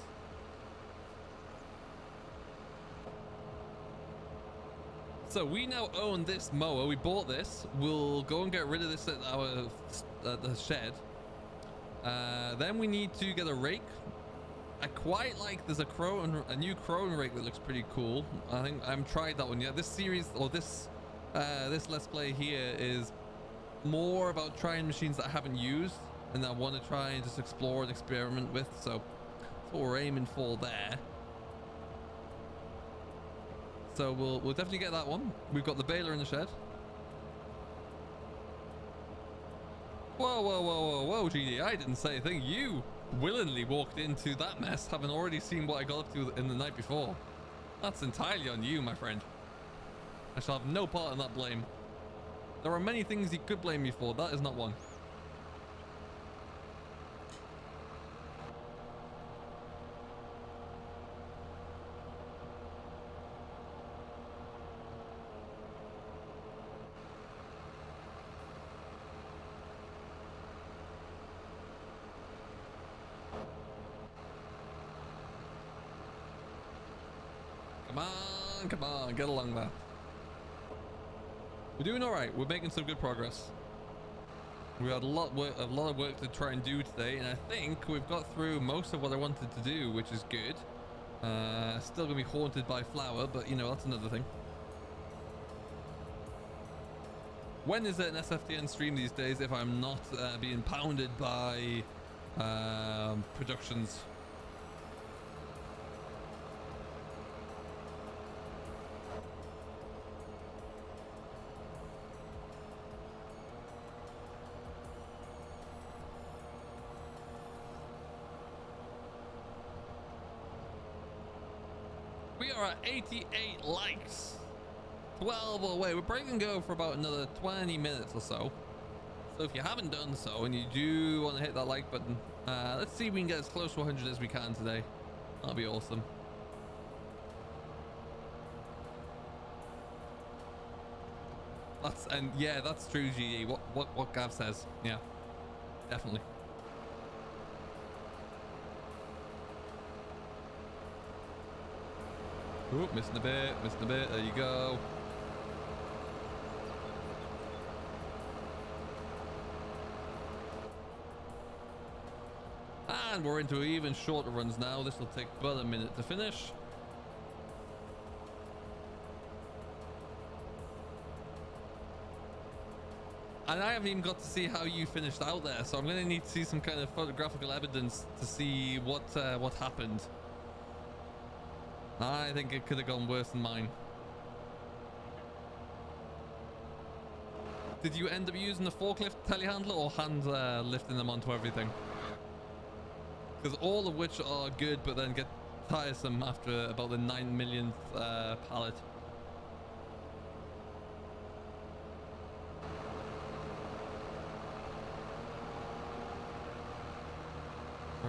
So we now own this mower. We bought this. We'll go and get rid of this at the shed. Then we need to get a rake. I quite like, there's a new crone rake that looks pretty cool. I think I haven't tried that one yet. This series, or this Let's Play here is more about trying machines that I haven't used and I want to try and just explore and experiment with. So that's what we're aiming for there. So we'll definitely get that one. We've got the baler in the shed. Whoa, whoa, whoa, whoa, whoa, GD. I didn't say a thing. You willingly walked into that mess, having already seen what I got up to in the night before. That's entirely on you, my friend. I shall have no part in that blame. There are many things you could blame me for. That is not one. Come on, get along there. We're doing all right. We're making some good progress. We had a lot of work to try and do today, and I think we've got through most of what I wanted to do, which is good. Still gonna be haunted by flour, but you know, that's another thing. When is it an SFTN stream these days if I'm not being pounded by productions? We are at 88 likes. 12 away. We're probably gonna go for about another 20 minutes or so. So if you haven't done so and you do want to hit that like button, let's see if we can get as close to 100 as we can today. That'll be awesome. Yeah, that's true, GE. What Gav says. Yeah, definitely. Oop, missing a bit, there you go. And we're into even shorter runs now. This will take but a minute to finish. And I haven't even got to see how you finished out there, so I'm going to need to see some kind of photographical evidence to see what happened. I think it could have gone worse than mine. Did you end up using the forklift telehandler or hand lifting them onto everything? Because all of which are good, but then get tiresome after about the 9 millionth pallet.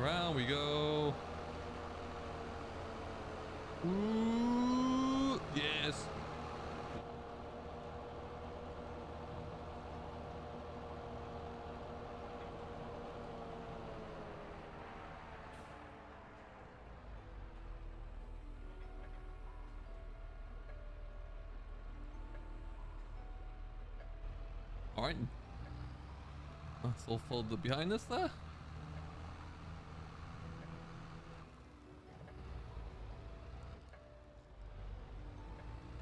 Around we go. Ooh, yes. All right. That's all folded behind us there.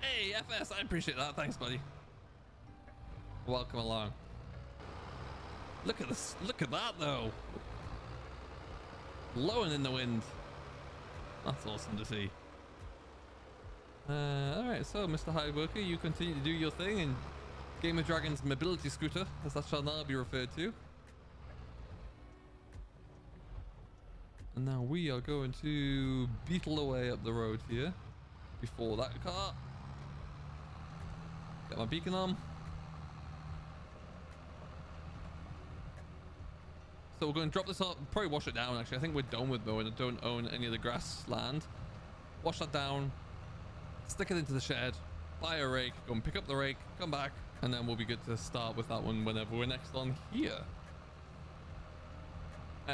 Hey, FS, I appreciate that. Thanks, buddy. Welcome along. Look at this. Look at that, though. Blowing in the wind. That's awesome to see. Alright, so Mr. High Worker, you continue to do your thing in Game of Dragons mobility scooter, as that shall now be referred to. And now we are going to beetle away up the road here before that car. Get my beacon on. So we're going to drop this up, probably wash it down actually. I think we're done with mowing. I don't own any of the grassland. Wash that down, stick it into the shed, buy a rake, go and pick up the rake, come back, and then we'll be good to start with that one whenever we're next on here.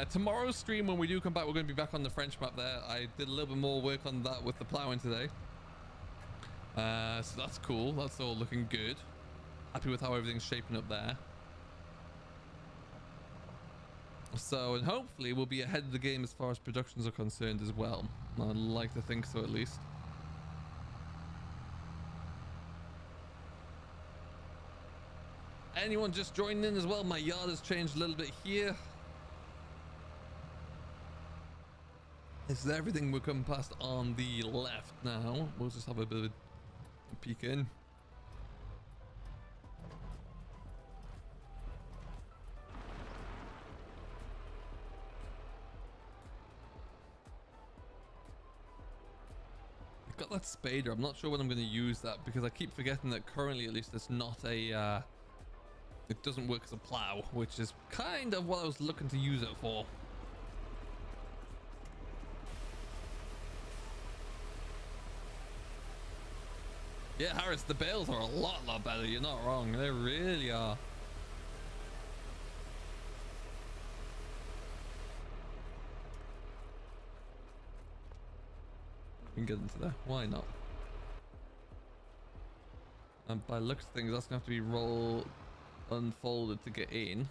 Tomorrow's stream, when we do come back, we're going to be back on the French map there. I did a little bit more work on that with the ploughing today. So that's cool. That's all looking good. Happy with how everything's shaping up there. So, and hopefully we'll be ahead of the game as far as productions are concerned as well. I'd like to think so, at least. anyone just joining in as well, my yard has changed a little bit here. This is everything we're coming past on the left now. We'll just have a bit of a peek in. I've got that spader. I'm not sure when I'm going to use that because I keep forgetting that currently at least it's not a it doesn't work as a plow, which is kind of what I was looking to use it for. Yeah, Harris, the bales are a lot better. You're not wrong. They really are. We can get into there. Why not? And by looks of things, that's gonna have to be roll unfolded to get in.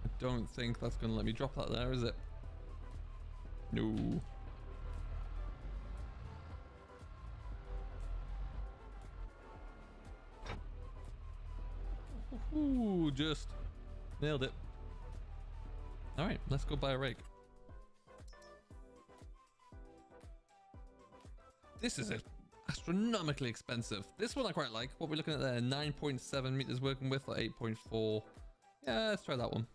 I don't think that's gonna let me drop that there, is it? No. Ooh, just nailed it. All right, let's go buy a rake. This is astronomically expensive. This one I quite like. What we're looking at there, 9.7 meters working with, or 8.4. Yeah, let's try that one.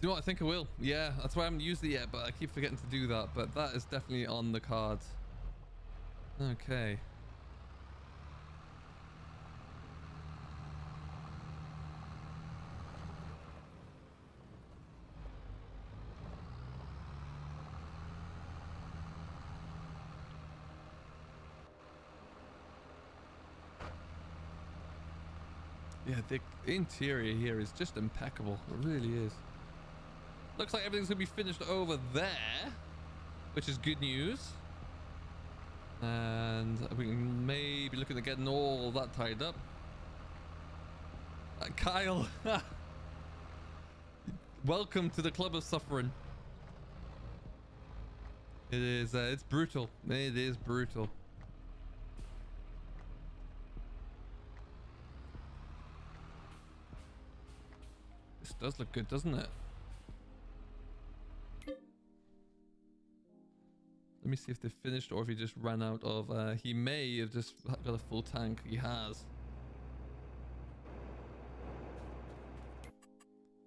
You know what, I think I will. Yeah, that's why I haven't used it yet, but I keep forgetting to do that. But that is definitely on the cards. Okay. Yeah, the interior here is just impeccable. It really is. Looks like everything's gonna be finished over there, which is good news. And we can maybe looking at getting all that tied up. Kyle, welcome to the club of suffering. It is, it's brutal. It is brutal. This does look good, doesn't it? Let me see if they finished or if he just ran out of, he may have just got a full tank. He has.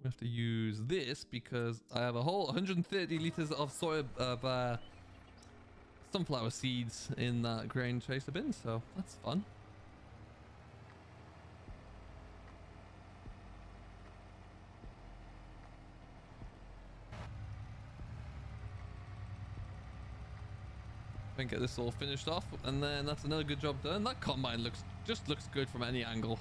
We have to use this because I have a whole 130 liters of sunflower seeds in that grain tracer bin, so that's fun. Get this all finished off, and then that's another good job done. That combine looks good from any angle.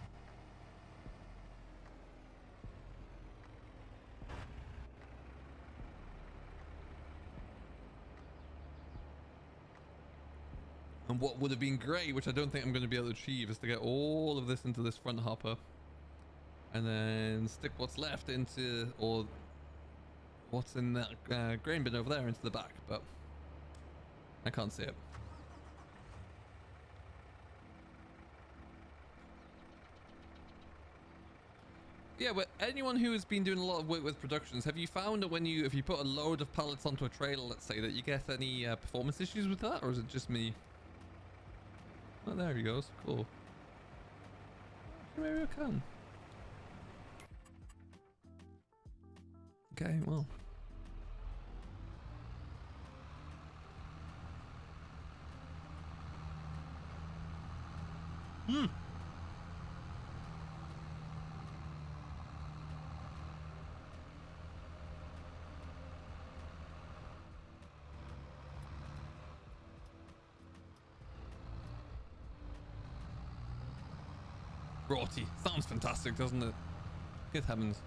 And what would have been great, which I don't think I'm going to be able to achieve, is to get all of this into this front hopper and then stick what's left into, or what's in that grain bin over there, into the back, but I can't see it. Yeah, but anyone who has been doing a lot of work with productions, have you found that if you put a load of pallets onto a trailer, let's say, that you get any performance issues with that, or is it just me? Oh, there he goes. Cool. Maybe I can. Okay, well. Rorty. Sounds fantastic, doesn't it? Good heavens.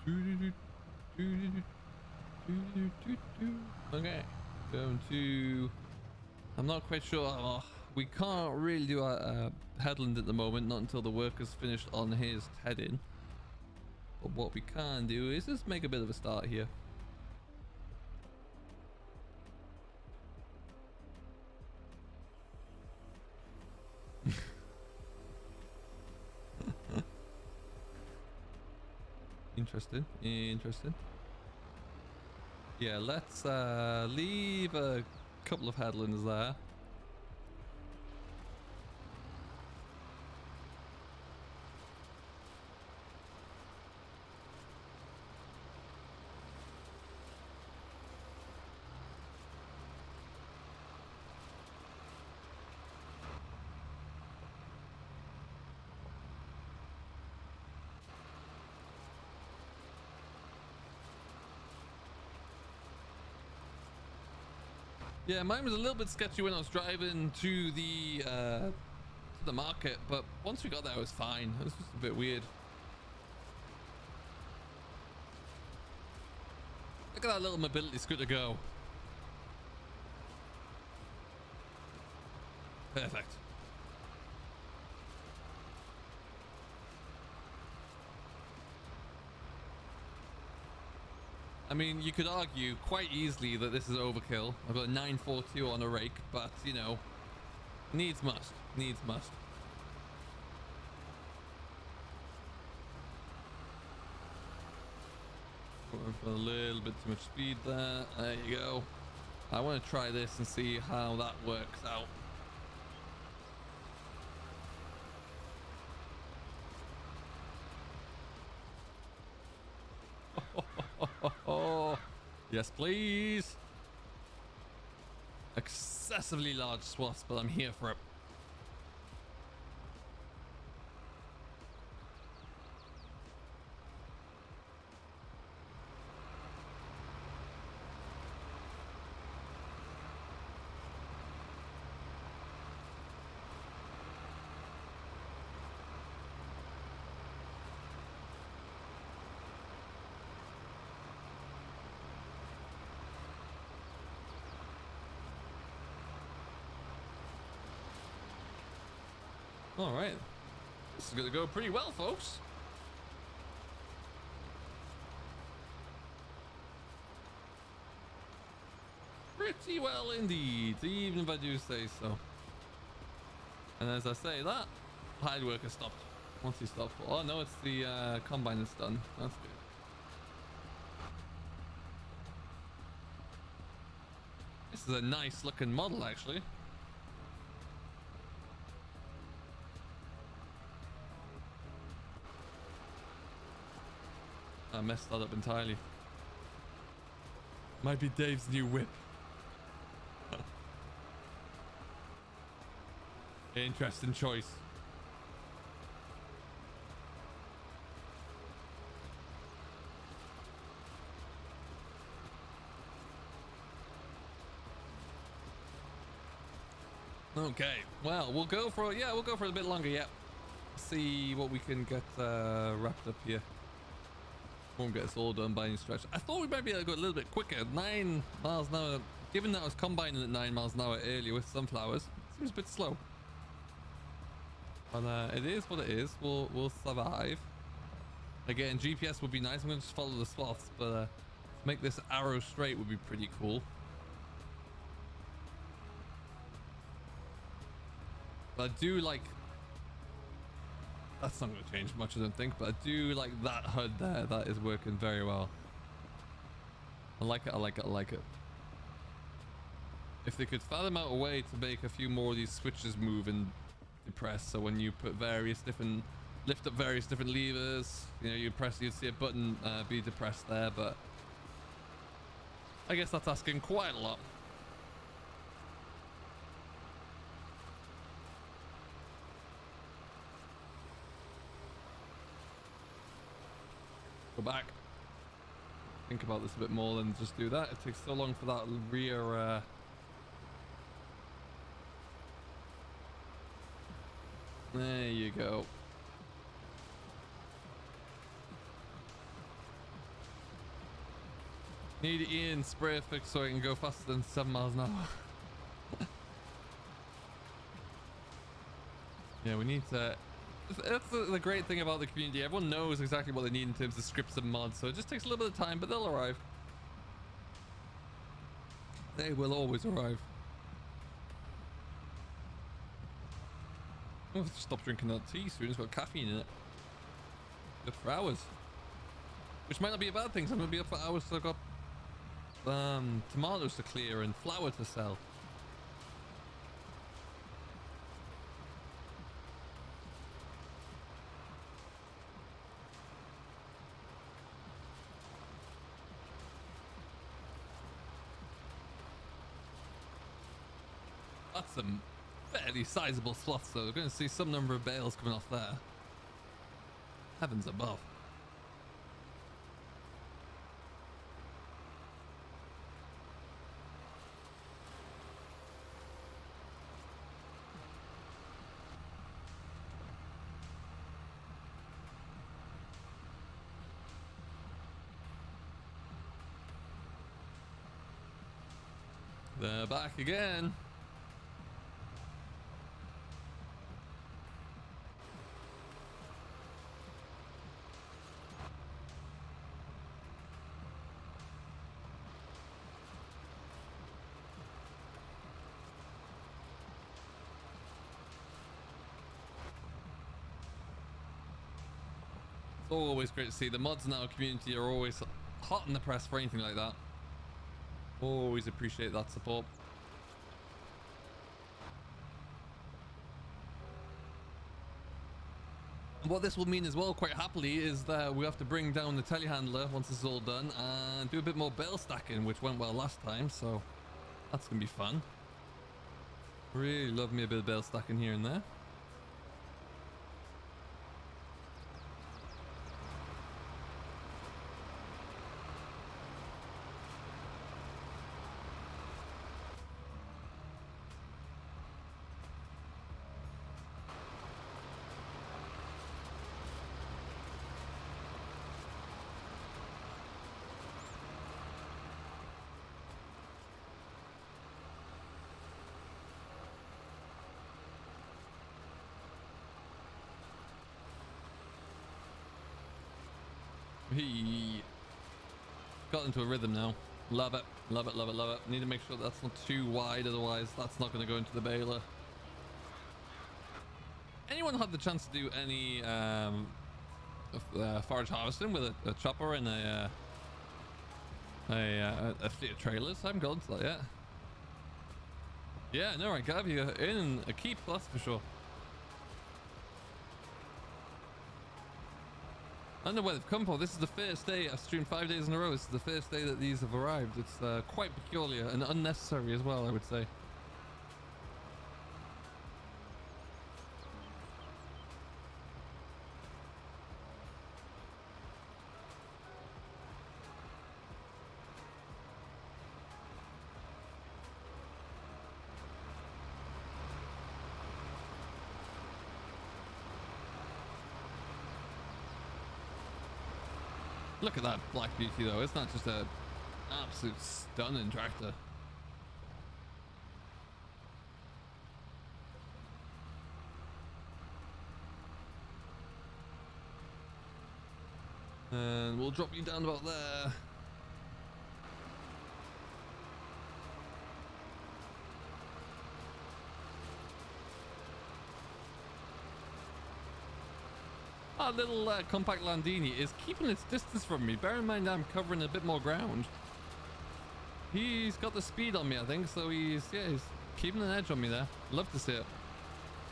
Okay, going to. I'm not quite sure. Oh, we can't really do a headland at the moment, not until the worker's finished on his head-in. But what we can do is just make a bit of a start here. Interesting. Yeah, let's leave a couple of headlands there. Yeah, mine was a little bit sketchy when I was driving to the market, but once we got there, it was fine. It was just a bit weird. Look at that little mobility scooter go. Perfect. I mean, you could argue quite easily that this is overkill. I've got a 942 on a rake, but you know, needs must. Needs must. Going for a little bit too much speed there. There you go. I want to try this and see how that works out. Oh, yes, please. Excessively large swaths, but I'm here for it. All right, this is gonna go pretty well, folks. Pretty well indeed, even if I do say so. And as I say that, hide worker stopped. Once he stopped, oh no, it's the combine that's done. That's good. This is a nice looking model, actually. I messed that up entirely. Might be Dave's new whip. Interesting choice. Okay, well, we'll go for a bit longer yet. See what we can get wrapped up here. Won't get us all done by any stretch. I thought we might be able to go a little bit quicker. 9 miles an hour. Given that I was combining at 9 miles an hour earlier with sunflowers, it seems a bit slow. But it is what it is. We'll survive. Again, GPS would be nice. I'm going to just follow the swaths, but to make this arrow straight would be pretty cool. But I do like. That's not going to change much, I don't think, but I do like that HUD there. That is working very well. I like it, I like it, I like it. If they could fathom out a way to make a few more of these switches move and depress, so when you put lift up various different levers, you know, you'd see a button be depressed there, but I guess that's asking quite a lot. Go back. Think about this a bit more than just do that. It takes so long for that rear there you go. Need Ian spray fix so I can go faster than 7 miles an hour. Yeah, we need to. That's the great thing about the community. Everyone knows exactly what they need in terms of scripts and mods, so it just takes a little bit of time, but they'll arrive. They will always arrive. I'm gonna stop drinking that tea soon. It's got caffeine in it. Good for hours. Which might not be a bad thing, so I'm gonna be up for hours, so I've got tomatoes to clear and flour to sell. That's some fairly sizable slots, though. We're going to see some number of bales coming off there. Heavens above. They're back again. It's always great to see. The mods in our community are always hot in the press for anything like that. Always appreciate that support. And what this will mean as well, quite happily, is that we have to bring down the telehandler once this is all done and do a bit more bale stacking, which went well last time, so that's gonna be fun. Really love me a bit of bale stacking here and there. He got into a rhythm now. Love it, love it, love it, love it. Need to make sure that's not too wide, otherwise that's not going to go into the baler. Anyone had the chance to do any forage harvesting with a chopper and a fleet of trailers? I haven't got into that yet. Yeah, no, right, Gav, you're in a keep, that's for sure. I don't know where they've come from. This is the first day. I've streamed 5 days in a row. This is the first day that these have arrived. It's quite peculiar and unnecessary as well, I would say. Look at that black beauty though. It's not just a absolute stunning tractor. And we'll drop you down about there. Our little compact Landini is keeping its distance from me. Bear in mind I'm covering a bit more ground. He's got the speed on me, I think, so he's keeping an edge on me there. Love to see it.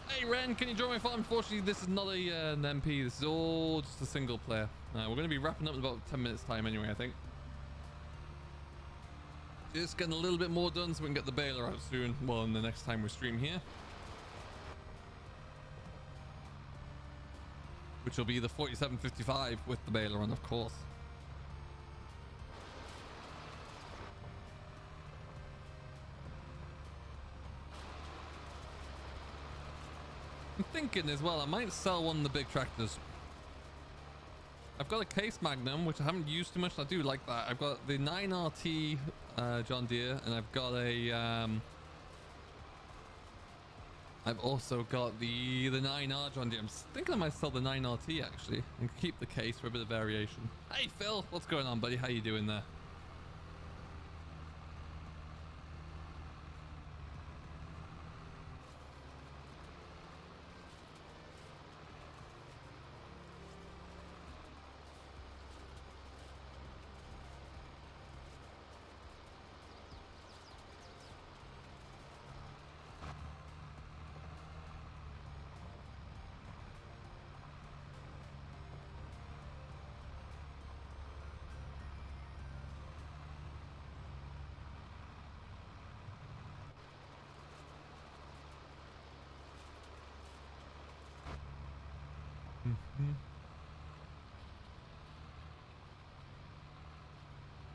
Hey Ren, can you join my farm? Unfortunately, this is not an MP. This is all just a single player. We're going to be wrapping up in about 10 minutes time anyway, I think. Just getting a little bit more done so we can get the baler out soon. Well, in the next time we stream here. Which will be the 4755 with the baler on, of course. I'm thinking as well, I might sell one of the big tractors. I've got a case Magnum, which I haven't used too much. I do like that. I've got the 9RT John Deere, and I've got a I've also got the 9R John Deere. I'm thinking I might sell the 9RT actually and keep the case for a bit of variation. Hey Phil, what's going on, buddy? How you doing there?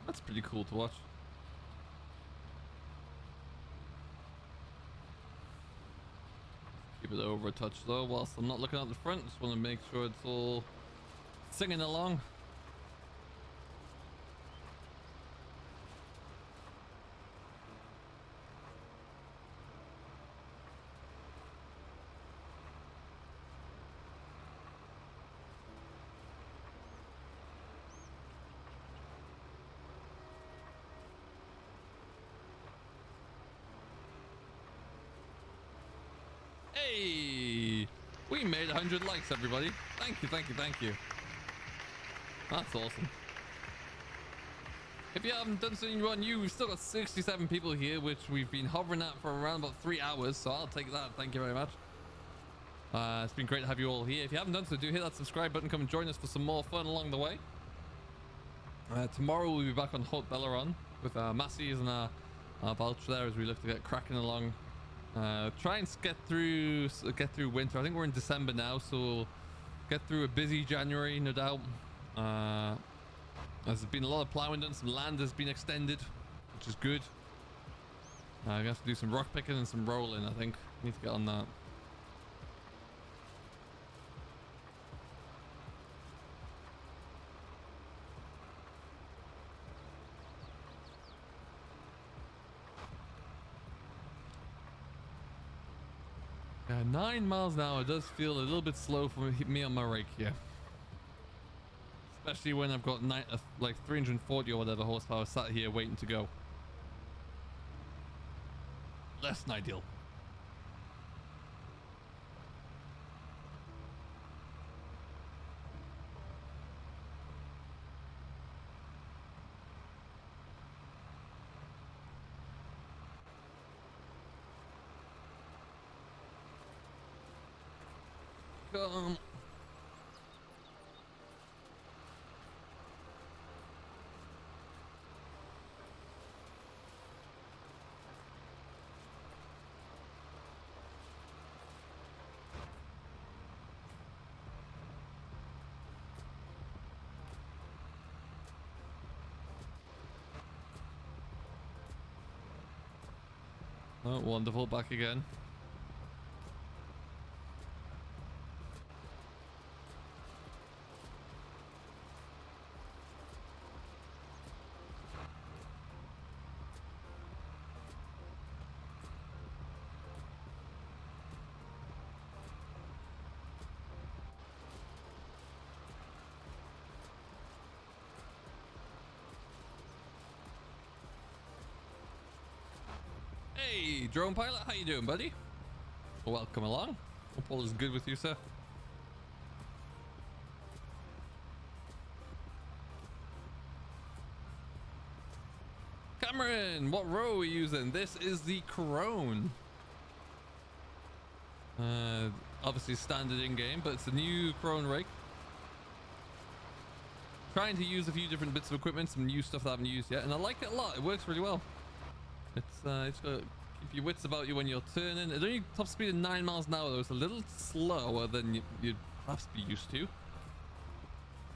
That's pretty cool to watch. Keep it over a touch though, whilst I'm not looking at the front. Just want to make sure it's all singing along. Hey, we made 100 likes, everybody. Thank you, thank you, thank you. That's awesome. If you haven't done something run you, we've still got 67 people here, which we've been hovering at for around about 3 hours, so I'll take that. Thank you very much. It's been great to have you all here. If you haven't done so, do hit that subscribe button. Come and join us for some more fun along the way. Tomorrow we'll be back on Haute Belleron with our Massies and our Vulture there as we look to get cracking along. Try and get through winter. I think we're in December now, so we'll get through a busy January, no doubt. There's been a lot of plowing done. Some land has been extended, which is good. I'm gonna have to do some rock picking and some rolling. I think need to get on that. Yeah, 9 miles an hour does feel a little bit slow for me on my rake here. Especially when I've got like 340 or whatever horsepower sat here waiting to go. Less than ideal. Come. Oh, wonderful. Back again. Hey, drone pilot, how you doing, buddy? Welcome along. Hope all is good with you, sir. Cameron, what row are we using? This is the Corone. Obviously standard in-game, but it's a new Corone rake. Trying to use a few different bits of equipment, some new stuff that I haven't used yet, and I like it a lot. It works really well. It's got to keep your wits about you when you're turning. It's only top speed of 9 miles an hour, though. It's a little slower than you'd perhaps be used to.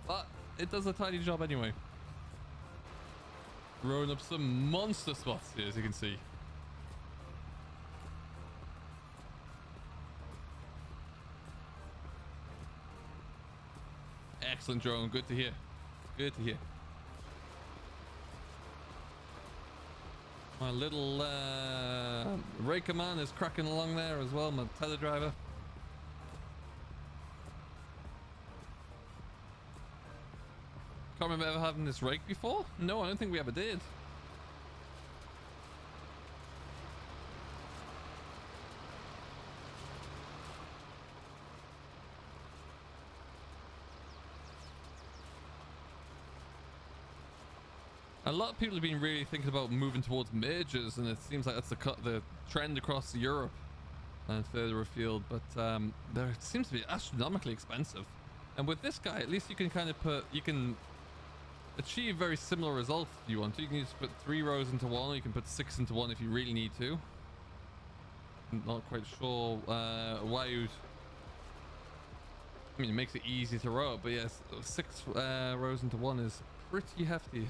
But it does a tidy job anyway. Rolling up some monster spots here, as you can see. Excellent drone. Good to hear. Good to hear. My little Raker man is cracking along there as well, my teledriver. Can't remember ever having this rake before. No, I don't think we ever did. A lot of people have been really thinking about moving towards majors, and it seems like that's the trend across Europe and further afield, but there seems to be astronomically expensive. And with this guy, at least you can kind of you can achieve very similar results if you want to. You can just put 3 rows into one, or you can put 6 into one if you really need to. I'm not quite sure why you'd... I mean, it makes it easy to row, but yes, 6 rows into one is pretty hefty.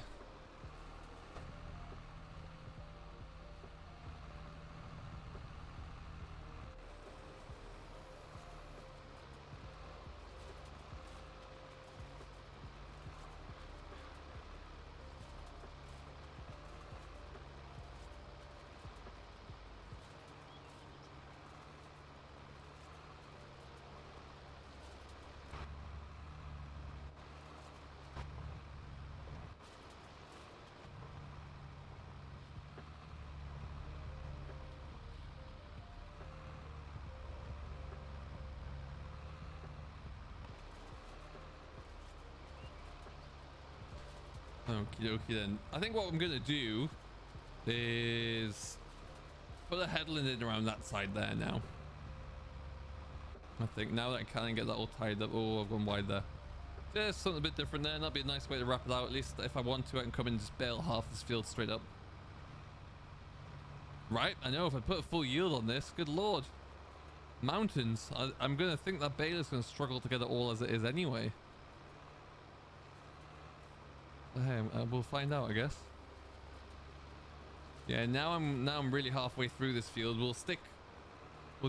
Okie dokie then. I think what I'm going to do is put a headland in around that side there now. I think now that I can get that all tied up. Oh, I've gone wide there. Just something a bit different there. That'll be a nice way to wrap it out. At least if I want to, I can come in and just bail half this field straight up. Right, I know if I put a full yield on this, good lord. Mountains. I'm going to think that baler's going to struggle to get it all as it is anyway. Hey, we'll find out, I guess. Yeah, now I'm really halfway through this field. We'll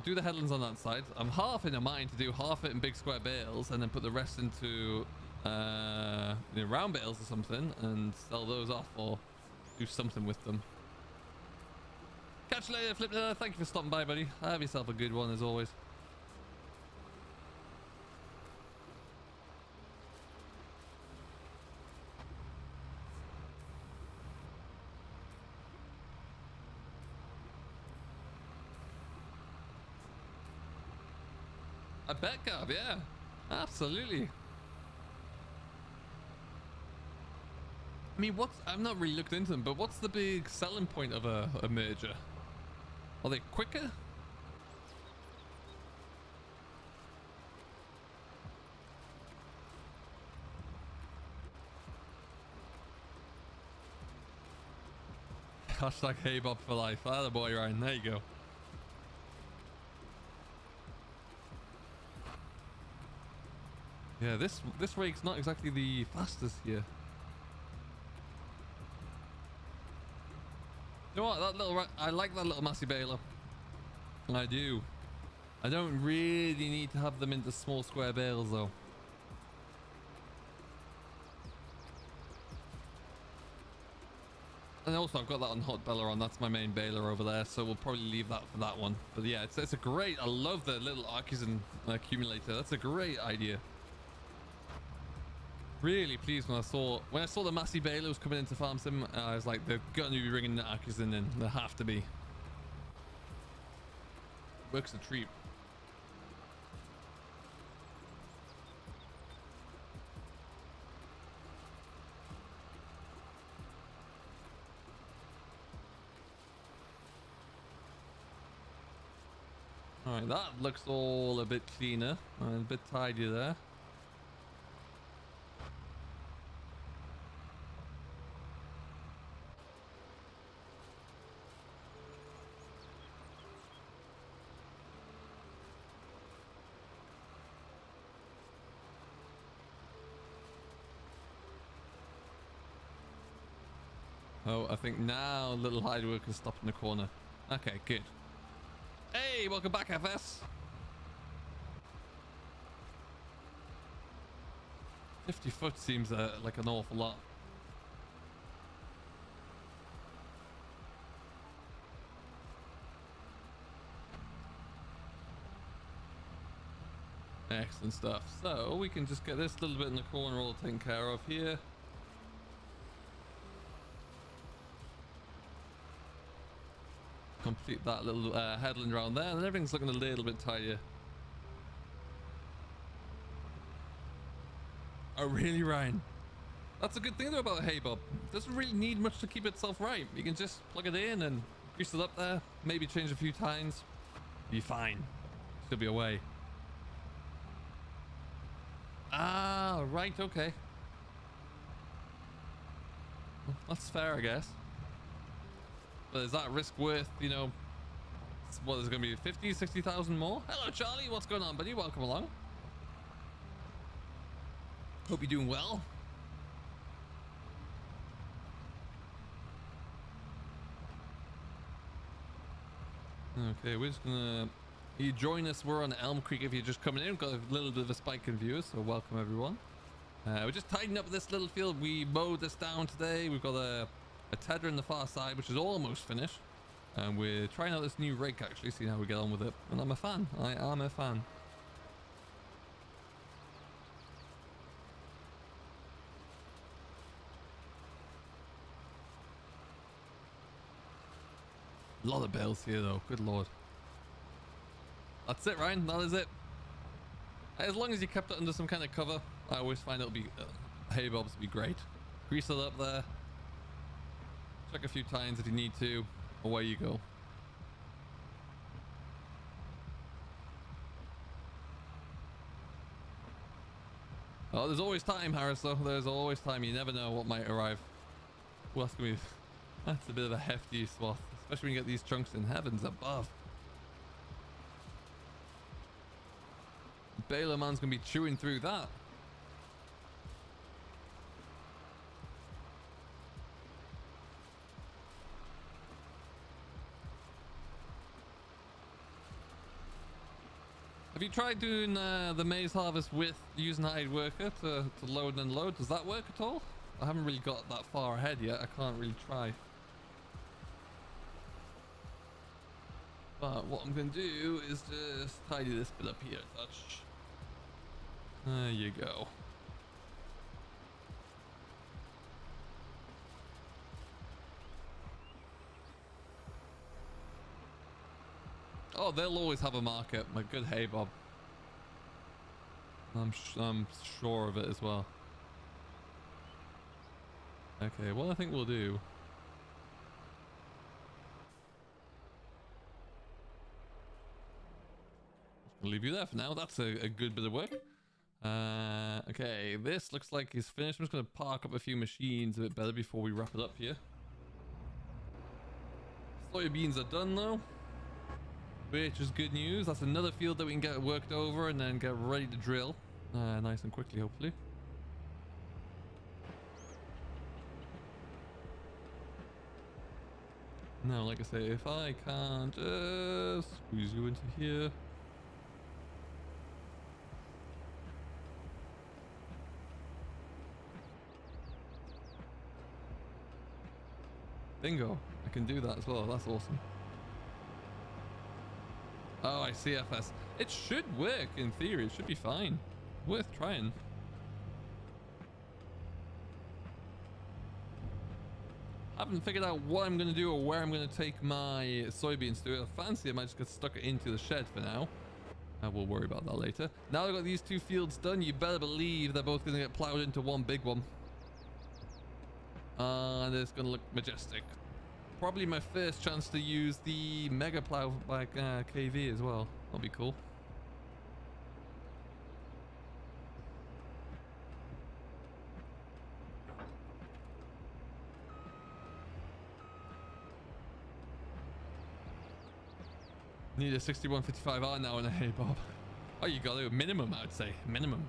do the headlands on that side. I'm half in a mind to do half it in big square bales and then put the rest into round bales or something and sell those off or do something with them. Catch you later, Flip. Thank you for stopping by, buddy. Have yourself a good one as always. I bet, Gab, yeah. Absolutely. I mean, I've not really looked into them, but what's the big selling point of a merger? Are they quicker? Hashtag hey Bob for life. Ah, the boy, Ryan. There you go. Yeah, this rake's not exactly the fastest here. You know what? I like that little massy baler. I do. I don't really need to have them into small square bales though. And also I've got that on hot baler on. That's my main baler over there, so we'll probably leave that for that one. But yeah, it's a great. I love the little artisan accumulator. That's a great idea. Really pleased when I saw the massy balers coming into Farm Sim. I was like, they're gonna be bringing the artisan in. They have to be. Works a treat. All right, that looks all a bit cleaner and a bit tidier there. Oh, I think now little hidework has stopped in the corner. Okay, good. Hey, welcome back, FS. 50 foot seems like an awful lot. Excellent stuff. So we can just get this little bit in the corner all taken care of here. Complete that little headland around there, and everything's looking a little bit tidier. Oh really, Ryan? That's a good thing though about a hay bob. It doesn't really need much to keep itself right. You can just plug it in and grease it up there, maybe change a few times, be fine. Still be away. Ah, right, okay. Well, that's fair, I guess. But is that risk worth, you know, what is it going to be, 50, 60,000 more? Hello, Charlie. What's going on, buddy? Welcome along. Hope you're doing well. Okay, we're just gonna... You join us. We're on Elm Creek if you're just coming in. We've got a little bit of a spike in viewers, so welcome everyone. We're just tidying up this little field. We mowed this down today. We've got a tether in the far side, which is almost finished. And we're trying out this new rake, actually, seeing how we get on with it. And I'm a fan. I am a fan. A lot of bales here, though. Good lord. That's it, Ryan. That is it. As long as you kept it under some kind of cover, I always find it'll be hay bobs would be great. Grease it up there. Check a few times if you need to. Away you go. Oh, there's always time, Harris, though. There's always time. You never know what might arrive. Well, that's gonna be... That's a bit of a hefty swath, especially when you get these chunks in heavens above. Baler man's gonna be chewing through that. Have you tried doing the maize harvest with using the hired worker to load and unload? Does that work at all? I haven't really got that far ahead yet. I can't really try. But what I'm going to do is just tidy this bit up here a touch. There you go. Oh, they'll always have a market. My good hay bob. I'm sure of it as well. Okay, what I think we'll do... I'll leave you there for now. That's a good bit of work. Okay, this looks like it's finished. I'm just going to park up a few machines a bit better before we wrap it up here. Soybeans are done though, which is good news. That's another field that we can get worked over and then get ready to drill nice and quickly, hopefully. Now, like I say, if I can't squeeze you into here. Bingo, I can do that as well. That's awesome. Oh, I see FS. It should work in theory. It should be fine. Worth trying. I haven't figured out what I'm going to do or where I'm going to take my soybeans to. I fancy I might just get stuck into the shed for now. I will worry about that later. Now I've got these two fields done. You better believe they're both going to get plowed into one big one. And it's going to look majestic. Probably my first chance to use the mega plow by KV as well. That'll be cool. Need a 6155R now in a hay bob. Oh, you got to minimum, I'd say minimum.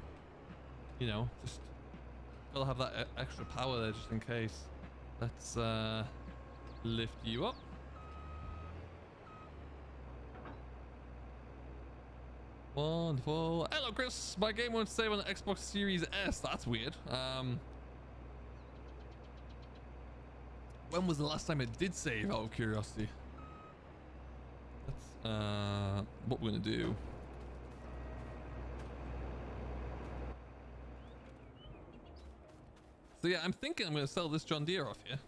You know, just gotta have that extra power there just in case. Let's lift you up. Wonderful. Hello, Chris. My game won't save on the Xbox Series S. That's weird. When was the last time it did save, out of curiosity? That's what we're gonna do. So yeah, I'm thinking I'm gonna sell this John Deere off here.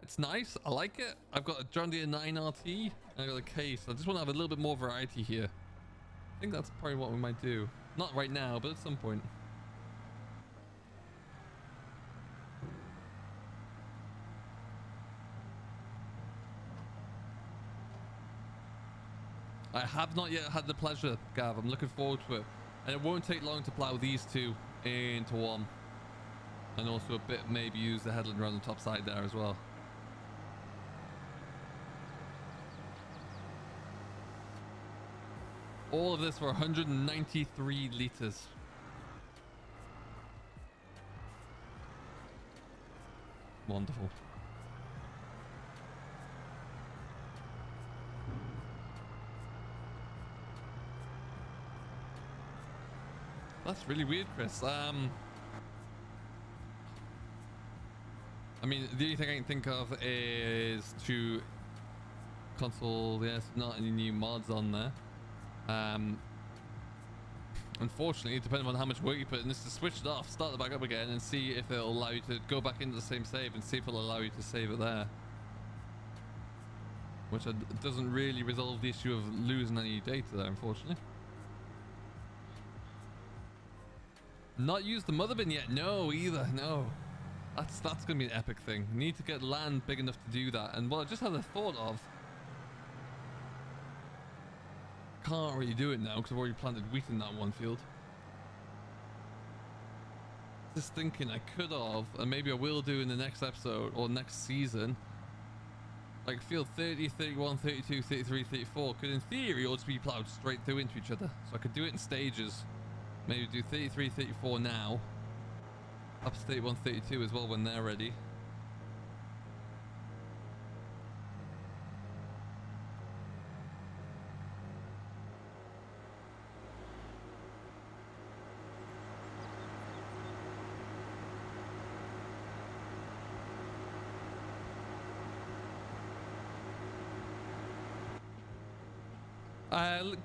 It's nice. I like it. I've got a John Deere 9RT. And I got a case. I just want to have a little bit more variety here. I think that's probably what we might do. Not right now, but at some point. I have not yet had the pleasure, Gav. I'm looking forward to it. And it won't take long to plow these two into one. And also a bit, maybe use the headland around the top side there as well. All of this for 193 liters. Wonderful. That's really weird, Chris. I mean, the only thing I can think of is to console. Yes, not any new mods on there. Unfortunately, depending on how much work you put in this, to switch it off, start it back up again, and see if it'll allow you to go back into the same save, and see if it'll allow you to save it there. Which doesn't really resolve the issue of losing any data there, unfortunately. Not used the mother bin yet? No, either. No. That's gonna be an epic thing. Need to get land big enough to do that. And what I just had a thought of. Can't really do it now because I've already planted wheat in that one field. Just thinking I could have, and maybe I will do in the next episode or next season. Like field 30, 31, 32, 33, 34 could in theory all just be plowed straight through into each other. So I could do it in stages. Maybe do 33, 34 now. Up to 31, 32 as well when they're ready.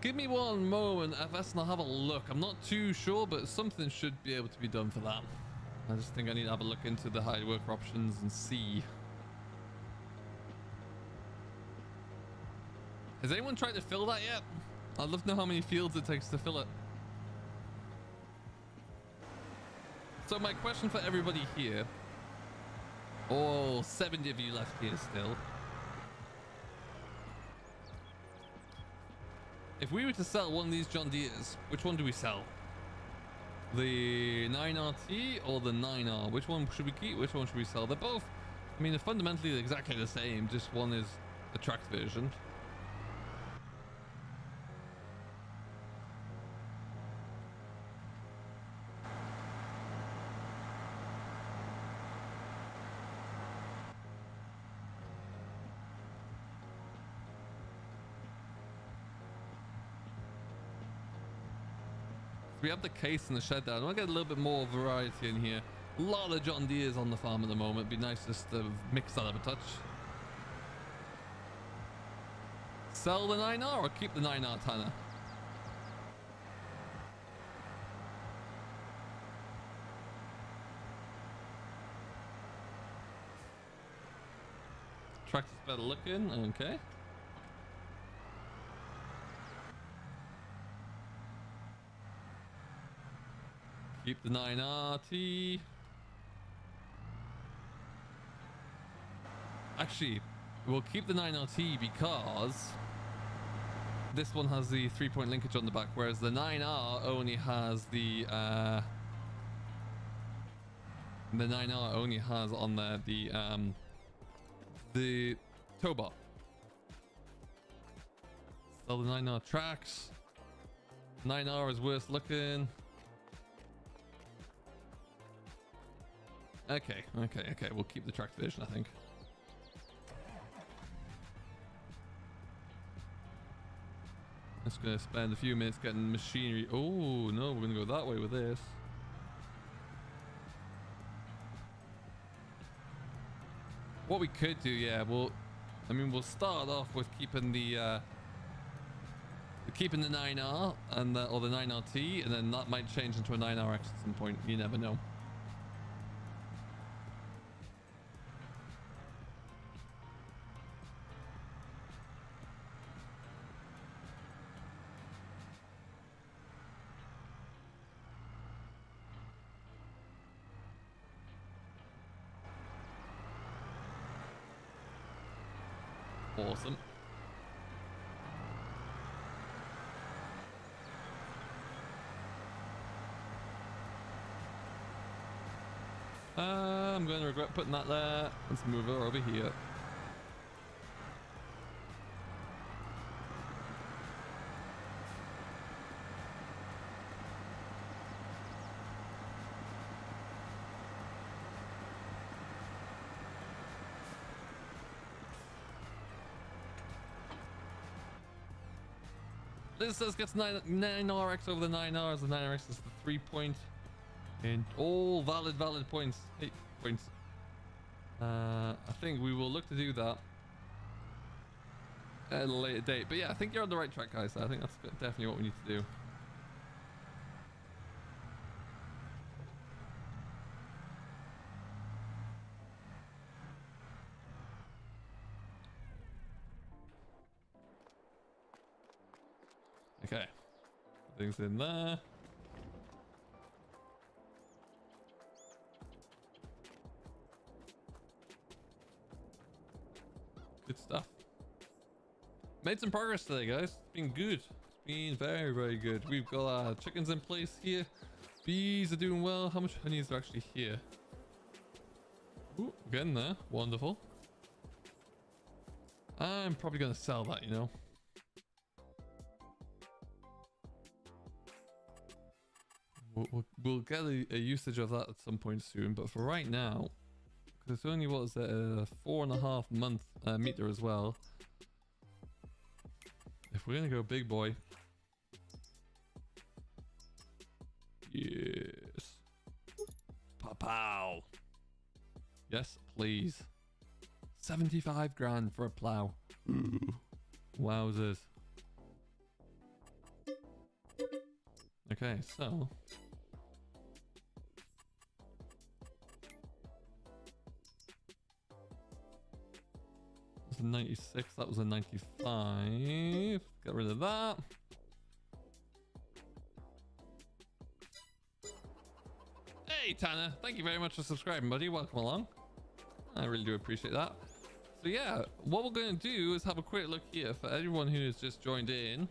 Give me one moment, FS, and I'll have a look. I'm not too sure, but something should be able to be done for that. I just think I need to have a look into the hide worker options and see. Has anyone tried to fill that yet? I'd love to know how many fields it takes to fill it. So my question for everybody here, all 70 of you left here still. If we were to sell one of these John Deeres, which one do we sell? The 9RT or the 9R? Which one should we keep? Which one should we sell? They're both, I mean, they're fundamentally exactly the same. Just one is a tracked version. We have the case in the shed there. I want to get a little bit more variety in here. A lot of John Deeres on the farm at the moment. It'd be nice just to mix that up a touch. Sell the 9R or keep the 9R, Tanner? Tractor's better looking. Okay. Keep the 9RT. Actually, we'll keep the 9RT because this one has the 3-point linkage on the back, whereas the 9R only has the 9R only has on there the tow bar. Sell the 9R tracks. 9R is worse looking. Okay. We'll keep the tracked version, I think. Just gonna spend a few minutes getting machinery. Oh no, we're gonna go that way with this. What we could do, yeah, we'll start off with keeping the 9R and or the 9RT, and then that might change into a 9RX at some point. You never know. Awesome. I'm going to regret putting that there. Let's move her over here. This says gets 9RX over the 9Rs. The 9RX is the 3-point. And all valid points. 8 points. I think we will look to do that at a later date. But yeah, I think you're on the right track, guys. I think that's definitely what we need to do. Okay. Things in there. Good stuff. Made some progress today, guys. It's been good. It's been very, very good. We've got chickens in place here. Bees are doing well. How much honey is there actually here? Ooh, getting there. Wonderful. I'm probably going to sell that, you know. We'll get a usage of that at some point soon, but for right now, because it's only, what is it, a 4.5 month meter as well. If we're gonna go big boy, yes, pow, yes, please. 75 grand for a plow. Ooh. Wowzers. Okay, so. That's a 96, that was a 95. Get rid of that. Hey Tanner, thank you very much for subscribing, buddy. Welcome along. I really do appreciate that. So yeah, what we're going to do is have a quick look here for everyone who has just joined in.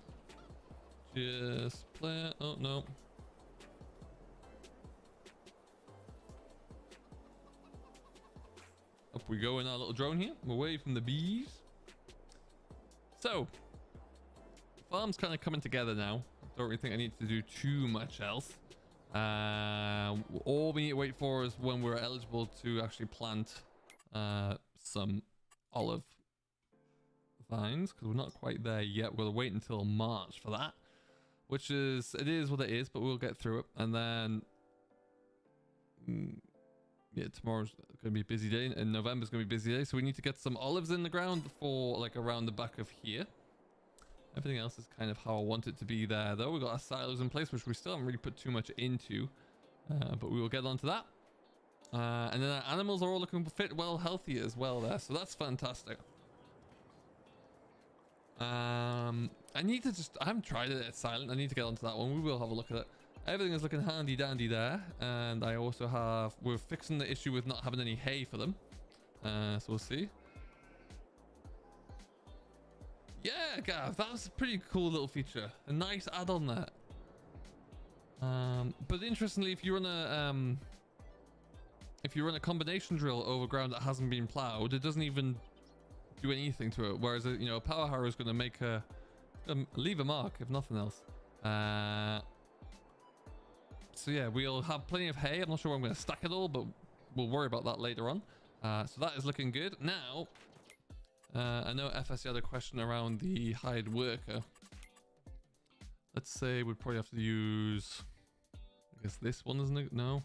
Just play. Oh no. Up we go in our little drone here, away from the bees. So, farm's kind of coming together now. Don't really think I need to do too much else. All we need to wait for is when we're eligible to actually plant some olive vines, because we're not quite there yet. We're going to wait until March for that, which is, it is what it is, but we'll get through it. And then yeah, tomorrow's going to be a busy day, and November's going to be a busy day, so we need to get some olives in the ground for like around the back of here. Everything else is kind of how I want it to be there, though. We've got our silos in place, which we still haven't really put too much into, but we will get onto that. And then our animals are all looking fit, well, healthy as well there, so that's fantastic. I need to just, I haven't tried it at Silent. I need to get onto that one. We will have a look at it. Everything is looking handy dandy there, and I also have, we're fixing the issue with not having any hay for them, so we'll see. Yeah, Gav, that was a pretty cool little feature, a nice add-on there. But interestingly, if you run a combination drill over ground that hasn't been plowed, it doesn't even do anything to it, whereas you know, a power harrow is going to make a leave a mark if nothing else. So yeah, we'll have plenty of hay. I'm not sure where I'm going to stack it all, but we'll worry about that later on. So that is looking good. Now, I know FS had a question around the hired worker. Let's say we'd probably have to use, I guess this one, isn't it? No.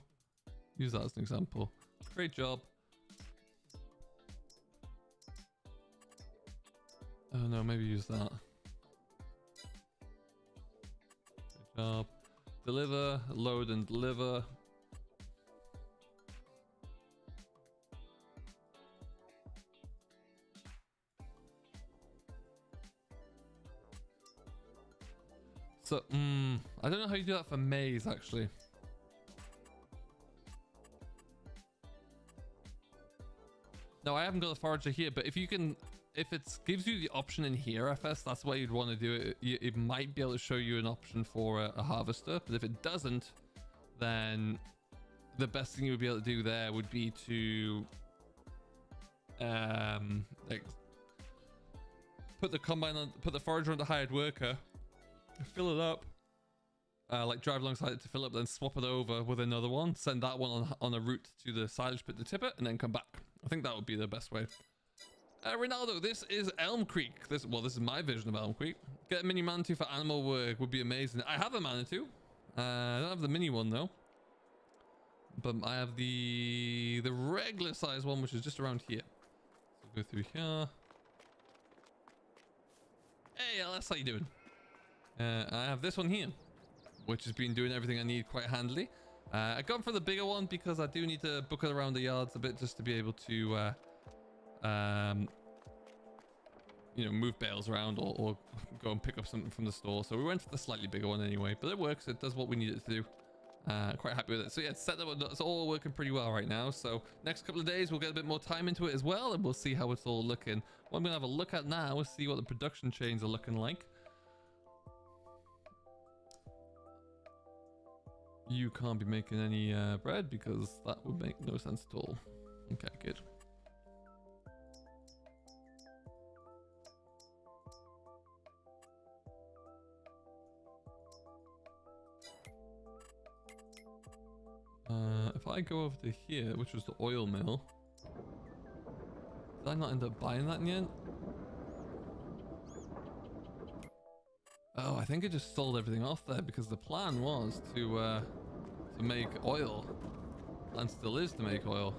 Use that as an example. Great job. Oh no, maybe use that. Good job. Deliver, load and deliver. So, I don't know how you do that for maize, actually. No, I haven't got a forager here, but if you can, if it gives you the option in here, FS, that's why you'd want to do it. It might be able to show you an option for a harvester, but if it doesn't, then the best thing you would be able to do there would be to like put the combine on, put the forager on the hired worker, fill it up, like drive alongside it to fill up, then swap it over with another one, send that one on a route to the silage pit to tip it, and then come back. I think that would be the best way. Ronaldo, this is Elm Creek. This is my vision of Elm Creek. Get a mini Manitou for animal work would be amazing. I have a Manitou. I don't have the mini one though, but I have the regular size one, which is just around here. So go through here. Hey, LS, how you doing? I have this one here, which has been doing everything I need quite handily. I've gone for the bigger one because I do need to book it around the yards a bit just to be able to, you know, move bales around or go and pick up something from the store. So we went for the slightly bigger one anyway, but it works. It does what we need it to do. Quite happy with it. So yeah, it's all working pretty well right now. So next couple of days, we'll get a bit more time into it as well, and we'll see how it's all looking. What I'm going to have a look at now is see what the production chains are looking like. You can't be making any bread because that would make no sense at all. Okay, good. If I go over to here, which was the oil mill, did I not end up buying that in the end? Oh, I think I just sold everything off there because the plan was to make oil. Plan still is to make oil.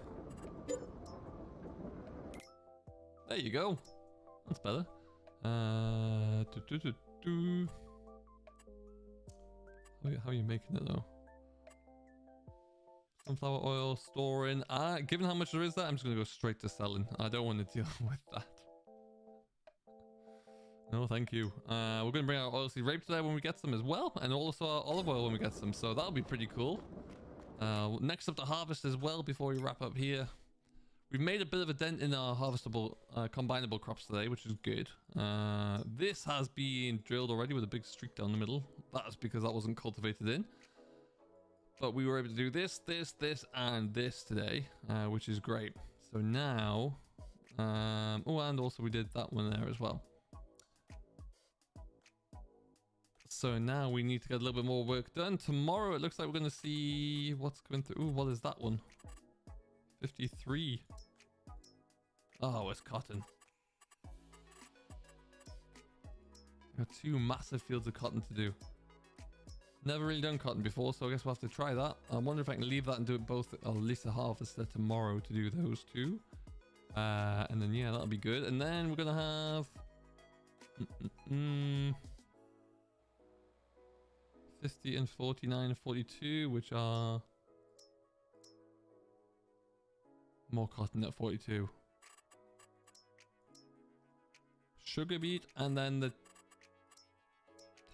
There you go. That's better. How are you making it though? Sunflower oil, storing. Given how much there is there, I'm just going to go straight to selling. I don't want to deal with that. No, thank you. We're going to bring our oilseed rape there when we get some as well, and also our olive oil when we get some, so that'll be pretty cool. Next up to harvest as well before we wrap up here. We've made a bit of a dent in our harvestable, combinable crops today, which is good. This has been drilled already with a big streak down the middle. That's because that wasn't cultivated in. But we were able to do this, and this today, which is great. So now, oh, and also we did that one there as well. So now we need to get a little bit more work done. Tomorrow it looks like we're going to see what's coming through. Ooh, what is that one? 53. Oh, it's cotton. Got two massive fields of cotton to do. Never really done cotton before, so I guess we'll have to try that. I wonder if I can leave that and do it both, or at least a harvester tomorrow to do those two. And then, yeah, that'll be good. And then we're going to have 50 and 49 and 42, which are more cotton at 42. Sugar beet, and then the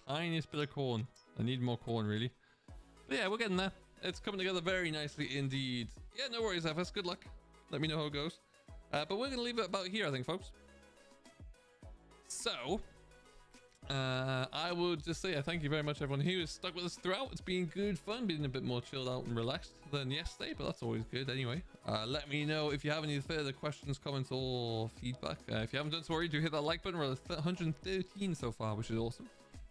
tiniest bit of corn. I need more corn, really. But yeah, we're getting there. It's coming together very nicely indeed. Yeah, no worries, FS. Good luck. Let me know how it goes. But we're going to leave it about here, I think, folks. So, I would just say thank you very much, everyone who has stuck with us throughout. It's been good fun, being a bit more chilled out and relaxed than yesterday, but that's always good anyway. Let me know if you have any further questions, comments, or feedback. If you haven't done so already, do hit that like button. We're at 113 so far, which is awesome.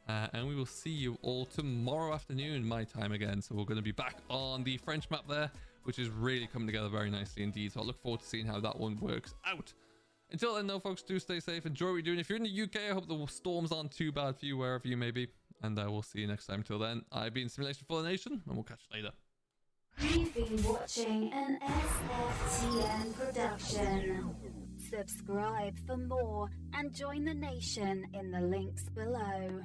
And we will see you all tomorrow afternoon, my time again. So we're going to be back on the French map there, which is really coming together very nicely indeed. So I look forward to seeing how that one works out. Until then, though, folks, do stay safe. Enjoy what you're doing. If you're in the UK, I hope the storms aren't too bad for you wherever you may be. And we'll see you next time. Till then, I've been Simulation for the Nation, and we'll catch you later. You've been watching an SFTN production. Subscribe for more and join the nation in the links below.